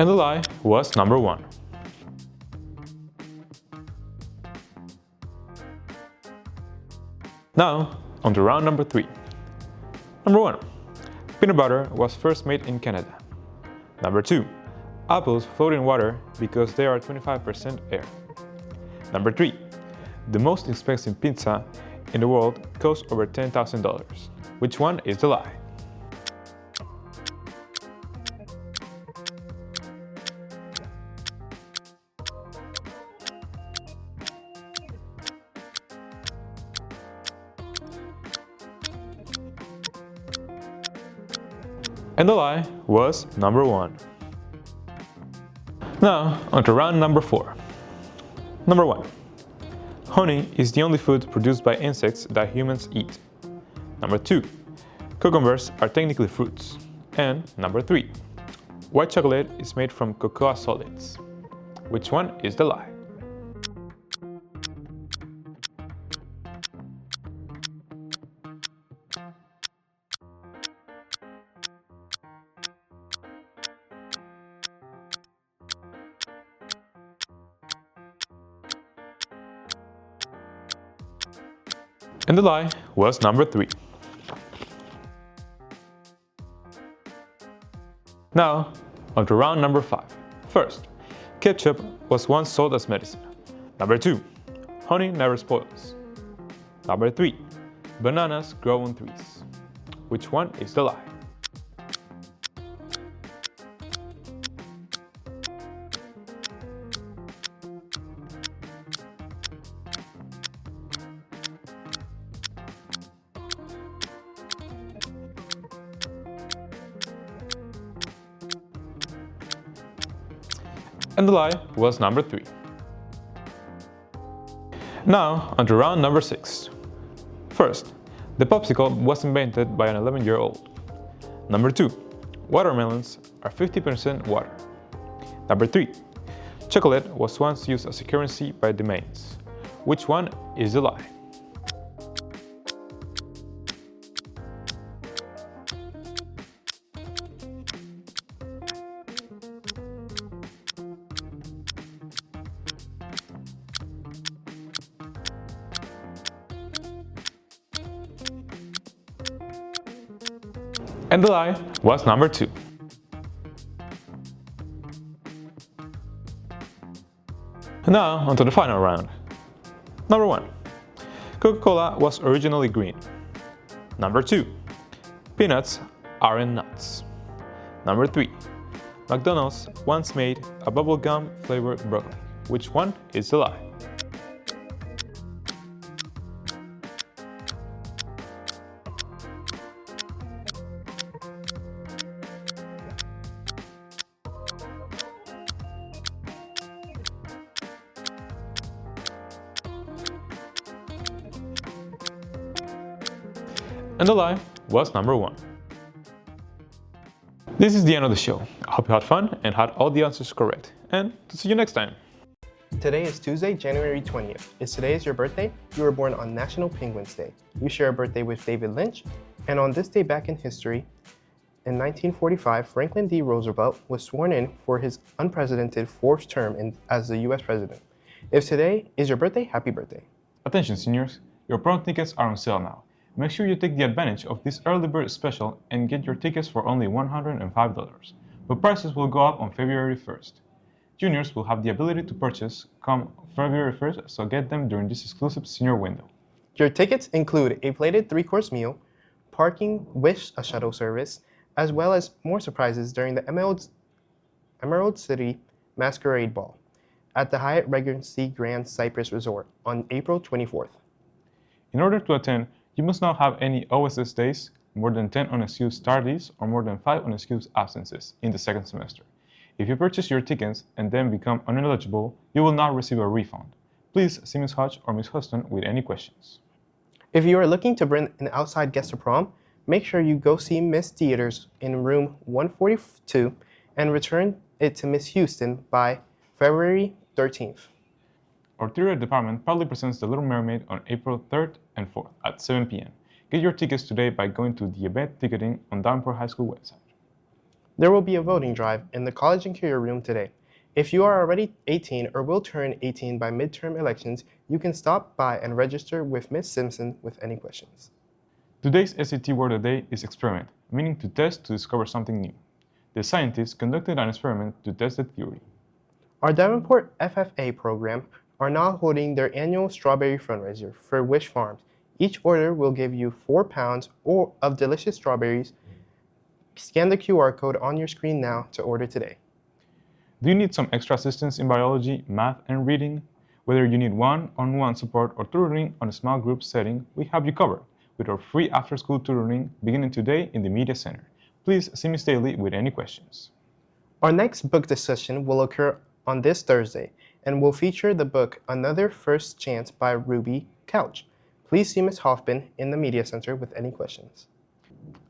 [SPEAKER 2] And the lie was number 1. Now, on to round number 3. Number 1. Peanut butter was first made in Canada. Number 2. Apples float in water because they are 25% air. Number 3. The most expensive pizza in the world costs over $10,000. Which one is the lie? And the lie was number 1. Now, on to round number 4. Number 1. Honey is the only food produced by insects that humans eat. Number 2. Cucumbers are technically fruits. And number 3. White chocolate is made from cocoa solids. Which one is the lie? And the lie was number 3. Now, on to round number 5. First, ketchup was once sold as medicine. Number 2, honey never spoils. Number 3, bananas grow on trees. Which one is the lie? And the lie was number 3. Now, on to round number 6. First, the popsicle was invented by an 11-year-old. Number 2, watermelons are 50% water. Number 3, chocolate was once used as a currency by the Mayans. Which one is the lie? And the lie was number 2. Now, on to the final round. Number 1. Coca-Cola was originally green. Number 2. Peanuts aren't nuts. Number 3. McDonald's once made a bubblegum flavored broccoli. Which one is the lie? And the lie was number 1. This is the end of the show. I hope you had fun and had all the answers correct. And to see you next time.
[SPEAKER 20] Today is Tuesday, January 20th. If today is your birthday, you were born on National Penguins Day. You share a birthday with David Lynch. And on this day back in history, in 1945, Franklin D. Roosevelt was sworn in for his unprecedented 4th term as the US president. If today is your birthday, happy birthday.
[SPEAKER 2] Attention seniors, your prom tickets are on sale now. Make sure you take the advantage of this early bird special and get your tickets for only $105. But prices will go up on February 1st. Juniors will have the ability to purchase come February 1st, so get them during this exclusive senior window.
[SPEAKER 20] Your tickets include a plated 3-course meal, parking with a shuttle service, as well as more surprises during the Emerald City Masquerade Ball at the Hyatt Regency Grand Cypress Resort on April 24th.
[SPEAKER 2] In order to attend, you must not have any OSS days, more than 10 unexcused tardies, or more than 5 unexcused absences in the second semester. If you purchase your tickets and then become ineligible, you will not receive a refund. Please see Ms. Hodge or Ms. Huston with any questions.
[SPEAKER 20] If you are looking to bring an outside guest to prom, make sure you go see Miss Theaters in room 142 and return it to Miss Houston by February 13th.
[SPEAKER 2] Our theater department proudly presents The Little Mermaid on April 3rd and 4th at 7 p.m. Get your tickets today by going to the event ticketing on Davenport High School website.
[SPEAKER 20] There will be a voting drive in the College and Career Room today. If you are already 18 or will turn 18 by midterm elections, you can stop by and register with Ms. Simpson with any questions.
[SPEAKER 2] Today's SAT word of the day is experiment, meaning to test to discover something new. The scientists conducted an experiment to test the theory.
[SPEAKER 20] Our Davenport FFA program are now holding their annual strawberry fundraiser for Wish Farms. Each order will give you 4 pounds of delicious strawberries. Scan the QR code on your screen now to order today.
[SPEAKER 2] Do you need some extra assistance in biology, math, and reading? Whether you need one-on-one support or tutoring on a small group setting, we have you covered with our free after-school tutoring beginning today in the Media Center. Please see Ms. Daly with any questions.
[SPEAKER 20] Our next book discussion will occur on this Thursday and will feature the book Another First Chance by Ruby Couch. Please see Ms. Hoffman in the Media Center with any questions.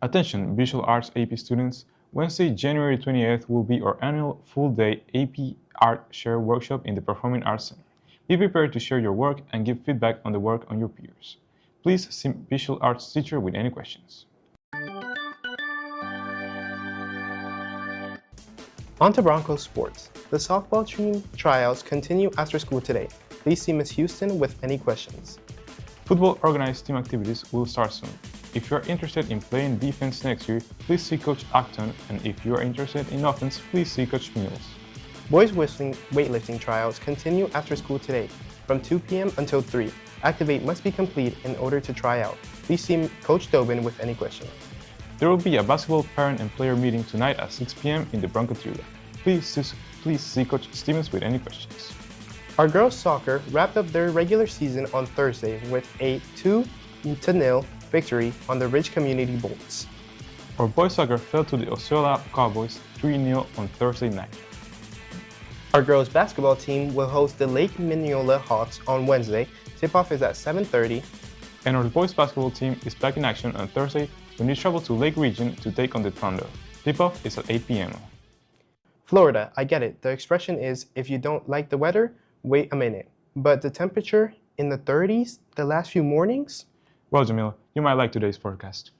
[SPEAKER 2] Attention Visual Arts AP students, Wednesday, January 28th will be our annual full-day AP Art Share Workshop in the Performing Arts Center. Be prepared to share your work and give feedback on the work on your peers. Please see Visual Arts teacher with any questions.
[SPEAKER 20] On to Broncos sports. The softball team tryouts continue after school today. Please see Ms. Houston with any questions.
[SPEAKER 2] Football organized team activities will start soon. If you are interested in playing defense next year, please see Coach Acton, and if you are interested in offense, please see Coach Mills.
[SPEAKER 20] Boys weightlifting tryouts continue after school today from 2 p.m. until 3. Activate must be complete in order to try out. Please see Coach Dobin with any questions.
[SPEAKER 2] There will be a basketball parent and player meeting tonight at 6 p.m. in the Broncos area. Please see Coach Stevens with any questions.
[SPEAKER 20] Our girls soccer wrapped up their regular season on Thursday with a 2-0 victory on the Ridge Community Bolts.
[SPEAKER 2] Our boys soccer fell to the Osceola Cowboys 3-0 on Thursday night.
[SPEAKER 20] Our girls basketball team will host the Lake Minneola Hawks on Wednesday. Tip-off is at 7:30.
[SPEAKER 2] And our boys basketball team is back in action on Thursday when they travel to Lake Region to take on the Thunder. Tip-off is at 8 p.m.
[SPEAKER 20] Florida, I get it. The expression is, if you don't like the weather, wait a minute. But the temperature in the 30s the last few mornings?
[SPEAKER 2] Well, Jamil, you might like today's forecast.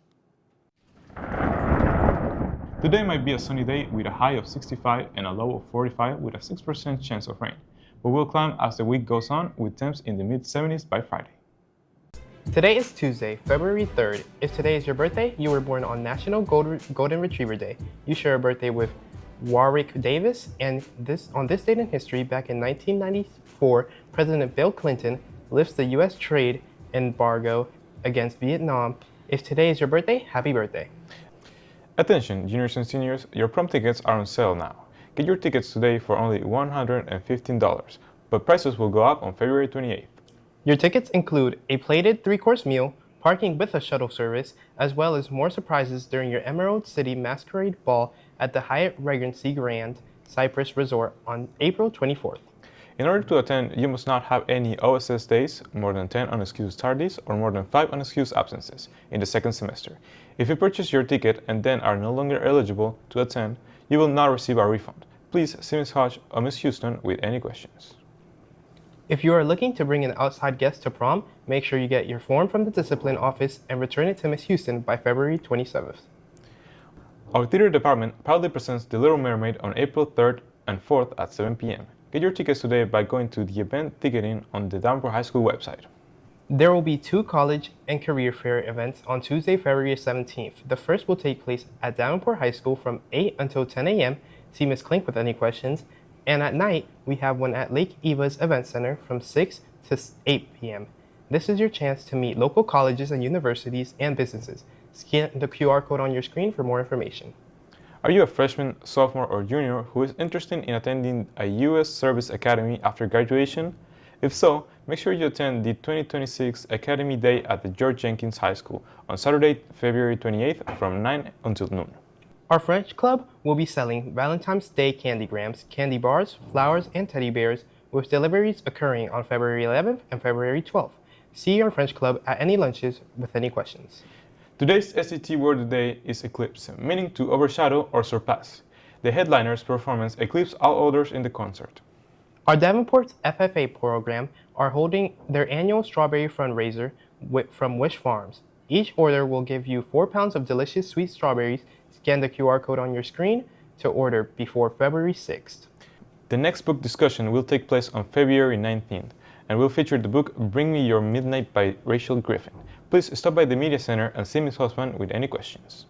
[SPEAKER 2] Today might be a sunny day with a high of 65 and a low of 45 with a 6% chance of rain, but will climb as the week goes on with temps in the mid-70s by Friday.
[SPEAKER 20] Today is Tuesday, February 3rd. If today is your birthday, you were born on National Golden Retriever Day. You share a birthday with Warwick Davis, and on this date in history, back in 1994, President Bill Clinton lifts the U.S. trade embargo against Vietnam. If today is your birthday, happy birthday.
[SPEAKER 2] Attention, juniors and seniors, your prom tickets are on sale now. Get your tickets today for only $115, but prices will go up on February 28th.
[SPEAKER 20] Your tickets include a plated 3-course meal, parking with a shuttle service, as well as more surprises during your Emerald City Masquerade Ball at the Hyatt Regency Grand Cypress Resort on April 24th.
[SPEAKER 2] In order to attend, you must not have any OSS days, more than 10 unexcused tardies, or more than 5 unexcused absences in the second semester. If you purchase your ticket and then are no longer eligible to attend, you will not receive a refund. Please see Ms. Hodge or Ms. Houston with any questions.
[SPEAKER 20] If you are looking to bring an outside guest to prom, make sure you get your form from the discipline office and return it to Ms. Houston by February 27th.
[SPEAKER 2] Our theater department proudly presents The Little Mermaid on April 3rd and 4th at 7 p.m. Get your tickets today by going to the event ticketing on the Davenport High School website.
[SPEAKER 20] There will be 2 college and career fair events on Tuesday, February 17th. The first will take place at Davenport High School from 8 until 10 a.m. See Ms. Klink with any questions. And at night, we have one at Lake Eva's Event Center from 6 to 8 p.m. This is your chance to meet local colleges and universities and businesses. Scan the QR code on your screen for more information.
[SPEAKER 2] Are you a freshman, sophomore, or junior who is interested in attending a U.S. Service Academy after graduation? If so, make sure you attend the 2026 Academy Day at the George Jenkins High School on Saturday, February 28th from 9 until noon.
[SPEAKER 20] Our French Club will be selling Valentine's Day candygrams, candy bars, flowers, and teddy bears, with deliveries occurring on February 11th and February 12th. See our French Club at any lunches with any questions.
[SPEAKER 2] Today's SAT word of the day is eclipse, meaning to overshadow or surpass. The headliner's performance eclipsed all others in the concert.
[SPEAKER 20] Our Davenport FFA program are holding their annual strawberry fundraiser from Wish Farms. Each order will give you 4 pounds of delicious sweet strawberries. Scan the QR code on your screen to order before February 6th.
[SPEAKER 2] The next book discussion will take place on February 19th and will feature the book Bring Me Your Midnight by Rachel Griffin. Please stop by the Media Center and see Ms. Husband with any questions.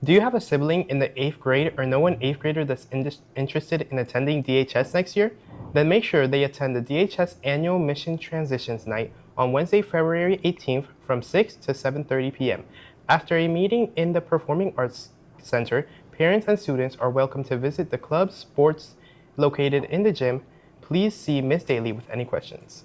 [SPEAKER 20] Do you have a sibling in the 8th grade or know an 8th grader that's interested in attending DHS next year? Then make sure they attend the DHS Annual Mission Transitions Night on Wednesday, February 18th from 6 to 7:30 p.m. After a meeting in the Performing Arts Center, parents and students are welcome to visit the club's sports located in the gym. Please see Ms. Daly with any questions.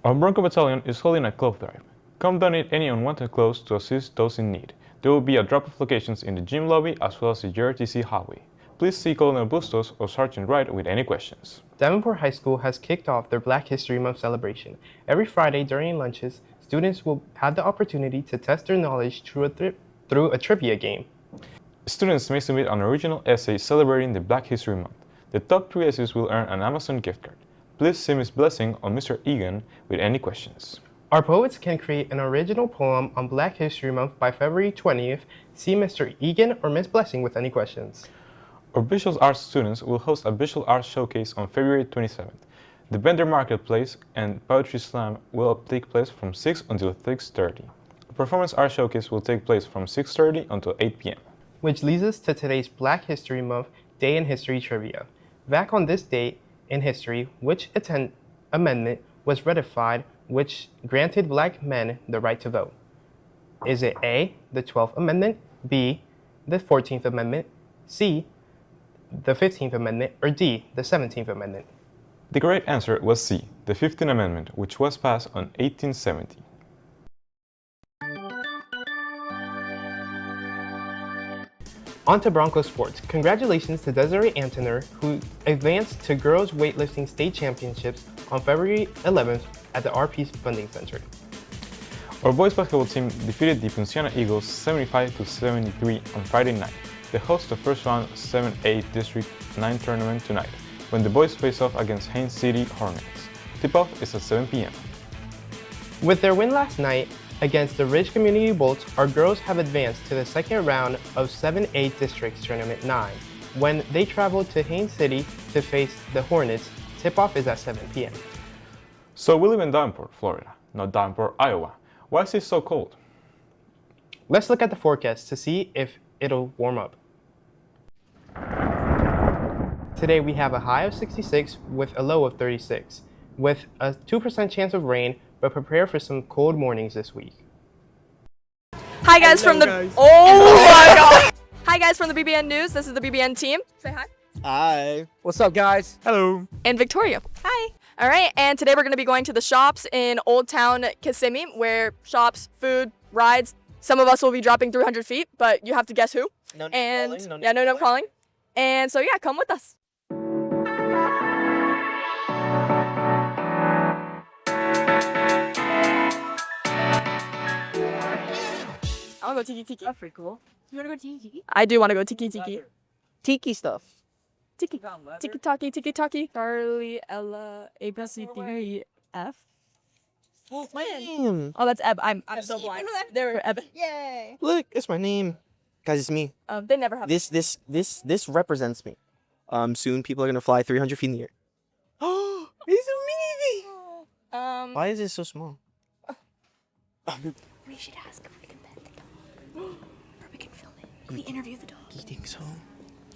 [SPEAKER 2] Our Bronco Battalion is holding a clothes drive. Come donate any unwanted clothes to assist those in need. There will be a drop-off locations in the gym lobby as well as the JRTC hallway. Please see Colonel Bustos or Sergeant Wright with any questions.
[SPEAKER 20] Davenport High School has kicked off their Black History Month celebration. Every Friday during lunches, students will have the opportunity to test their knowledge through a trivia game.
[SPEAKER 2] Students may submit an original essay celebrating the Black History Month. The top 3 essays will earn an Amazon gift card. Please see Ms. Blessing or Mr. Egan with any questions.
[SPEAKER 20] Our poets can create an original poem on Black History Month by February 20th. See Mr. Egan or Ms. Blessing with any questions.
[SPEAKER 2] Our visual arts students will host a visual arts showcase on February 27th. The vendor marketplace and poetry slam will take place from 6 until 6:30. The performance art showcase will take place from 6:30 until 8 p.m.
[SPEAKER 20] Which leads us to today's Black History Month Day in History Trivia. Back on this date in history, which amendment was ratified which granted Black men the right to vote? Is it A, the 12th Amendment, B, the 14th Amendment, C, the 15th Amendment, or D, the 17th Amendment?
[SPEAKER 2] The correct answer was C, the 15th Amendment, which was passed on 1870.
[SPEAKER 20] On to Broncos sports. Congratulations to Desiree Antoner, who advanced to Girls Weightlifting State Championships on February 11th at the RP Funding Center.
[SPEAKER 2] Our boys basketball team defeated the Ponciana Eagles 75-73 on Friday night. They host the first round 7A District 9 tournament tonight, when the boys face off against Haines City Hornets. Tip-off is at 7 p.m.
[SPEAKER 20] With their win last night against the Ridge Community Bolts, our girls have advanced to the second round of 7A Districts Tournament 9, when they travel to Haines City to face the Hornets. Tip-off is at 7 p.m.
[SPEAKER 2] So we live in Davenport, Florida, not Davenport, Iowa. Why is it so cold?
[SPEAKER 20] Let's look at the forecast to see if it'll warm up. Today we have a high of 66 with a low of 36, with a 2% chance of rain, but prepare for some cold mornings this week.
[SPEAKER 11] Hi guys from the Oh my god. Hi guys from the BBN News. This is the BBN team. Say hi.
[SPEAKER 15] Hi. What's up, guys?
[SPEAKER 2] Hello.
[SPEAKER 11] And Victoria. Hi. All right, and today we're going to be going to the shops in Old Town Kissimmee, where shops, food, rides. Some of us will be dropping 300 feet, but you have to guess who.
[SPEAKER 15] No
[SPEAKER 11] and
[SPEAKER 15] calling, no
[SPEAKER 11] yeah, no calling. And so yeah, come with us. I want to go Tiki Tiki. That's pretty cool. You want to go Tiki Tiki? I do want to go Tiki Tiki.
[SPEAKER 15] Tiki stuff.
[SPEAKER 11] Tiki. Tiki Taki, Tiki Taki. Charlie, Ella, A, B, C, D, E, F.
[SPEAKER 15] My name.
[SPEAKER 11] Oh, that's Eb. I'm so blind. They're Eb. Yay.
[SPEAKER 15] Look, it's my name. Guys, it's me.
[SPEAKER 11] They never have.
[SPEAKER 15] This represents me. Soon people are gonna fly 300 feet in the air. Oh, it's a mini. Why is it so small?
[SPEAKER 1] We should ask if we can pet the dog. Or we can film it. Can we interview the dog?
[SPEAKER 15] You think so?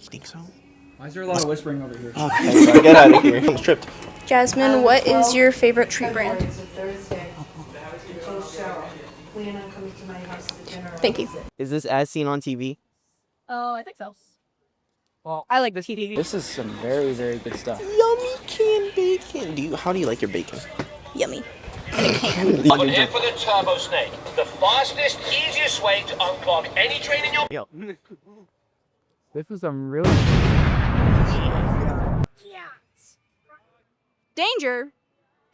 [SPEAKER 15] You think so?
[SPEAKER 12] Why is there a lot of whispering over here?
[SPEAKER 15] Okay, so get out of here. I'm stripped.
[SPEAKER 1] Jasmine, what is your favorite treat brand? Thank you.
[SPEAKER 15] Is this as seen on TV?
[SPEAKER 11] Oh, I think so.
[SPEAKER 12] Well,
[SPEAKER 11] I like this TV.
[SPEAKER 12] This is some very, very good stuff.
[SPEAKER 15] Yummy canned bacon. How do you like your bacon?
[SPEAKER 1] Yummy.
[SPEAKER 16] I'm here for the Turbo Snake, the fastest, easiest way to unclog any drain in your...
[SPEAKER 15] Yo.
[SPEAKER 12] This is some really...
[SPEAKER 11] Danger.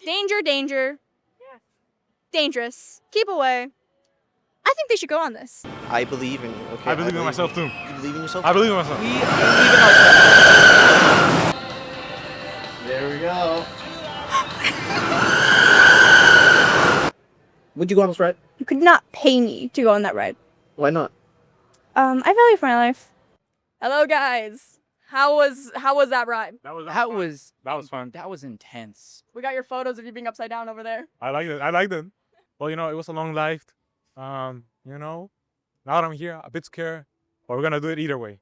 [SPEAKER 11] Danger, danger. Dangerous. Keep away. I think they should go on this.
[SPEAKER 15] I believe in you. Okay.
[SPEAKER 2] I believe in myself too.
[SPEAKER 15] You believe in yourself?
[SPEAKER 2] I believe in myself.
[SPEAKER 15] We believe in ourselves. There we go. Would you go on this ride?
[SPEAKER 1] You could not pay me to go on that ride.
[SPEAKER 15] Why not?
[SPEAKER 1] I value for my life.
[SPEAKER 11] Hello, guys. How was that ride?
[SPEAKER 12] That was fun. That was intense.
[SPEAKER 11] We got your photos of you being upside down over there.
[SPEAKER 2] I like it. Well, it was a long life. Now that I'm here, a bit scared, but we're gonna do it either way.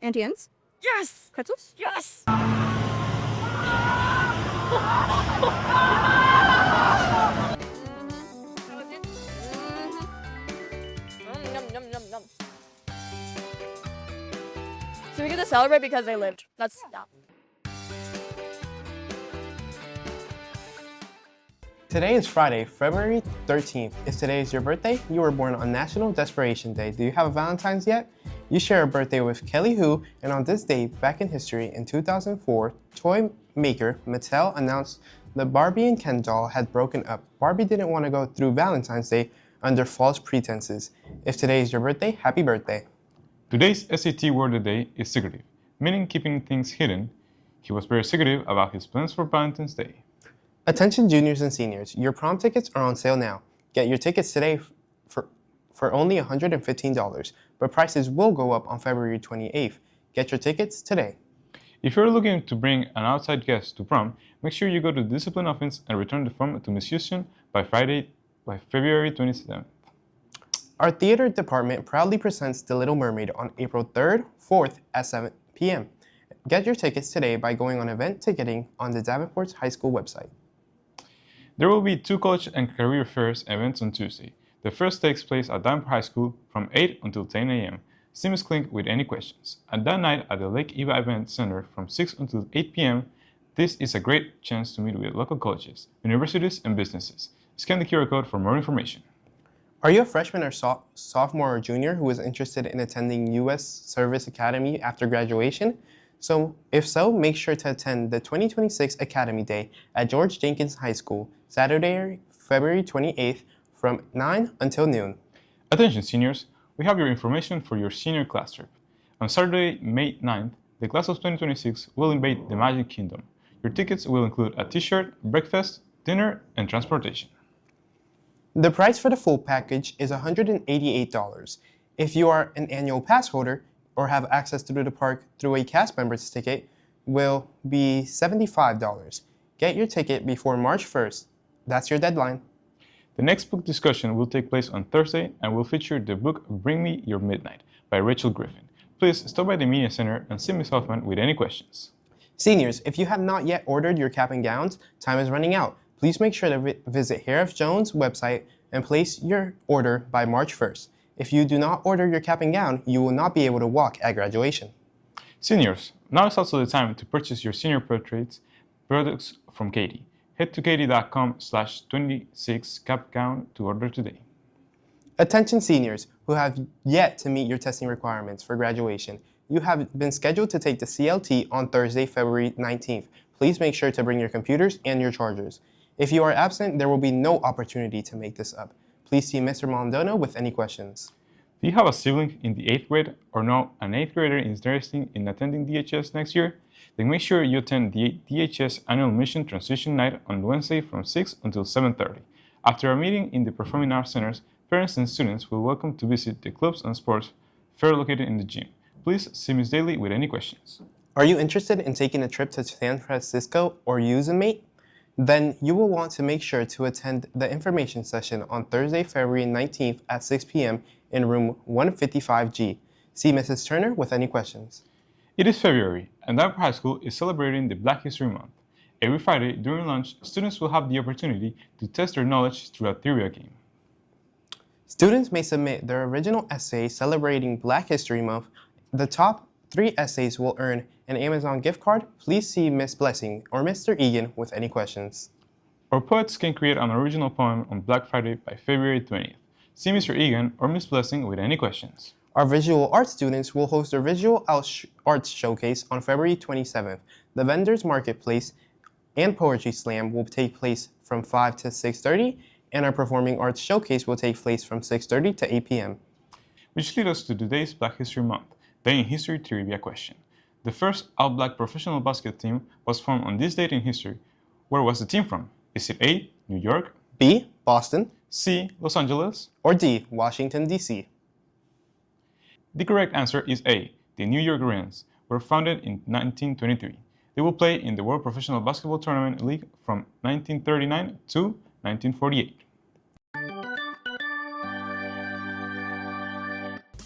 [SPEAKER 1] Auntie Anne's?
[SPEAKER 11] Yes!
[SPEAKER 1] Pretzels?
[SPEAKER 11] Yes! So we get to celebrate because they lived. That's
[SPEAKER 20] Today is Friday, February 13th. If today is your birthday, you were born on National Desperation Day. Do you have a Valentine's yet? You share a birthday with Kelly Hu, and on this day, back in history, in 2004, toy maker Mattel announced the Barbie and Ken doll had broken up. Barbie didn't want to go through Valentine's Day under false pretenses. If today is your birthday, happy birthday.
[SPEAKER 2] Today's SAT word of the day is secretive, meaning keeping things hidden. He was very secretive about his plans for Valentine's Day.
[SPEAKER 20] Attention juniors and seniors, your prom tickets are on sale now. Get your tickets today for only $115, but prices will go up on February 28th. Get your tickets today.
[SPEAKER 2] If you're looking to bring an outside guest to prom, make sure you go to the discipline office and return the form to Ms. Houston by February 27th.
[SPEAKER 20] Our theater department proudly presents The Little Mermaid on April 3rd, 4th at 7 p.m. Get your tickets today by going on event ticketing on the Davenport High School website.
[SPEAKER 2] There will be 2 college and career fairs events on Tuesday. The first takes place at Davenport High School from 8 until 10 a.m. See Ms. Klink with any questions. At that night at the Lake Eva Event Center from 6 until 8 p.m., this is a great chance to meet with local colleges, universities, and businesses. Scan the QR code for more information.
[SPEAKER 20] Are you a freshman or sophomore or junior who is interested in attending U.S. Service Academy after graduation? If so, make sure to attend the 2026 Academy Day at George Jenkins High School, Saturday, February 28th from 9 until noon.
[SPEAKER 2] Attention seniors, we have your information for your senior class trip. On Saturday, May 9th, the class of 2026 will invade the Magic Kingdom. Your tickets will include a t-shirt, breakfast, dinner, and transportation.
[SPEAKER 20] The price for the full package is $188. If you are an annual pass holder, or have access to the park through a cast member's ticket, will be $75. Get your ticket before March 1st. That's your deadline.
[SPEAKER 2] The next book discussion will take place on Thursday and will feature the book Bring Me Your Midnight by Rachel Griffin. Please stop by the Media Center and see Ms. Hoffman with any questions.
[SPEAKER 20] Seniors, if you have not yet ordered your cap and gowns, time is running out. Please make sure to visit Hair of Jones' website and place your order by March 1st. If you do not order your cap and gown, you will not be able to walk at graduation.
[SPEAKER 2] Seniors, now is also the time to purchase your senior portraits products from Katie. Head to katie.com/26capgown to order today.
[SPEAKER 20] Attention seniors who have yet to meet your testing requirements for graduation. You have been scheduled to take the CLT on Thursday, February 19th. Please make sure to bring your computers and your chargers. If you are absent, there will be no opportunity to make this up. Please see Mr. Mondono with any questions.
[SPEAKER 2] Do you have a sibling in the 8th grade or know an 8th grader is interested in attending DHS next year? Then make sure you attend the DHS Annual Mission Transition Night on Wednesday from 6 until 7:30. After a meeting in the Performing Arts Centers, parents and students will welcome to visit the clubs and sports fair located in the gym. Please see Ms. Daly with any questions.
[SPEAKER 20] Are you interested in taking a trip to San Francisco or use a mate? Then you will want to make sure to attend the information session on Thursday, February 19th at 6 p.m. in room 155G. See Mrs. Turner with any questions.
[SPEAKER 2] It is February, and Davenport High School is celebrating the Black History Month. Every Friday during lunch, students will have the opportunity to test their knowledge through a trivia game.
[SPEAKER 20] Students may submit their original essay celebrating Black History Month. The top 3 essays will earn an Amazon gift card. Please see Miss Blessing or Mr. Egan with any questions.
[SPEAKER 2] Our poets can create an original poem on Black Friday by February 20th. See Mr. Egan or Miss Blessing with any questions.
[SPEAKER 20] Our visual arts students will host their visual arts showcase on February 27th. The vendors marketplace and poetry slam will take place from 5 to 6:30, and our performing arts showcase will take place from 6:30 to 8 p.m.
[SPEAKER 2] Which leads us to today's Black History Month, Day in History trivia question. The first all-black professional basket team was formed on this date in history. Where was the team from? Is it A, New York,
[SPEAKER 20] B, Boston,
[SPEAKER 2] C, Los Angeles,
[SPEAKER 20] or D, Washington, D.C.?
[SPEAKER 2] The correct answer is A. The New York Rams were founded in 1923. They will play in the World Professional Basketball Tournament League from 1939 to 1948.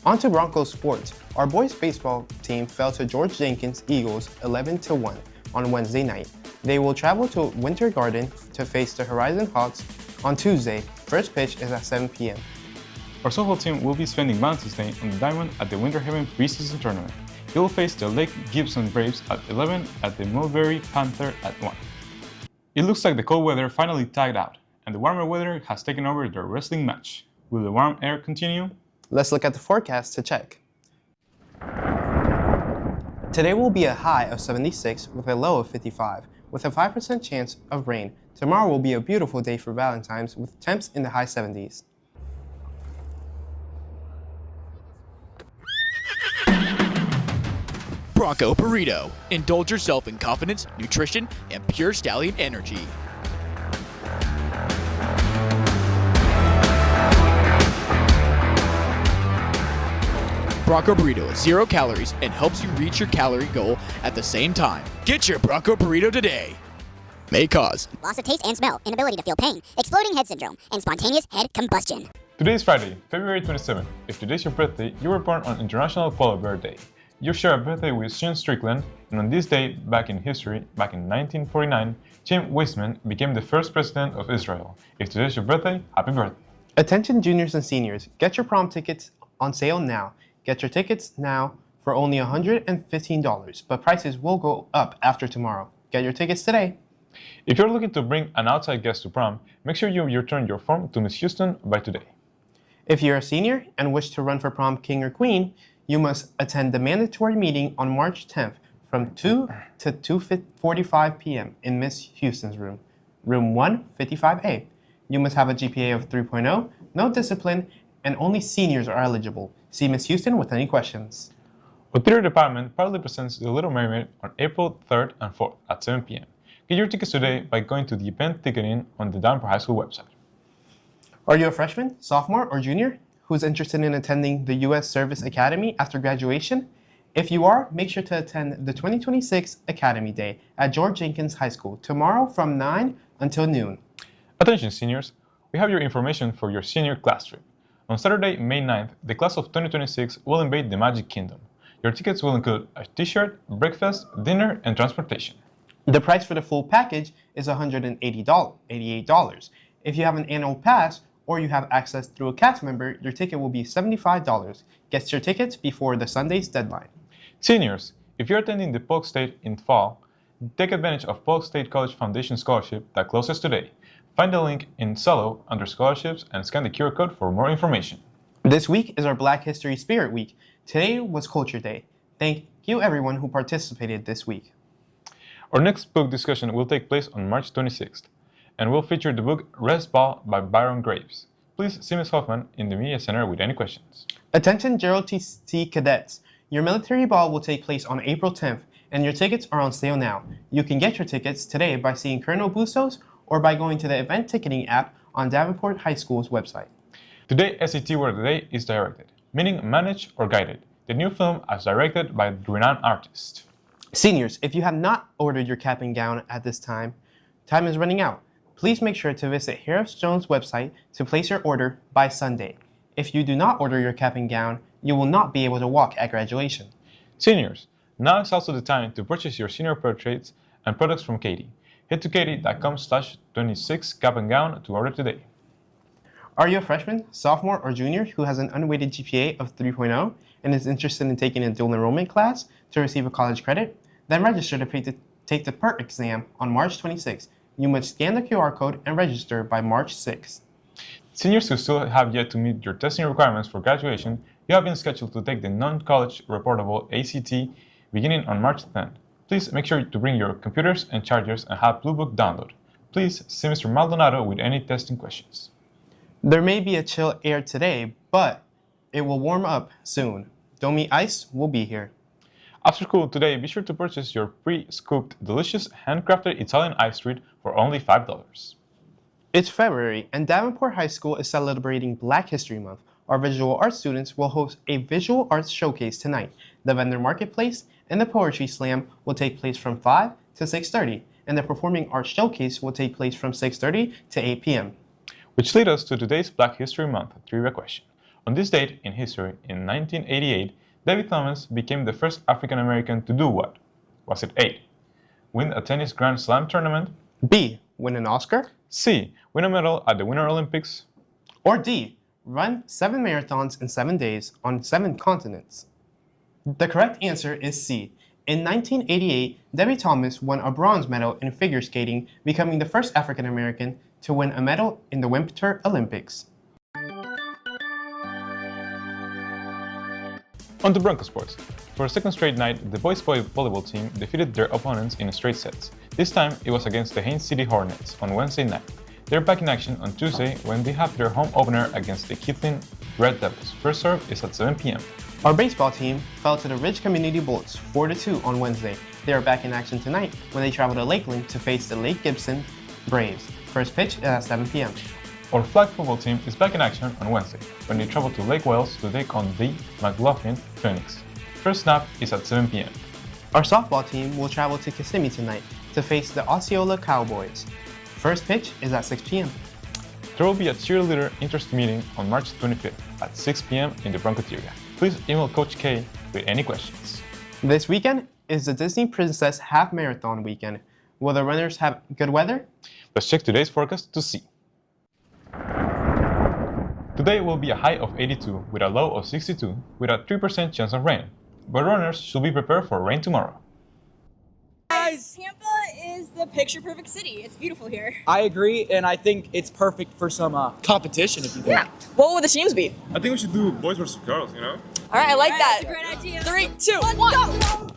[SPEAKER 20] On to Broncos sports. Our boys baseball team fell to George Jenkins Eagles 11-1 on Wednesday night. They will travel to Winter Garden to face the Horizon Hawks on Tuesday. First pitch is at 7 p.m.
[SPEAKER 2] Our softball team will be spending Valentine's Day on the diamond at the Winter Haven preseason tournament. They will face the Lake Gibson Braves at 11 at the Mulberry Panther at 1. It looks like the cold weather finally died out, and the warmer weather has taken over their wrestling match. Will the warm air continue?
[SPEAKER 20] Let's look at the forecast to check. Today will be a high of 76 with a low of 55, with a 5% chance of rain. Tomorrow will be a beautiful day for Valentine's with temps in the high 70s.
[SPEAKER 17] Bronco Burrito. Indulge yourself in confidence, nutrition, and pure stallion energy. Bronco Burrito is 0 calories and helps you reach your calorie goal at the same time. Get your Bronco Burrito today. May cause
[SPEAKER 18] loss of taste and smell, inability to feel pain, exploding head syndrome, and spontaneous head combustion.
[SPEAKER 2] Today is Friday, February 27th. If today's your birthday, you were born on International Polar Bear Day. You share a birthday with Sean Strickland, and on this day, back in history, back in 1949, Chaim Weizmann became the first president of Israel. If today's your birthday, happy birthday.
[SPEAKER 20] Attention juniors and seniors, get your prom tickets on sale now. Get your tickets now for only $115, but prices will go up after tomorrow. Get your tickets today.
[SPEAKER 2] If you're looking to bring an outside guest to prom, make sure you return your form to Miss Houston by today.
[SPEAKER 20] If you're a senior and wish to run for prom king or queen, you must attend the mandatory meeting on March 10th from 2 to 2:45 p.m. in Miss Houston's room, room 155A. You must have a GPA of 3.0, no discipline, and only seniors are eligible. See Miss Houston with any questions.
[SPEAKER 2] Our theater department proudly presents The Little Mermaid on April 3rd and 4th at 7 p.m. Get your tickets today by going to the event ticketing on the Davenport High School website.
[SPEAKER 20] Are you a freshman, sophomore, or junior who's interested in attending the U.S. Service Academy after graduation? If you are, make sure to attend the 2026 Academy Day at George Jenkins High School tomorrow from 9 until noon.
[SPEAKER 2] Attention seniors, we have your information for your senior class trip. On Saturday, May 9th, the class of 2026 will invade the Magic Kingdom. Your tickets will include a t-shirt, breakfast, dinner, and transportation.
[SPEAKER 20] The price for the full package is $188. If you have an annual pass or you have access through a cast member, your ticket will be $75. Get your tickets before the Sunday's deadline.
[SPEAKER 2] Seniors, if you're attending the Polk State in fall, take advantage of Polk State College Foundation Scholarship that closes today. Find the link in Solo under scholarships and scan the QR code for more information.
[SPEAKER 20] This week is our Black History Spirit Week. Today was Culture Day. Thank you everyone who participated this week.
[SPEAKER 2] Our next book discussion will take place on March 26th and will feature the book Rest Ball by Byron Graves. Please see Ms. Hoffman in the Media Center with any questions.
[SPEAKER 20] Attention Gerald T. Cadets. Your military ball will take place on April 10th and your tickets are on sale now. You can get your tickets today by seeing Colonel Bustos or by going to the event ticketing app on Davenport High School's website.
[SPEAKER 2] Today, SAT Word of the Day is directed, meaning managed or guided. The new film as directed by the renowned artist.
[SPEAKER 20] Seniors, if you have not ordered your cap and gown at this time is running out. Please make sure to visit Harris Jones' website to place your order by Sunday. If you do not order your cap and gown, you will not be able to walk at graduation.
[SPEAKER 2] Seniors, now is also the time to purchase your senior portraits and products from Katie. Head to katie.com/26 cap and gown to order today.
[SPEAKER 20] Are you a freshman, sophomore, or junior who has an unweighted GPA of 3.0 and is interested in taking a dual enrollment class to receive a college credit? Then register to take the PERT exam on March 26th. You must scan the QR code and register by March 6th.
[SPEAKER 2] Seniors who still have yet to meet your testing requirements for graduation, you have been scheduled to take the non-college reportable ACT beginning on March 10th. Please make sure to bring your computers and chargers and have Blue Book download. Please see Mr. Maldonado with any testing questions.
[SPEAKER 20] There may be a chill air today, but it will warm up soon. Don't Meet Ice will be here.
[SPEAKER 2] After school today, be sure to purchase your pre-scooped, delicious, handcrafted Italian ice treat for only $5.
[SPEAKER 20] It's February, and Davenport High School is celebrating Black History Month. Our visual arts students will host a visual arts showcase tonight. The vendor marketplace and the poetry slam will take place from 5 to 6:30, and the performing arts showcase will take place from 6:30 to 8 p.m.
[SPEAKER 2] Which leads us to today's Black History Month trivia question. On this date in history, in 1988, David Thomas became the first African American to do what? Was it A, win a tennis Grand Slam tournament?
[SPEAKER 20] B, win an Oscar?
[SPEAKER 2] C, win a medal at the Winter Olympics?
[SPEAKER 20] Or D, run 7 marathons in 7 days on 7 continents? The correct answer is C. In 1988, Debbie Thomas won a bronze medal in figure skating, becoming the first African American to win a medal in the Winter Olympics.
[SPEAKER 2] On to Broncos sports. For a second straight night, the boys volleyball team defeated their opponents in straight sets. This time, it was against the Haines City Hornets on Wednesday night. They're back in action on Tuesday when they have their home opener against the Keathley Red Devils. First serve is at 7 p.m.
[SPEAKER 20] Our baseball team fell to the Ridge Community Bullets 4-2 on Wednesday. They are back in action tonight when they travel to Lakeland to face the Lake Gibson Braves. First pitch is at 7 p.m.
[SPEAKER 2] Our flag football team is back in action on Wednesday when they travel to Lake Wales to take on the McLaughlin Phoenix. First snap is at 7 p.m.
[SPEAKER 20] Our softball team will travel to Kissimmee tonight to face the Osceola Cowboys. First pitch is at 6 p.m.
[SPEAKER 2] There will be a cheerleader interest meeting on March 25th at 6 p.m. in the Broncoteria. Please email Coach K with any questions.
[SPEAKER 20] This weekend is the Disney Princess Half Marathon weekend. Will the runners have good weather?
[SPEAKER 2] Let's check today's forecast to see. Today will be a high of 82 with a low of 62 with a 3% chance of rain, but runners should be prepared for rain tomorrow.
[SPEAKER 9] Guys, Tampa is the picture-perfect city. It's beautiful here.
[SPEAKER 12] I agree, and I think it's perfect for some competition, if you think.
[SPEAKER 9] Yeah. What would the teams be?
[SPEAKER 2] I think we should do boys versus girls, you know?
[SPEAKER 9] All right, I like that. That's a great idea. 3, 2, 1, go!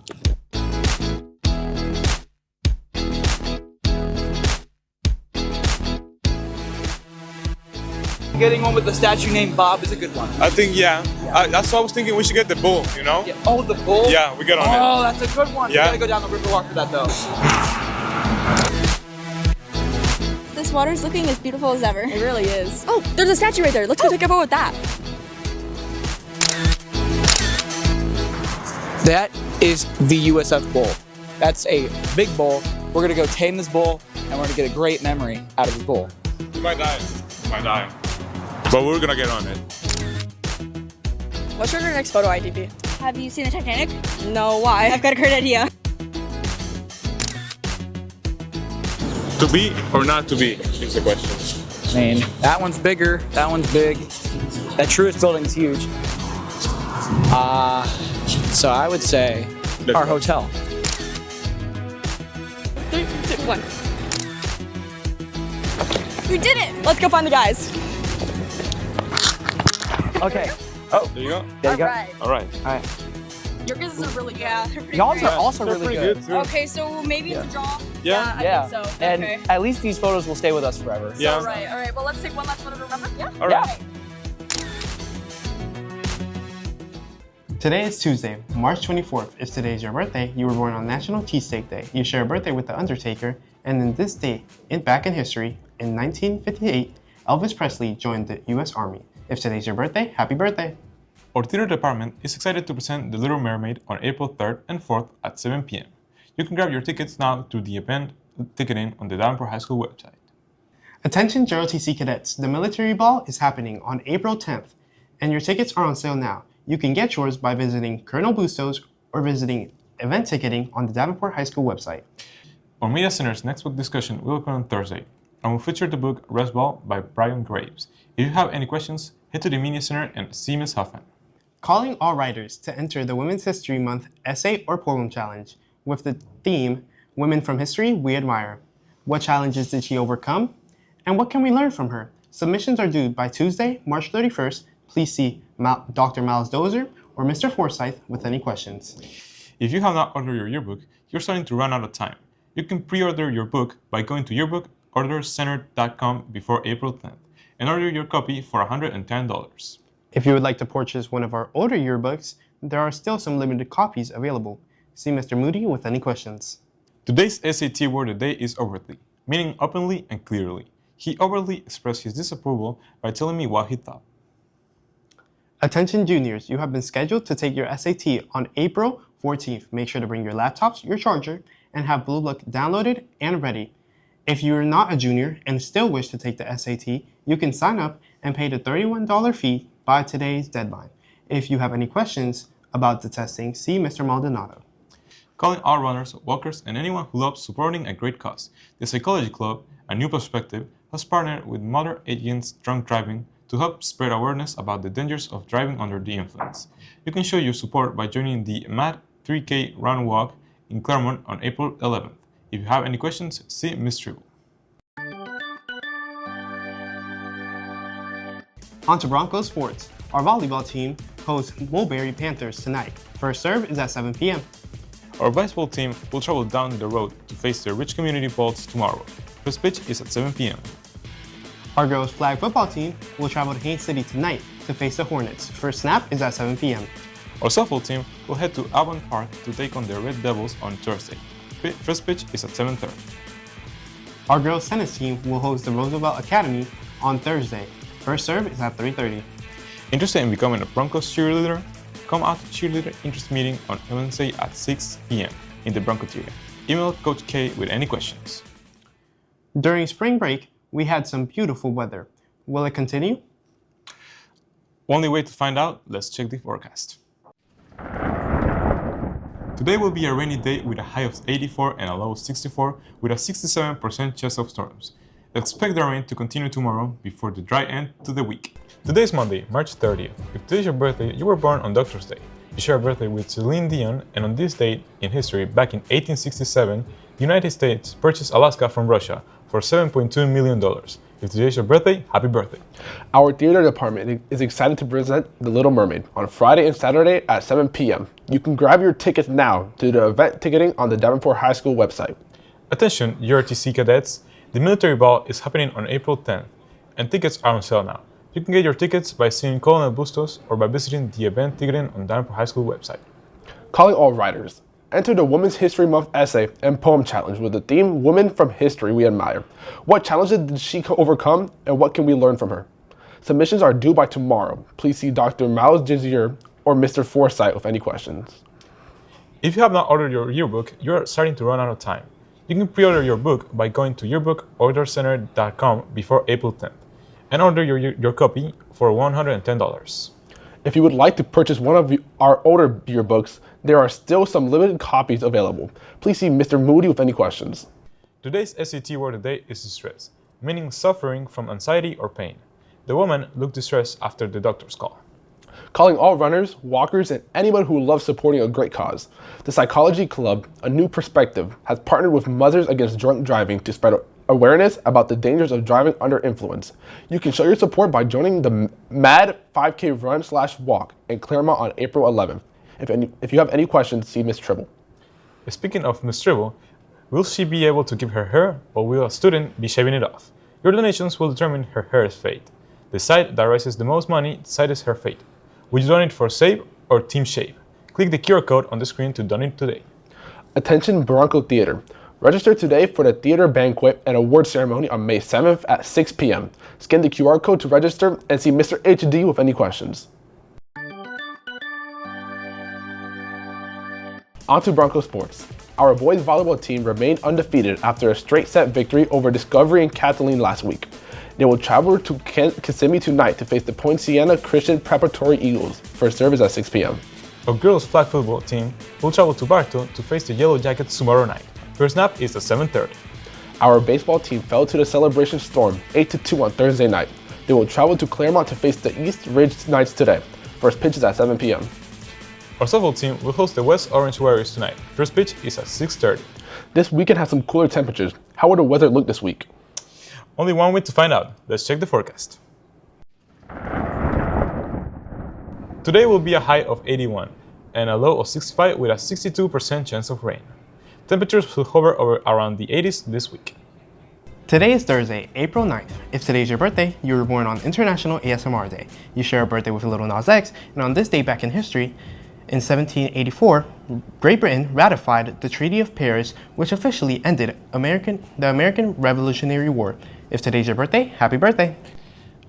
[SPEAKER 12] Getting one with the statue named Bob is a good one.
[SPEAKER 2] I think, yeah. That's why I was thinking we should get the bull, you know?
[SPEAKER 12] Yeah. Oh, the bull?
[SPEAKER 2] Yeah, we get on it.
[SPEAKER 12] Oh, that's a good one.
[SPEAKER 2] Yeah.
[SPEAKER 12] You gotta go down the river walk for that, though.
[SPEAKER 11] This water's looking as beautiful as ever.
[SPEAKER 9] It really is.
[SPEAKER 11] Oh, there's a statue right there. Let's go take a photo with that.
[SPEAKER 12] That is the USF bull. That's a big bull. We're gonna go tame this bull, and we're gonna get a great memory out of this bull.
[SPEAKER 2] You might die. You might die. But we're gonna get on it.
[SPEAKER 11] What should our next photo ID be?
[SPEAKER 9] Have you seen the Titanic?
[SPEAKER 11] No, why?
[SPEAKER 9] I've got a great idea.
[SPEAKER 2] To be or not to be is the question.
[SPEAKER 12] I mean, that one's bigger, that one's big. That Truist building's huge. So I would say our hotel.
[SPEAKER 11] 3, 2, 1. You did it! Let's go find the guys.
[SPEAKER 12] Okay. Oh,
[SPEAKER 2] there you go.
[SPEAKER 12] There you go.
[SPEAKER 2] All right.
[SPEAKER 11] Your guesses are really good. Yeah, they're pretty
[SPEAKER 12] Y'all's
[SPEAKER 11] great.
[SPEAKER 12] are also really good.
[SPEAKER 2] too.
[SPEAKER 11] Okay, so maybe it's a draw?
[SPEAKER 2] Yeah.
[SPEAKER 11] I think so.
[SPEAKER 12] And
[SPEAKER 11] Okay.
[SPEAKER 12] at least these photos will stay with us forever.
[SPEAKER 2] Yeah.
[SPEAKER 11] All right. Well, let's take one last photo to remember. Yeah?
[SPEAKER 2] All right.
[SPEAKER 20] Today is Tuesday, March 24th. If today is your birthday, you were born on National Cheesesteak Day. You share a birthday with The Undertaker, and in this day, back in history, in 1958, Elvis Presley joined the U.S. Army. If today's your birthday, happy birthday!
[SPEAKER 2] Our theater department is excited to present The Little Mermaid on April 3rd and 4th at 7 p.m. You can grab your tickets now through the event ticketing on the Davenport High School website.
[SPEAKER 20] Attention JROTC cadets, the military ball is happening on April 10th, and your tickets are on sale now. You can get yours by visiting Colonel Bustos or visiting event ticketing on the Davenport High School website.
[SPEAKER 2] Our Media Center's next book discussion will occur on Thursday, and will feature the book Rest Ball by Brian Graves. If you have any questions, head to the Media Center and see Ms. Huffman.
[SPEAKER 20] Calling all writers to enter the Women's History Month Essay or Poem Challenge with the theme, Women from History We Admire. What challenges did she overcome? And what can we learn from her? Submissions are due by Tuesday, March 31st. Please see Dr. Miles Dozer or Mr. Forsyth with any questions.
[SPEAKER 2] If you have not ordered your yearbook, you're starting to run out of time. You can pre-order your book by going to yearbookordercenter.com before April 10th and order your copy for $110.
[SPEAKER 20] If you would like to purchase one of our older yearbooks, there are still some limited copies available. See Mr. Moody with any questions.
[SPEAKER 2] Today's SAT word of the day is overtly, meaning openly and clearly. He overtly expressed his disapproval by telling me what he thought.
[SPEAKER 20] Attention juniors, you have been scheduled to take your SAT on April 14th. Make sure to bring your laptops, your charger, and have Blue Book downloaded and ready. If you are not a junior and still wish to take the SAT, you can sign up and pay the $31 fee by today's deadline. If you have any questions about the testing, see Mr. Maldonado.
[SPEAKER 2] Calling all runners, walkers, and anyone who loves supporting a great cause. The Psychology Club, a new perspective, has partnered with Mother Against Drunk Driving to help spread awareness about the dangers of driving under the influence. You can show your support by joining the MAD 3K Run Walk in Claremont on April 11th. If you have any questions, see Ms. Tribble.
[SPEAKER 20] On to Broncos sports. Our volleyball team hosts Mulberry Panthers tonight. First serve is at 7 p.m.
[SPEAKER 2] Our baseball team will travel down the road to face the Rich Community Bolts tomorrow. First pitch is at 7 p.m.
[SPEAKER 20] Our girls flag football team will travel to Haines City tonight to face the Hornets. First snap is at 7 p.m.
[SPEAKER 2] Our softball team will head to Avon Park to take on the Red Devils on Thursday. First pitch is at 7:30.
[SPEAKER 20] Our girls tennis team will host the Roosevelt Academy on Thursday. First serve is at 3:30.
[SPEAKER 2] Interested in becoming a Broncos cheerleader? Come out to cheerleader interest meeting on Wednesday at 6 p.m. in the Broncoteria. Email Coach K with any questions.
[SPEAKER 20] During spring break, we had some beautiful weather. Will it continue?
[SPEAKER 2] Only way to find out, let's check the forecast. Today will be a rainy day with a high of 84 and a low of 64 with a 67% chance of storms. Expect the rain to continue tomorrow before the dry end to the week. Today is Monday, March 30th. If today is your birthday, you were born on Doctor's Day. You share a birthday with Celine Dion, and on this date in history, back in 1867, the United States purchased Alaska from Russia for $7.2 million. If today is your birthday, happy birthday.
[SPEAKER 6] Our theater department is excited to present The Little Mermaid on Friday and Saturday at 7 p.m. You can grab your tickets now to the event ticketing on the Davenport High School website.
[SPEAKER 2] Attention, URTC cadets, the military ball is happening on April 10th, and tickets are on sale now. You can get your tickets by seeing Colonel Bustos or by visiting the event ticketing on Davenport High School website.
[SPEAKER 6] Calling all writers. Enter the Women's History Month essay and poem challenge with the theme Women from History We Admire. What challenges did she overcome and what can we learn from her? Submissions are due by tomorrow. Please see Dr. Miles Gizier or Mr. Forsyth with any questions.
[SPEAKER 2] If you have not ordered your yearbook, you are starting to run out of time. You can pre-order your book by going to yearbookordercenter.com before April 10th and order your copy for $110.
[SPEAKER 6] If you would like to purchase one of our older yearbooks, there are still some limited copies available. Please see Mr. Moody with any questions.
[SPEAKER 2] Today's SAT word of the day is distress, meaning suffering from anxiety or pain. The woman looked distressed after the doctor's call.
[SPEAKER 6] Calling all runners, walkers, and anyone who loves supporting a great cause. The Psychology Club, A New Perspective, has partnered with Mothers Against Drunk Driving to spread awareness about the dangers of driving under influence. You can show your support by joining the MAD 5K Run/Walk in Claremont on April 11th. If you have any questions, see Ms. Tribble.
[SPEAKER 2] Speaking of Ms. Tribble, will she be able to keep her hair or will a student be shaving it off? Your donations will determine her hair's fate. The site that raises the most money decides her fate. Would you donate for Save or Team Shave? Click the QR code on the screen to donate today.
[SPEAKER 6] Attention Bronco Theater. Register today for the theater banquet and award ceremony on May 7th at 6 p.m. Scan the QR code to register and see Mr. HD with any questions. On to Bronco sports. Our boys volleyball team remained undefeated after a straight set victory over Discovery and Kathleen last week. They will travel to Kissimmee tonight to face the Point Siena Christian Preparatory Eagles. First serve is at 6 p.m.
[SPEAKER 2] Our girls flag football team will travel to Bartow to face the Yellow Jackets tomorrow night. First snap is at 7:30.
[SPEAKER 6] Our baseball team fell to the Celebration Storm 8-2 on Thursday night. They will travel to Claremont to face the East Ridge Knights today. First pitch is at 7 p.m.
[SPEAKER 2] Our softball team will host the West Orange Warriors tonight. First pitch is at 6:30.
[SPEAKER 6] This weekend has some cooler temperatures. How will the weather look this week?
[SPEAKER 2] Only one way to find out. Let's check the forecast. Today will be a high of 81 and a low of 65 with a 62% chance of rain. Temperatures will hover over around the 80s this week.
[SPEAKER 20] Today is Thursday, April 9th. If today's your birthday, you were born on International ASMR Day. You share a birthday with Lil Nas X, and on this day back in history, in 1784, Great Britain ratified the Treaty of Paris, which officially ended the American Revolutionary War. If today's your birthday, happy birthday!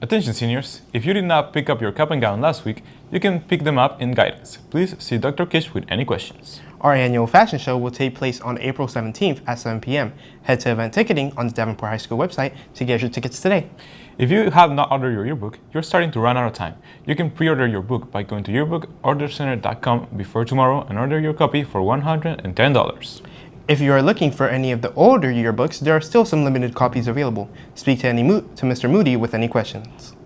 [SPEAKER 2] Attention seniors, if you did not pick up your cap and gown last week, you can pick them up in guidance. Please see Dr. Kish with any questions.
[SPEAKER 20] Our annual fashion show will take place on April 17th at 7 p.m. Head to event ticketing on the Davenport High School website to get your tickets today.
[SPEAKER 2] If you have not ordered your yearbook, you're starting to run out of time. You can pre-order your book by going to yearbookordercenter.com before tomorrow and order your copy for $110.
[SPEAKER 20] If you are looking for any of the older yearbooks, there are still some limited copies available. Speak to Mr. Moody with any questions.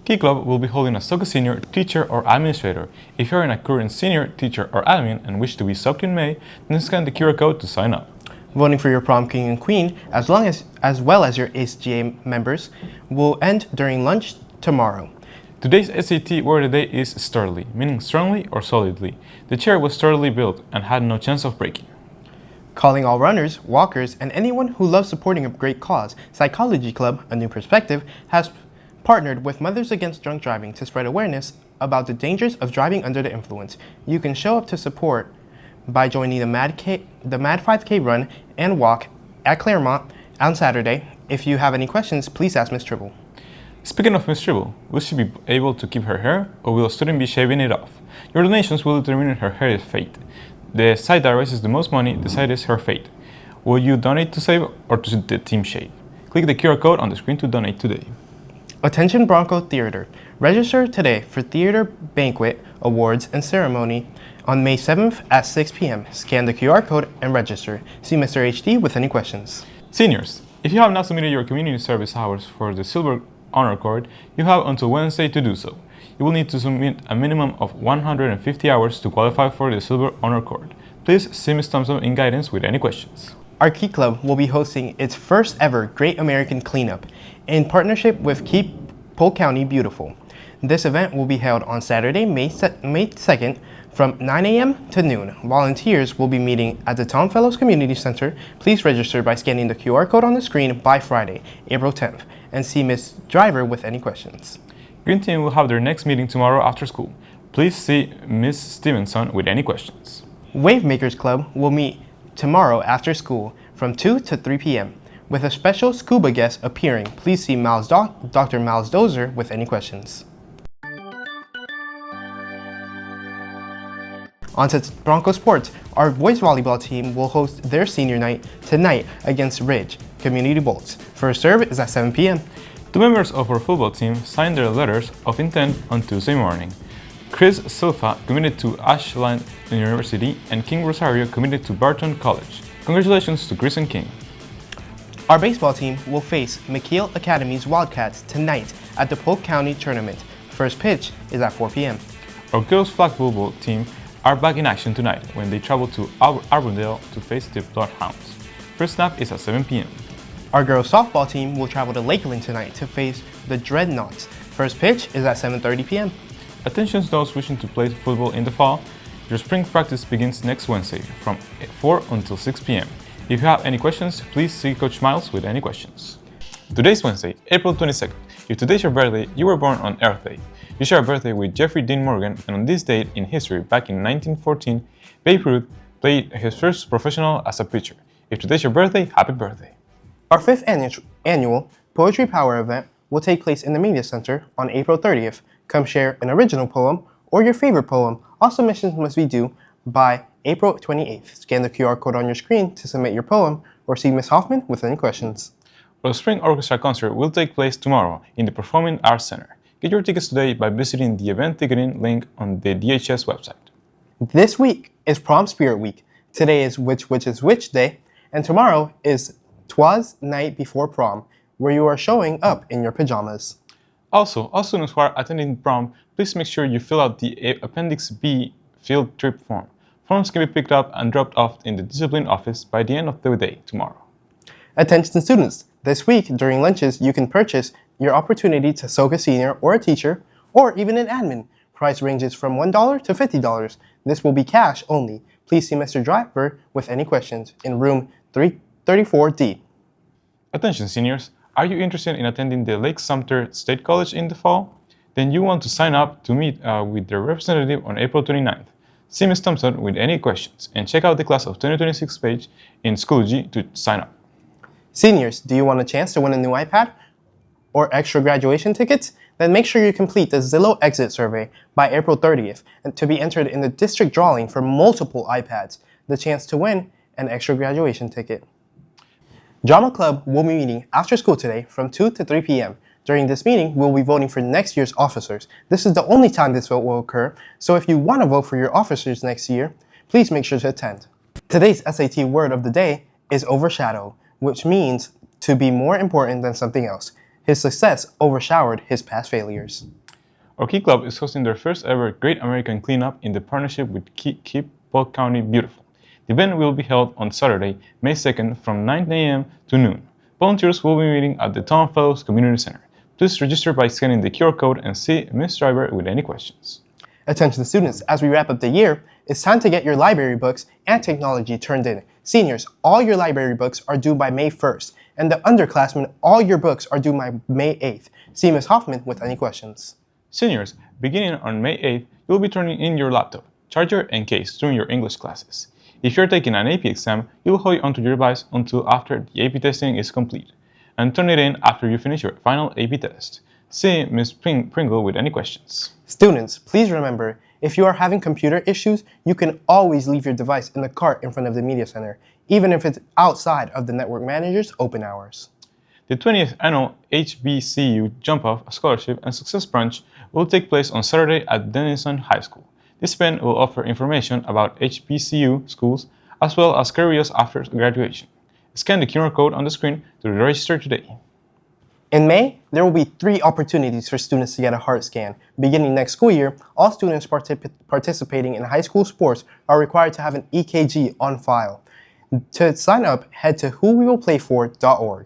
[SPEAKER 2] Key Club will be holding a SOCA senior, teacher, or administrator. If you're a current senior, teacher, or admin and wish to be SOCA in May, then scan the QR code to sign up.
[SPEAKER 20] Voting for your prom king and queen, as well as your ACGA members, will end during lunch tomorrow.
[SPEAKER 2] Today's SAT word of the day is sturdily, meaning strongly or solidly. The chair was sturdily built and had no chance of breaking.
[SPEAKER 20] Calling all runners, walkers, and anyone who loves supporting a great cause, Psychology Club, A New Perspective, has partnered with Mothers Against Drunk Driving to spread awareness about the dangers of driving under the influence. You can show up to support by joining the Mad 5K run and walk at Claremont on Saturday. If you have any questions, please ask Ms. Tribble.
[SPEAKER 2] Speaking of Ms. Tribble, will she be able to keep her hair, or will a student be shaving it off? Your donations will determine her hair's fate. The site that raises the most money decides her fate. Will you donate to Save or to the Team Shave? Click the QR code on the screen to donate today.
[SPEAKER 20] Attention Bronco Theater. Register today for Theater Banquet, Awards, and Ceremony on May 7th at 6 p.m. Scan the QR code and register. See Mr. HD with any questions.
[SPEAKER 2] Seniors, if you have not submitted your community service hours for the Silver Honor Cord, you have until Wednesday to do so. You will need to submit a minimum of 150 hours to qualify for the Silver Honor Cord. Please see Ms. Thompson in guidance with any questions.
[SPEAKER 20] Our Key Club will be hosting its first ever Great American Cleanup in partnership with Keep Polk County Beautiful. This event will be held on Saturday, May 2nd from 9 a.m. to noon. Volunteers will be meeting at the Tom Fellows Community Center. Please register by scanning the QR code on the screen by Friday, April 10th, and see Ms. Driver with any questions.
[SPEAKER 2] Green Team will have their next meeting tomorrow after school. Please see Ms. Stevenson with any questions.
[SPEAKER 20] Wave Makers Club will meet tomorrow after school from 2 to 3 p.m. with a special scuba guest appearing. Please see Dr. Miles Dozer with any questions. On to Broncos sports. Our boys volleyball team will host their senior night tonight against Ridge Community Bolts. First serve is at 7 p.m.
[SPEAKER 2] Two members of our football team signed their letters of intent on Tuesday morning. Chris Silva committed to Ashland University and King Rosario committed to Barton College. Congratulations to Chris and King.
[SPEAKER 20] Our baseball team will face McKeel Academy's Wildcats tonight at the Polk County Tournament. First pitch is at 4 p.m.
[SPEAKER 2] Our girls flag football team are back in action tonight when they travel to Auburndale to face the Bloodhounds. First snap is at 7 p.m.
[SPEAKER 20] Our girls softball team will travel to Lakeland tonight to face the Dreadnoughts. First pitch is at 7:30 p.m.
[SPEAKER 2] Attention those wishing to play football in the fall. Your spring practice begins next Wednesday from 4 until 6 p.m. If you have any questions, please see Coach Miles with any questions. Today's Wednesday, April 22nd. If today's your birthday, you were born on Earth Day. You share a birthday with Jeffrey Dean Morgan, and on this date in history, back in 1914, Babe Ruth played his first professional as a pitcher. If today's your birthday, happy birthday.
[SPEAKER 20] Our 5th annual Poetry Power event will take place in the Media Center on April 30th. Come share an original poem or your favorite poem. All submissions must be due by April 28th. Scan the QR code on your screen to submit your poem or see Ms. Hoffman with any questions.
[SPEAKER 2] Our Spring Orchestra concert will take place tomorrow in the Performing Arts Center. Get your tickets today by visiting the event ticketing link on the DHS website.
[SPEAKER 20] This week is Prom Spirit Week. Today is Which is Which Day, and tomorrow is Twas Night Before Prom, where you are showing up in your pajamas.
[SPEAKER 2] Also, all students who are attending prom, please make sure you fill out the Appendix B field trip form. Forms can be picked up and dropped off in the discipline office by the end of the day tomorrow.
[SPEAKER 20] Attention students, this week during lunches you can purchase your opportunity to soak a senior or a teacher or even an admin. Price ranges from $1 to $50. This will be cash only. Please see Mr. Driver with any questions in room 334D.
[SPEAKER 2] Attention seniors, are you interested in attending the Lake Sumter State College in the fall? Then you want to sign up to meet with their representative on April 29th. See Ms. Thompson with any questions and check out the Class of 2026 page in Schoology to sign up.
[SPEAKER 20] Seniors, do you want a chance to win a new iPad or extra graduation tickets? Then make sure you complete the Zillow exit survey by April 30th and to be entered in the district drawing for multiple iPads, the chance to win an extra graduation ticket. Drama Club will be meeting after school today from 2 to 3 p.m. During this meeting, we'll be voting for next year's officers. This is the only time this vote will occur, so if you want to vote for your officers next year, please make sure to attend. Today's SAT word of the day is overshadow, which means to be more important than something else. His success overshadowed his past failures.
[SPEAKER 2] Our Key Club is hosting their first ever Great American Cleanup in the partnership with Keep Polk County Beautiful. The event will be held on Saturday, May 2nd from 9 a.m. to noon. Volunteers will be meeting at the Tom Fellows Community Center. Please register by scanning the QR code and see Ms. Driver with any questions.
[SPEAKER 20] Attention students, as we wrap up the year, it's time to get your library books and technology turned in. Seniors, all your library books are due by May 1st, and the underclassmen, all your books are due by May 8th. See Ms. Hoffman with any questions.
[SPEAKER 2] Seniors, beginning on May 8th, you'll be turning in your laptop, charger, and case during your English classes. If you're taking an AP exam, you will hold it onto your device until after the AP testing is complete, and turn it in after you finish your final AP test. See Ms. Pringle with any questions.
[SPEAKER 20] Students, please remember, if you are having computer issues, you can always leave your device in the cart in front of the media center, even if it's outside of the network manager's open hours.
[SPEAKER 2] The 20th annual HBCU Jump Off Scholarship and Success Brunch will take place on Saturday at Denison High School. This event will offer information about HBCU schools as well as careers after graduation. Scan the QR code on the screen to register today.
[SPEAKER 20] In May, there will be 3 opportunities for students to get a heart scan. Beginning next school year, all students participating in high school sports are required to have an EKG on file. To sign up, head to whowewillplayfor.org.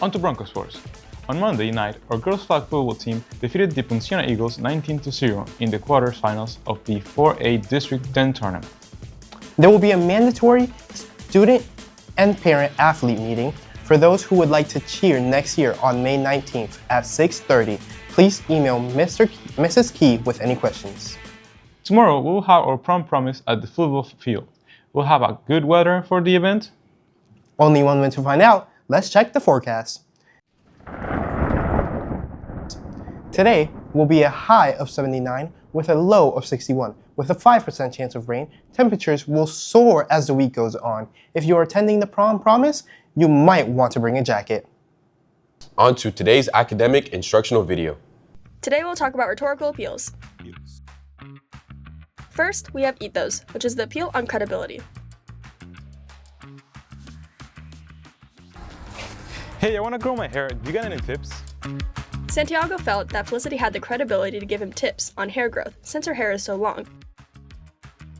[SPEAKER 2] On to Broncos sports. On Monday night, our girls flag football team defeated the Ponciana Eagles 19-0 in the quarterfinals of the 4A District 10 tournament.
[SPEAKER 20] There will be a mandatory student and parent-athlete meeting for those who would like to cheer next year on May 19th at 6:30. Please email Mrs. Key with any questions.
[SPEAKER 2] Tomorrow, we'll have our prom promise at the football field. We'll have a good weather for the event.
[SPEAKER 20] Only one way to find out. Let's check the forecast. Today will be a high of 79 with a low of 61. With a 5% chance of rain, temperatures will soar as the week goes on. If you are attending the prom promise, you might want to bring a jacket.
[SPEAKER 3] On to today's academic instructional video.
[SPEAKER 11] Today we'll talk about rhetorical appeals. First, we have ethos, which is the appeal on credibility.
[SPEAKER 2] Hey, I want to grow my hair. You got any tips?
[SPEAKER 11] Santiago felt that Felicity had the credibility to give him tips on hair growth since her hair is so long.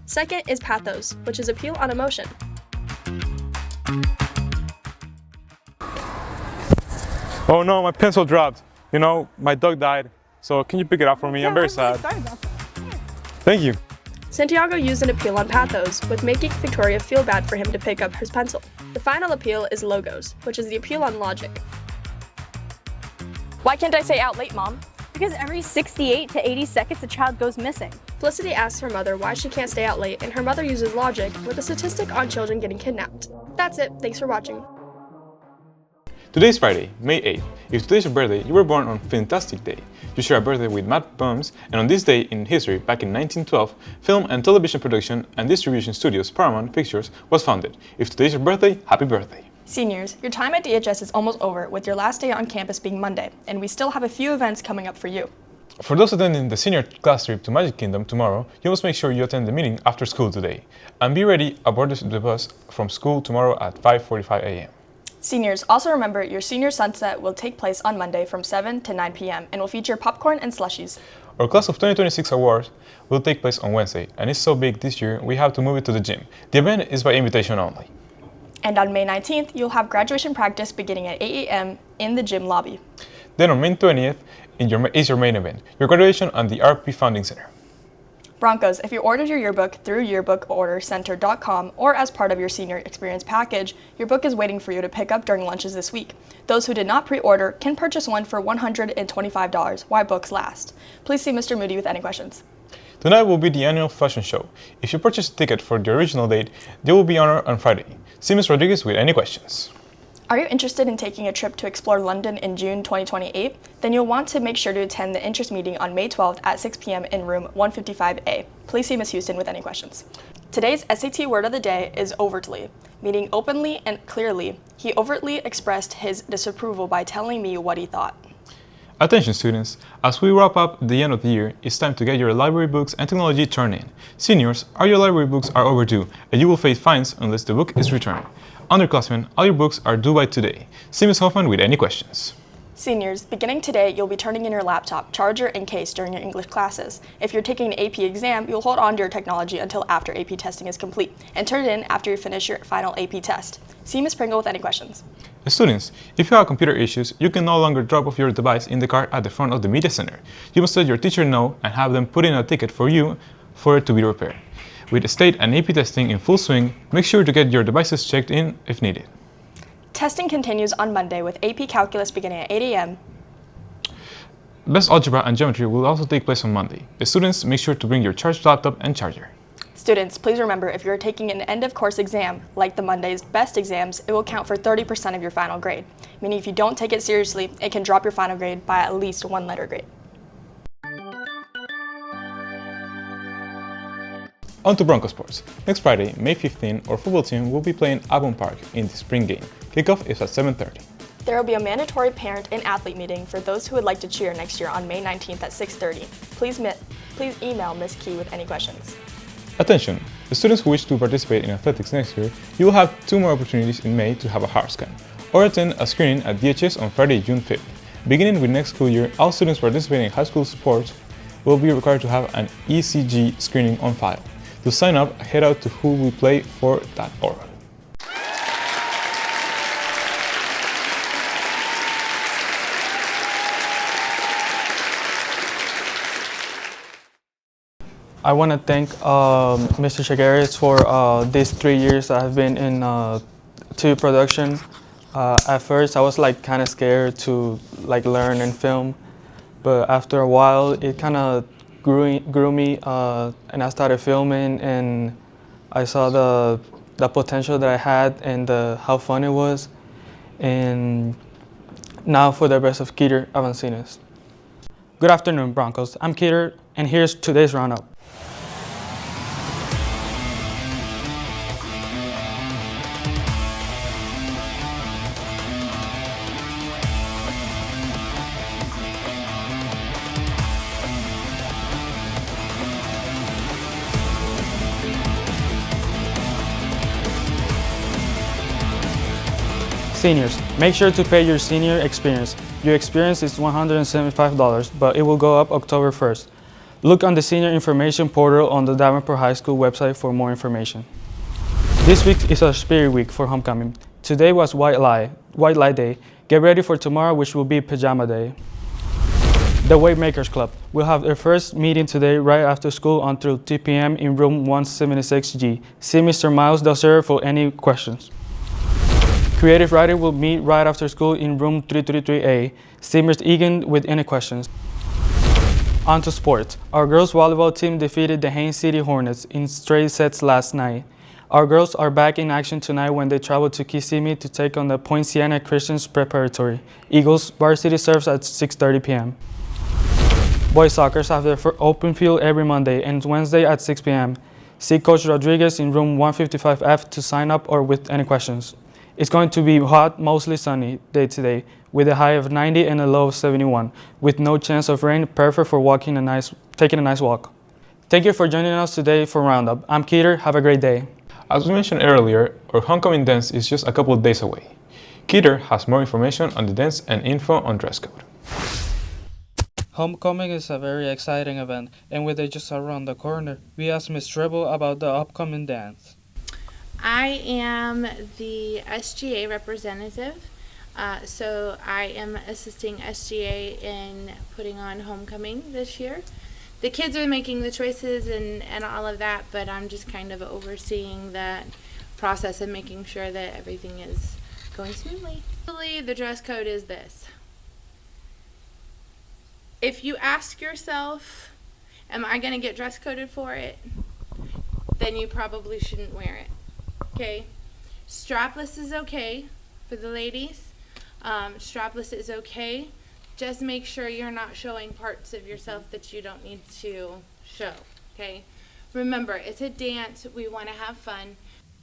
[SPEAKER 11] Second is pathos, which is appeal on emotion.
[SPEAKER 2] Oh no, my pencil dropped. You know, my dog died. So can you pick it up for me? I'm very sad. Thank you.
[SPEAKER 11] Santiago used an appeal on pathos, with making Victoria feel bad for him to pick up his pencil. The final appeal is logos, which is the appeal on logic.
[SPEAKER 14] Why can't I say out late, Mom?
[SPEAKER 9] Because every 68 to 80 seconds a child goes missing.
[SPEAKER 11] Felicity asks her mother why she can't stay out late, and her mother uses logic with a statistic on children getting kidnapped. That's it. Thanks for watching.
[SPEAKER 2] Today is Friday, May 8th. If today's your birthday, you were born on a fantastic day. You share a birthday with Matt Bums, and on this day in history, back in 1912, film and television production and distribution studios Paramount Pictures was founded. If today's your birthday, happy birthday.
[SPEAKER 11] Seniors, your time at DHS is almost over, with your last day on campus being Monday, and we still have a few events coming up for you.
[SPEAKER 2] For those attending the senior class trip to Magic Kingdom tomorrow, you must make sure you attend the meeting after school today. And be ready aboard the bus from school tomorrow at 5:45 a.m.
[SPEAKER 11] Seniors, also remember your senior sunset will take place on Monday from 7 to 9 p.m. and will feature popcorn and slushies.
[SPEAKER 2] Our Class of 2026 awards will take place on Wednesday, and it's so big this year we have to move it to the gym. The event is by invitation only.
[SPEAKER 11] And on May 19th, you'll have graduation practice beginning at 8 a.m. in the gym lobby.
[SPEAKER 2] Then on May 20th is your main event, your graduation at the RP Founding Center.
[SPEAKER 11] Broncos, if you ordered your yearbook through yearbookordercenter.com or as part of your senior experience package, your book is waiting for you to pick up during lunches this week. Those who did not pre-order can purchase one for $125 while books last. Please see Mr. Moody with any questions.
[SPEAKER 2] Tonight will be the annual fashion show. If you purchase a ticket for the original date, they will be honored on Friday. See Ms. Rodriguez with any questions.
[SPEAKER 11] Are you interested in taking a trip to explore London in June 2028? Then you'll want to make sure to attend the interest meeting on May 12th at 6 p.m. in room 155A. Please see Ms. Houston with any questions. Today's SAT word of the day is overtly, meaning openly and clearly. He overtly expressed his disapproval by telling me what he thought.
[SPEAKER 2] Attention students, as we wrap up the end of the year, it's time to get your library books and technology turned in. Seniors, all your library books are overdue, and you will face fines unless the book is returned. Underclassmen, all your books are due by today. See Ms. Hoffman with any questions.
[SPEAKER 11] Seniors, beginning today, you'll be turning in your laptop, charger, and case during your English classes. If you're taking an AP exam, you'll hold on to your technology until after AP testing is complete, and turn it in after you finish your final AP test. See Ms. Pringle with any questions.
[SPEAKER 2] Students, if you have computer issues, you can no longer drop off your device in the car at the front of the media center. You must let your teacher know and have them put in a ticket for you for it to be repaired. With state and AP testing in full swing, make sure to get your devices checked in if needed.
[SPEAKER 11] Testing continues on Monday with AP Calculus beginning at 8 a.m.
[SPEAKER 2] Best Algebra and Geometry will also take place on Monday. The students, make sure to bring your charged laptop and charger.
[SPEAKER 11] Students, please remember if you're taking an end-of-course exam, like the Monday's best exams, it will count for 30% of your final grade. Meaning if you don't take it seriously, it can drop your final grade by at least one letter grade.
[SPEAKER 2] On to Broncos sports. Next Friday, May 15, our football team will be playing Davenport in the spring game. Kickoff is at 7:30.
[SPEAKER 11] There will be a mandatory parent and athlete meeting for those who would like to cheer next year on May 19th at 6:30. Please email Ms. Key with any questions.
[SPEAKER 2] Attention! The students who wish to participate in athletics next year, you will have 2 more opportunities in May to have a heart scan, or attend a screening at DHS on Friday, June 5th. Beginning with next school year, all students participating in high school sports will be required to have an ECG screening on file. To sign up, head out to whoweplayfor.org.
[SPEAKER 4] I want to thank Mr. Chagares for these 3 years that I've been in TV production. At first, I was kind of scared to learn and film, but after a while, it kind of grew me, and I started filming, and I saw the potential that I had and how fun it was. And now for the rest of Keter Avancinas. Good afternoon, Broncos. I'm Keter, and here's today's roundup. Seniors, make sure to pay your senior experience. Your experience is $175, but it will go up October 1st. Look on the senior information portal on the Davenport High School website for more information. This week is our spirit week for homecoming. Today was White Lie Day. Get ready for tomorrow, which will be Pajama Day. The Waymakers Club will have their first meeting today right after school until 2 p.m. in room 176G. See Mr. Miles Dozer for any questions. Creative Writing will meet right after school in room 333A. See Mr. Egan with any questions. On to sports. Our girls volleyball team defeated the Haines City Hornets in straight sets last night. Our girls are back in action tonight when they travel to Kissimmee to take on the Point Siena Christians Preparatory. Eagles varsity serves at 6:30 p.m. Boys soccer have their open field every Monday and Wednesday at 6 p.m. See Coach Rodriguez in room 155F to sign up or with any questions. It's going to be hot, mostly sunny day today, with a high of 90 and a low of 71, with no chance of rain, perfect for taking a nice walk. Thank you for joining us today for Roundup. I'm Keter. Have a great day.
[SPEAKER 2] As we mentioned earlier, our homecoming dance is just a couple of days away. Keter has more information on the dance and info on dress code.
[SPEAKER 4] Homecoming is a very exciting event, and with it just around the corner, we asked Ms. Treble about the upcoming dance.
[SPEAKER 14] I am the SGA representative, so I am assisting SGA in putting on homecoming this year. The kids are making the choices and all of that, but I'm just kind of overseeing that process and making sure that everything is going smoothly. The dress code is this. If you ask yourself, am I going to get dress coded for it? Then you probably shouldn't wear it. Okay, strapless is okay for the ladies. Strapless is okay. Just make sure you're not showing parts of yourself that you don't need to show, okay? Remember, it's a dance. We want to have fun.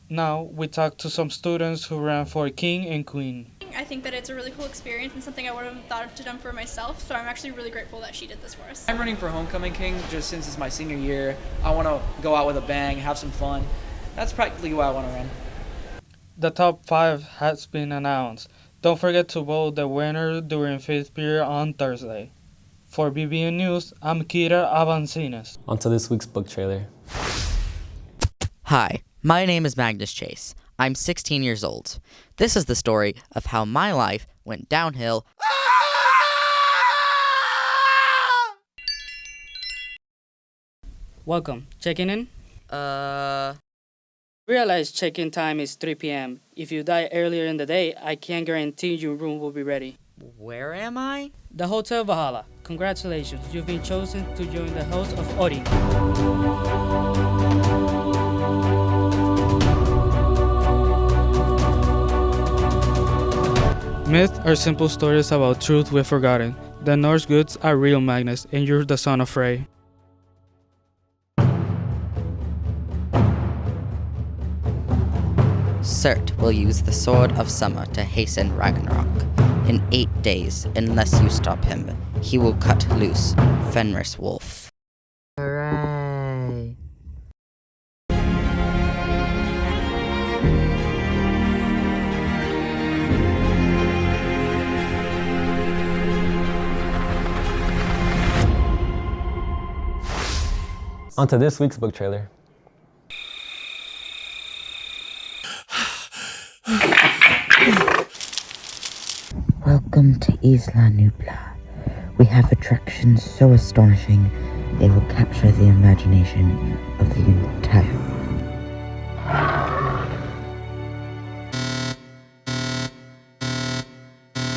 [SPEAKER 4] Now, we talked to some students who ran for King and Queen.
[SPEAKER 19] I think that it's a really cool experience and something I would have thought to done for myself, so I'm actually really grateful that she did this for us.
[SPEAKER 12] I'm running for Homecoming King just since it's my senior year. I want to go out with a bang, have some fun. That's practically why I want to run.
[SPEAKER 4] The top 5 has been announced. Don't forget to vote the winner during 5th period on Thursday. For BBN News, I'm Kira Avancines.
[SPEAKER 5] On to this week's book trailer.
[SPEAKER 10] Hi, my name is Magnus Chase. I'm 16 years old. This is the story of how my life went downhill.
[SPEAKER 4] Welcome. Checking in? Realize check-in time is 3 p.m. If you die earlier in the day, I can't guarantee your room will be ready.
[SPEAKER 10] Where am I?
[SPEAKER 4] The Hotel Valhalla. Congratulations, you've been chosen to join the host of Ori. Myths are simple stories about truth we've forgotten. The Norse gods are real, Magnus, and you're the son of Frey.
[SPEAKER 10] Surt will use the Sword of Summer to hasten Ragnarok. In 8 days, unless you stop him, he will cut loose Fenris Wolf. Hooray!
[SPEAKER 5] On to this week's book trailer.
[SPEAKER 10] Welcome to Isla Nubla. We have attractions so astonishing, they will capture the imagination of the entire.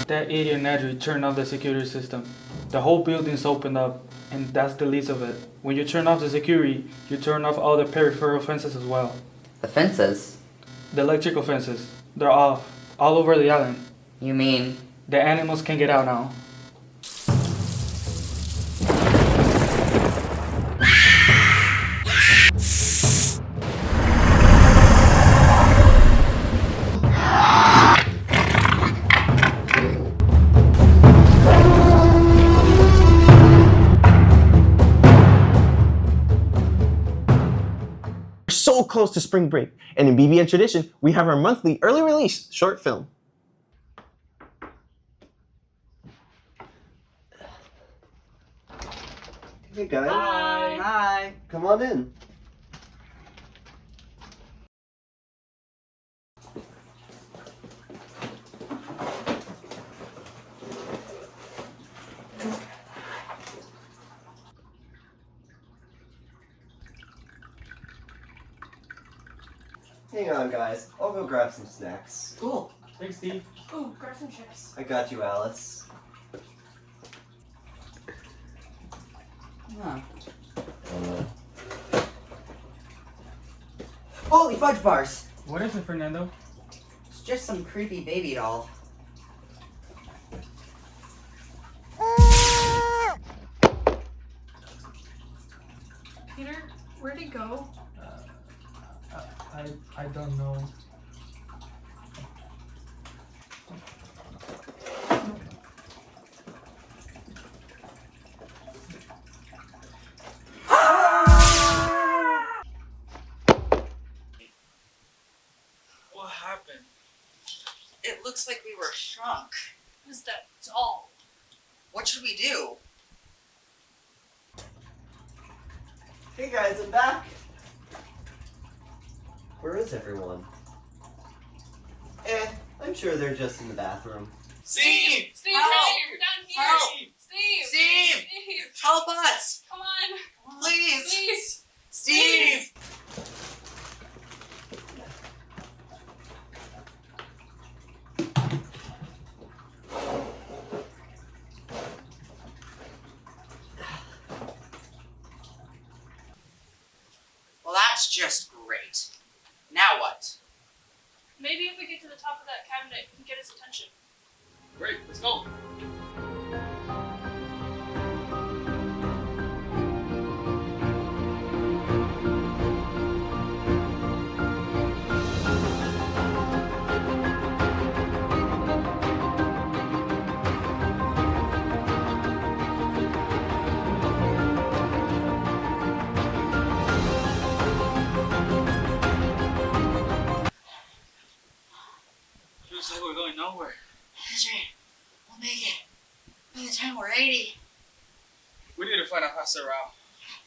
[SPEAKER 4] That idiot Nedry turned off the security system. The whole building's opened up, and that's the least of it. When you turn off the security, you turn off all the peripheral fences as well.
[SPEAKER 10] The fences?
[SPEAKER 4] The electrical fences. They're off, all over the island.
[SPEAKER 10] You mean?
[SPEAKER 4] The animals can get out now.
[SPEAKER 15] We're so close to spring break, and in BBN tradition, we have our monthly early release short film. Hey guys.
[SPEAKER 10] Hi. Hi.
[SPEAKER 15] Come on in. Hang on, guys. I'll go grab some snacks.
[SPEAKER 10] Cool.
[SPEAKER 4] Thanks, Steve.
[SPEAKER 19] Ooh, grab some chips.
[SPEAKER 15] I got you, Alice.
[SPEAKER 10] Huh.
[SPEAKER 15] Holy fudge bars!
[SPEAKER 4] What is it, Fernando?
[SPEAKER 10] It's just some creepy baby doll.
[SPEAKER 19] Peter, where'd he go?
[SPEAKER 4] I don't know.
[SPEAKER 10] What happened? It looks like we were shrunk.
[SPEAKER 19] Who's that doll?
[SPEAKER 10] What should we do?
[SPEAKER 15] Hey guys, I'm back! Where is everyone? I'm sure they're just in the bathroom.
[SPEAKER 10] Steve!
[SPEAKER 19] Steve,
[SPEAKER 10] Help!
[SPEAKER 19] hey, we're down here!
[SPEAKER 10] Help!
[SPEAKER 19] Steve!
[SPEAKER 10] Steve! Help us!
[SPEAKER 19] Come on!
[SPEAKER 10] Please!
[SPEAKER 19] Please!
[SPEAKER 10] Steve! Well, that's just great. Now what?
[SPEAKER 19] Maybe if we get to the top of that cabinet, we can get his attention.
[SPEAKER 6] Great, let's go.
[SPEAKER 4] Feels like we're going nowhere.
[SPEAKER 10] Ezra, we'll make it. By the time we're 80.
[SPEAKER 4] We need to find a faster route.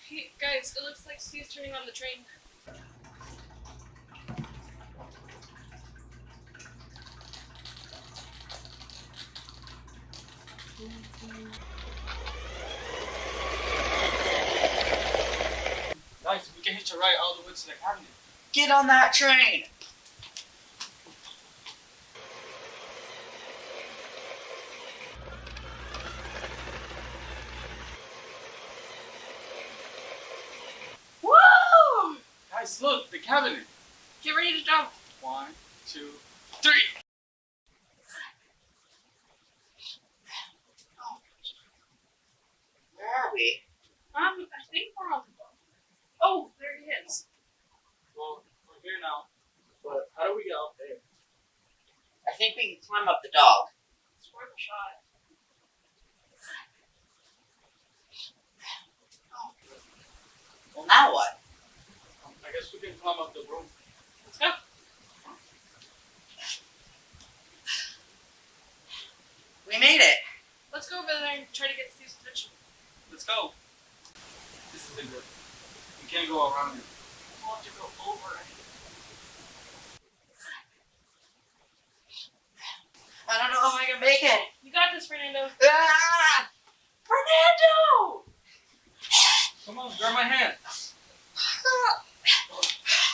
[SPEAKER 14] Hey, guys, it looks like Steve's turning on the train.
[SPEAKER 4] Guys, we can hitch a ride all the way to the cabinet.
[SPEAKER 10] Get on that train!
[SPEAKER 14] Woo!
[SPEAKER 4] Guys, look, the cabinet.
[SPEAKER 14] Get ready to jump.
[SPEAKER 4] 1, 2, 3.
[SPEAKER 10] Where are we?
[SPEAKER 14] I think we're on the boat. Oh, there he is.
[SPEAKER 4] Well, we're here now. But how do we get up there?
[SPEAKER 10] I think we can climb up the dog.
[SPEAKER 14] It's worth a shot.
[SPEAKER 10] Well, now what?
[SPEAKER 4] I guess we can climb up the room.
[SPEAKER 14] Let's go.
[SPEAKER 10] We made it.
[SPEAKER 14] Let's go over there and try to get Steve's attention.
[SPEAKER 4] Let's go. This isn't good. We can't go around it.
[SPEAKER 14] We'll have to go over it.
[SPEAKER 10] I don't know if I can make it.
[SPEAKER 14] You got this, Fernando.
[SPEAKER 10] Ah!
[SPEAKER 14] Fernando!
[SPEAKER 4] Come on, grab my hand.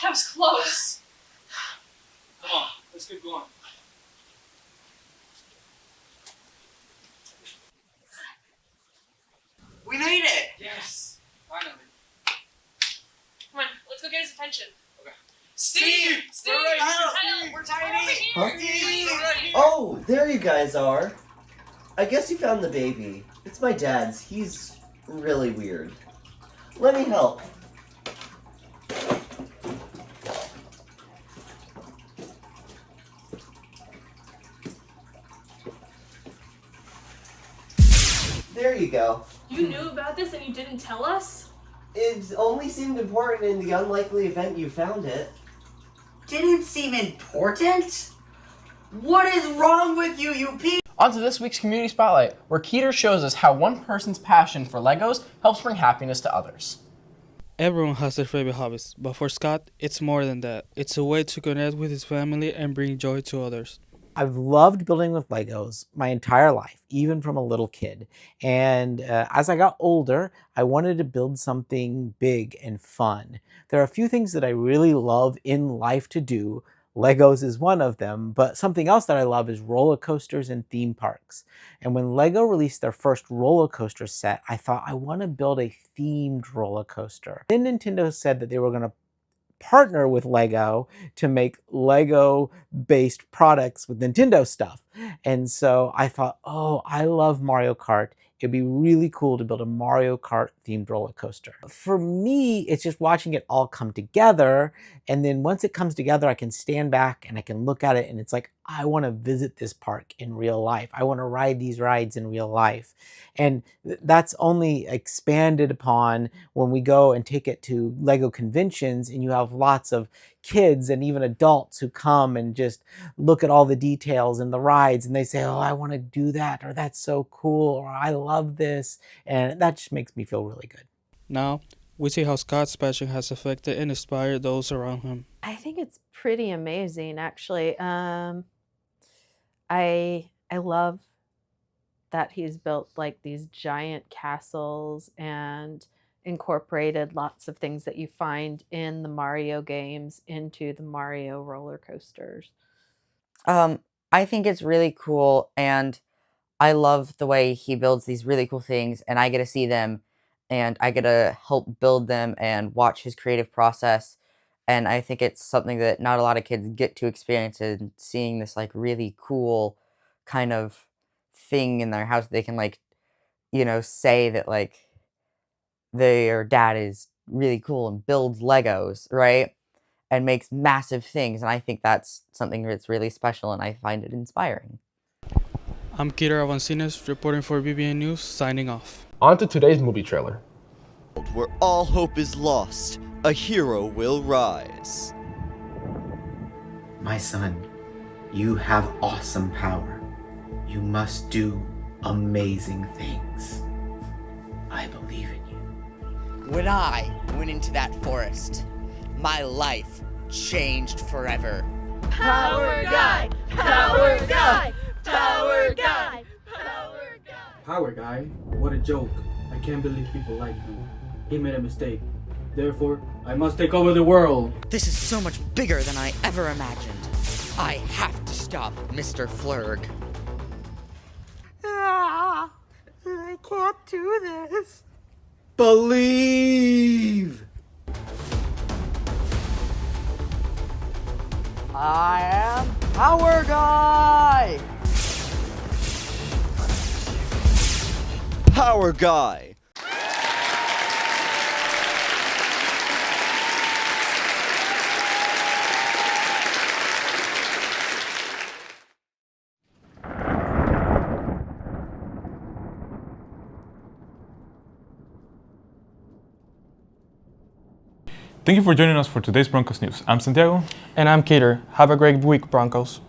[SPEAKER 14] That was close.
[SPEAKER 4] Come on, let's get going.
[SPEAKER 10] We made it.
[SPEAKER 4] Yes, finally.
[SPEAKER 14] Come on, let's go get his attention.
[SPEAKER 4] Okay.
[SPEAKER 10] Steve!
[SPEAKER 14] Steve!
[SPEAKER 10] We're right
[SPEAKER 14] Kyle,
[SPEAKER 10] here.
[SPEAKER 14] we're tiny!
[SPEAKER 7] Huh?
[SPEAKER 10] Steve!
[SPEAKER 7] Oh, there you guys are. I guess you found the baby. It's my dad's. He's really weird. Let me help. There you go.
[SPEAKER 14] You knew about this and you didn't tell us?
[SPEAKER 7] It only seemed important in the unlikely event you found it.
[SPEAKER 10] Didn't seem important? What is wrong with you, you people?
[SPEAKER 12] On to this week's Community Spotlight, where Keeter shows us how one person's passion for Legos helps bring happiness to others.
[SPEAKER 4] Everyone has their favorite hobbies, but for Scott, it's more than that. It's a way to connect with his family and bring joy to others.
[SPEAKER 15] I've loved building with Legos my entire life, even from a little kid. And as I got older, I wanted to build something big and fun. There are a few things that I really love in life to do. Legos is one of them, but something else that I love is roller coasters and theme parks. And when Lego released their first roller coaster set, I thought I want to build a themed roller coaster. Then Nintendo said that they were going to partner with Lego to make Lego-based products with Nintendo stuff. And so I thought, oh, I love Mario Kart. It'd be really cool to build a Mario Kart themed roller coaster. For me, it's just watching it all come together. And then once it comes together, I can stand back and I can look at it and it's like, I want to visit this park in real life. I want to ride these rides in real life. And that's only expanded upon when we go and take it to Lego conventions and you have lots of kids and even adults who come and just look at all the details and the rides and they say, oh, I want to do that, or that's so cool, or I love this. And that just makes me feel really good.
[SPEAKER 4] Now, we see how Scott's passion has affected and inspired those around him.
[SPEAKER 8] I think it's pretty amazing, actually. I love that he's built like these giant castles and incorporated lots of things that you find in the Mario games into the Mario roller coasters.
[SPEAKER 10] I think it's really cool, and I love the way he builds these really cool things, and I get to see them, and I get to help build them and watch his creative process. And I think it's something that not a lot of kids get to experience, and seeing this like really cool kind of thing in their house. They can like, you know, say that like their dad is really cool and builds Legos, right? And makes massive things. And I think that's something that's really special, and I find it inspiring.
[SPEAKER 4] I'm Keeter Avancinas, reporting for BBN News, signing off.
[SPEAKER 6] On to today's movie trailer.
[SPEAKER 21] Where all hope is lost, a hero will rise.
[SPEAKER 22] My son, you have awesome power.
[SPEAKER 13] You must do amazing things. I believe in you.
[SPEAKER 22] When I went into that forest, my life changed forever.
[SPEAKER 23] Power guy! Power guy! Power guy! Power guy!
[SPEAKER 24] Power guy? What a joke. I can't believe people like him. He made a mistake. Therefore, I must take over the world.
[SPEAKER 22] This is so much bigger than I ever imagined. I have to stop Mr. Flurg.
[SPEAKER 23] I can't do this.
[SPEAKER 13] Believe!
[SPEAKER 22] I am Power Guy!
[SPEAKER 21] Power Guy.
[SPEAKER 2] Thank you for joining us for today's Broncos news. I'm Santiago.
[SPEAKER 4] And I'm Keter. Have a great week, Broncos.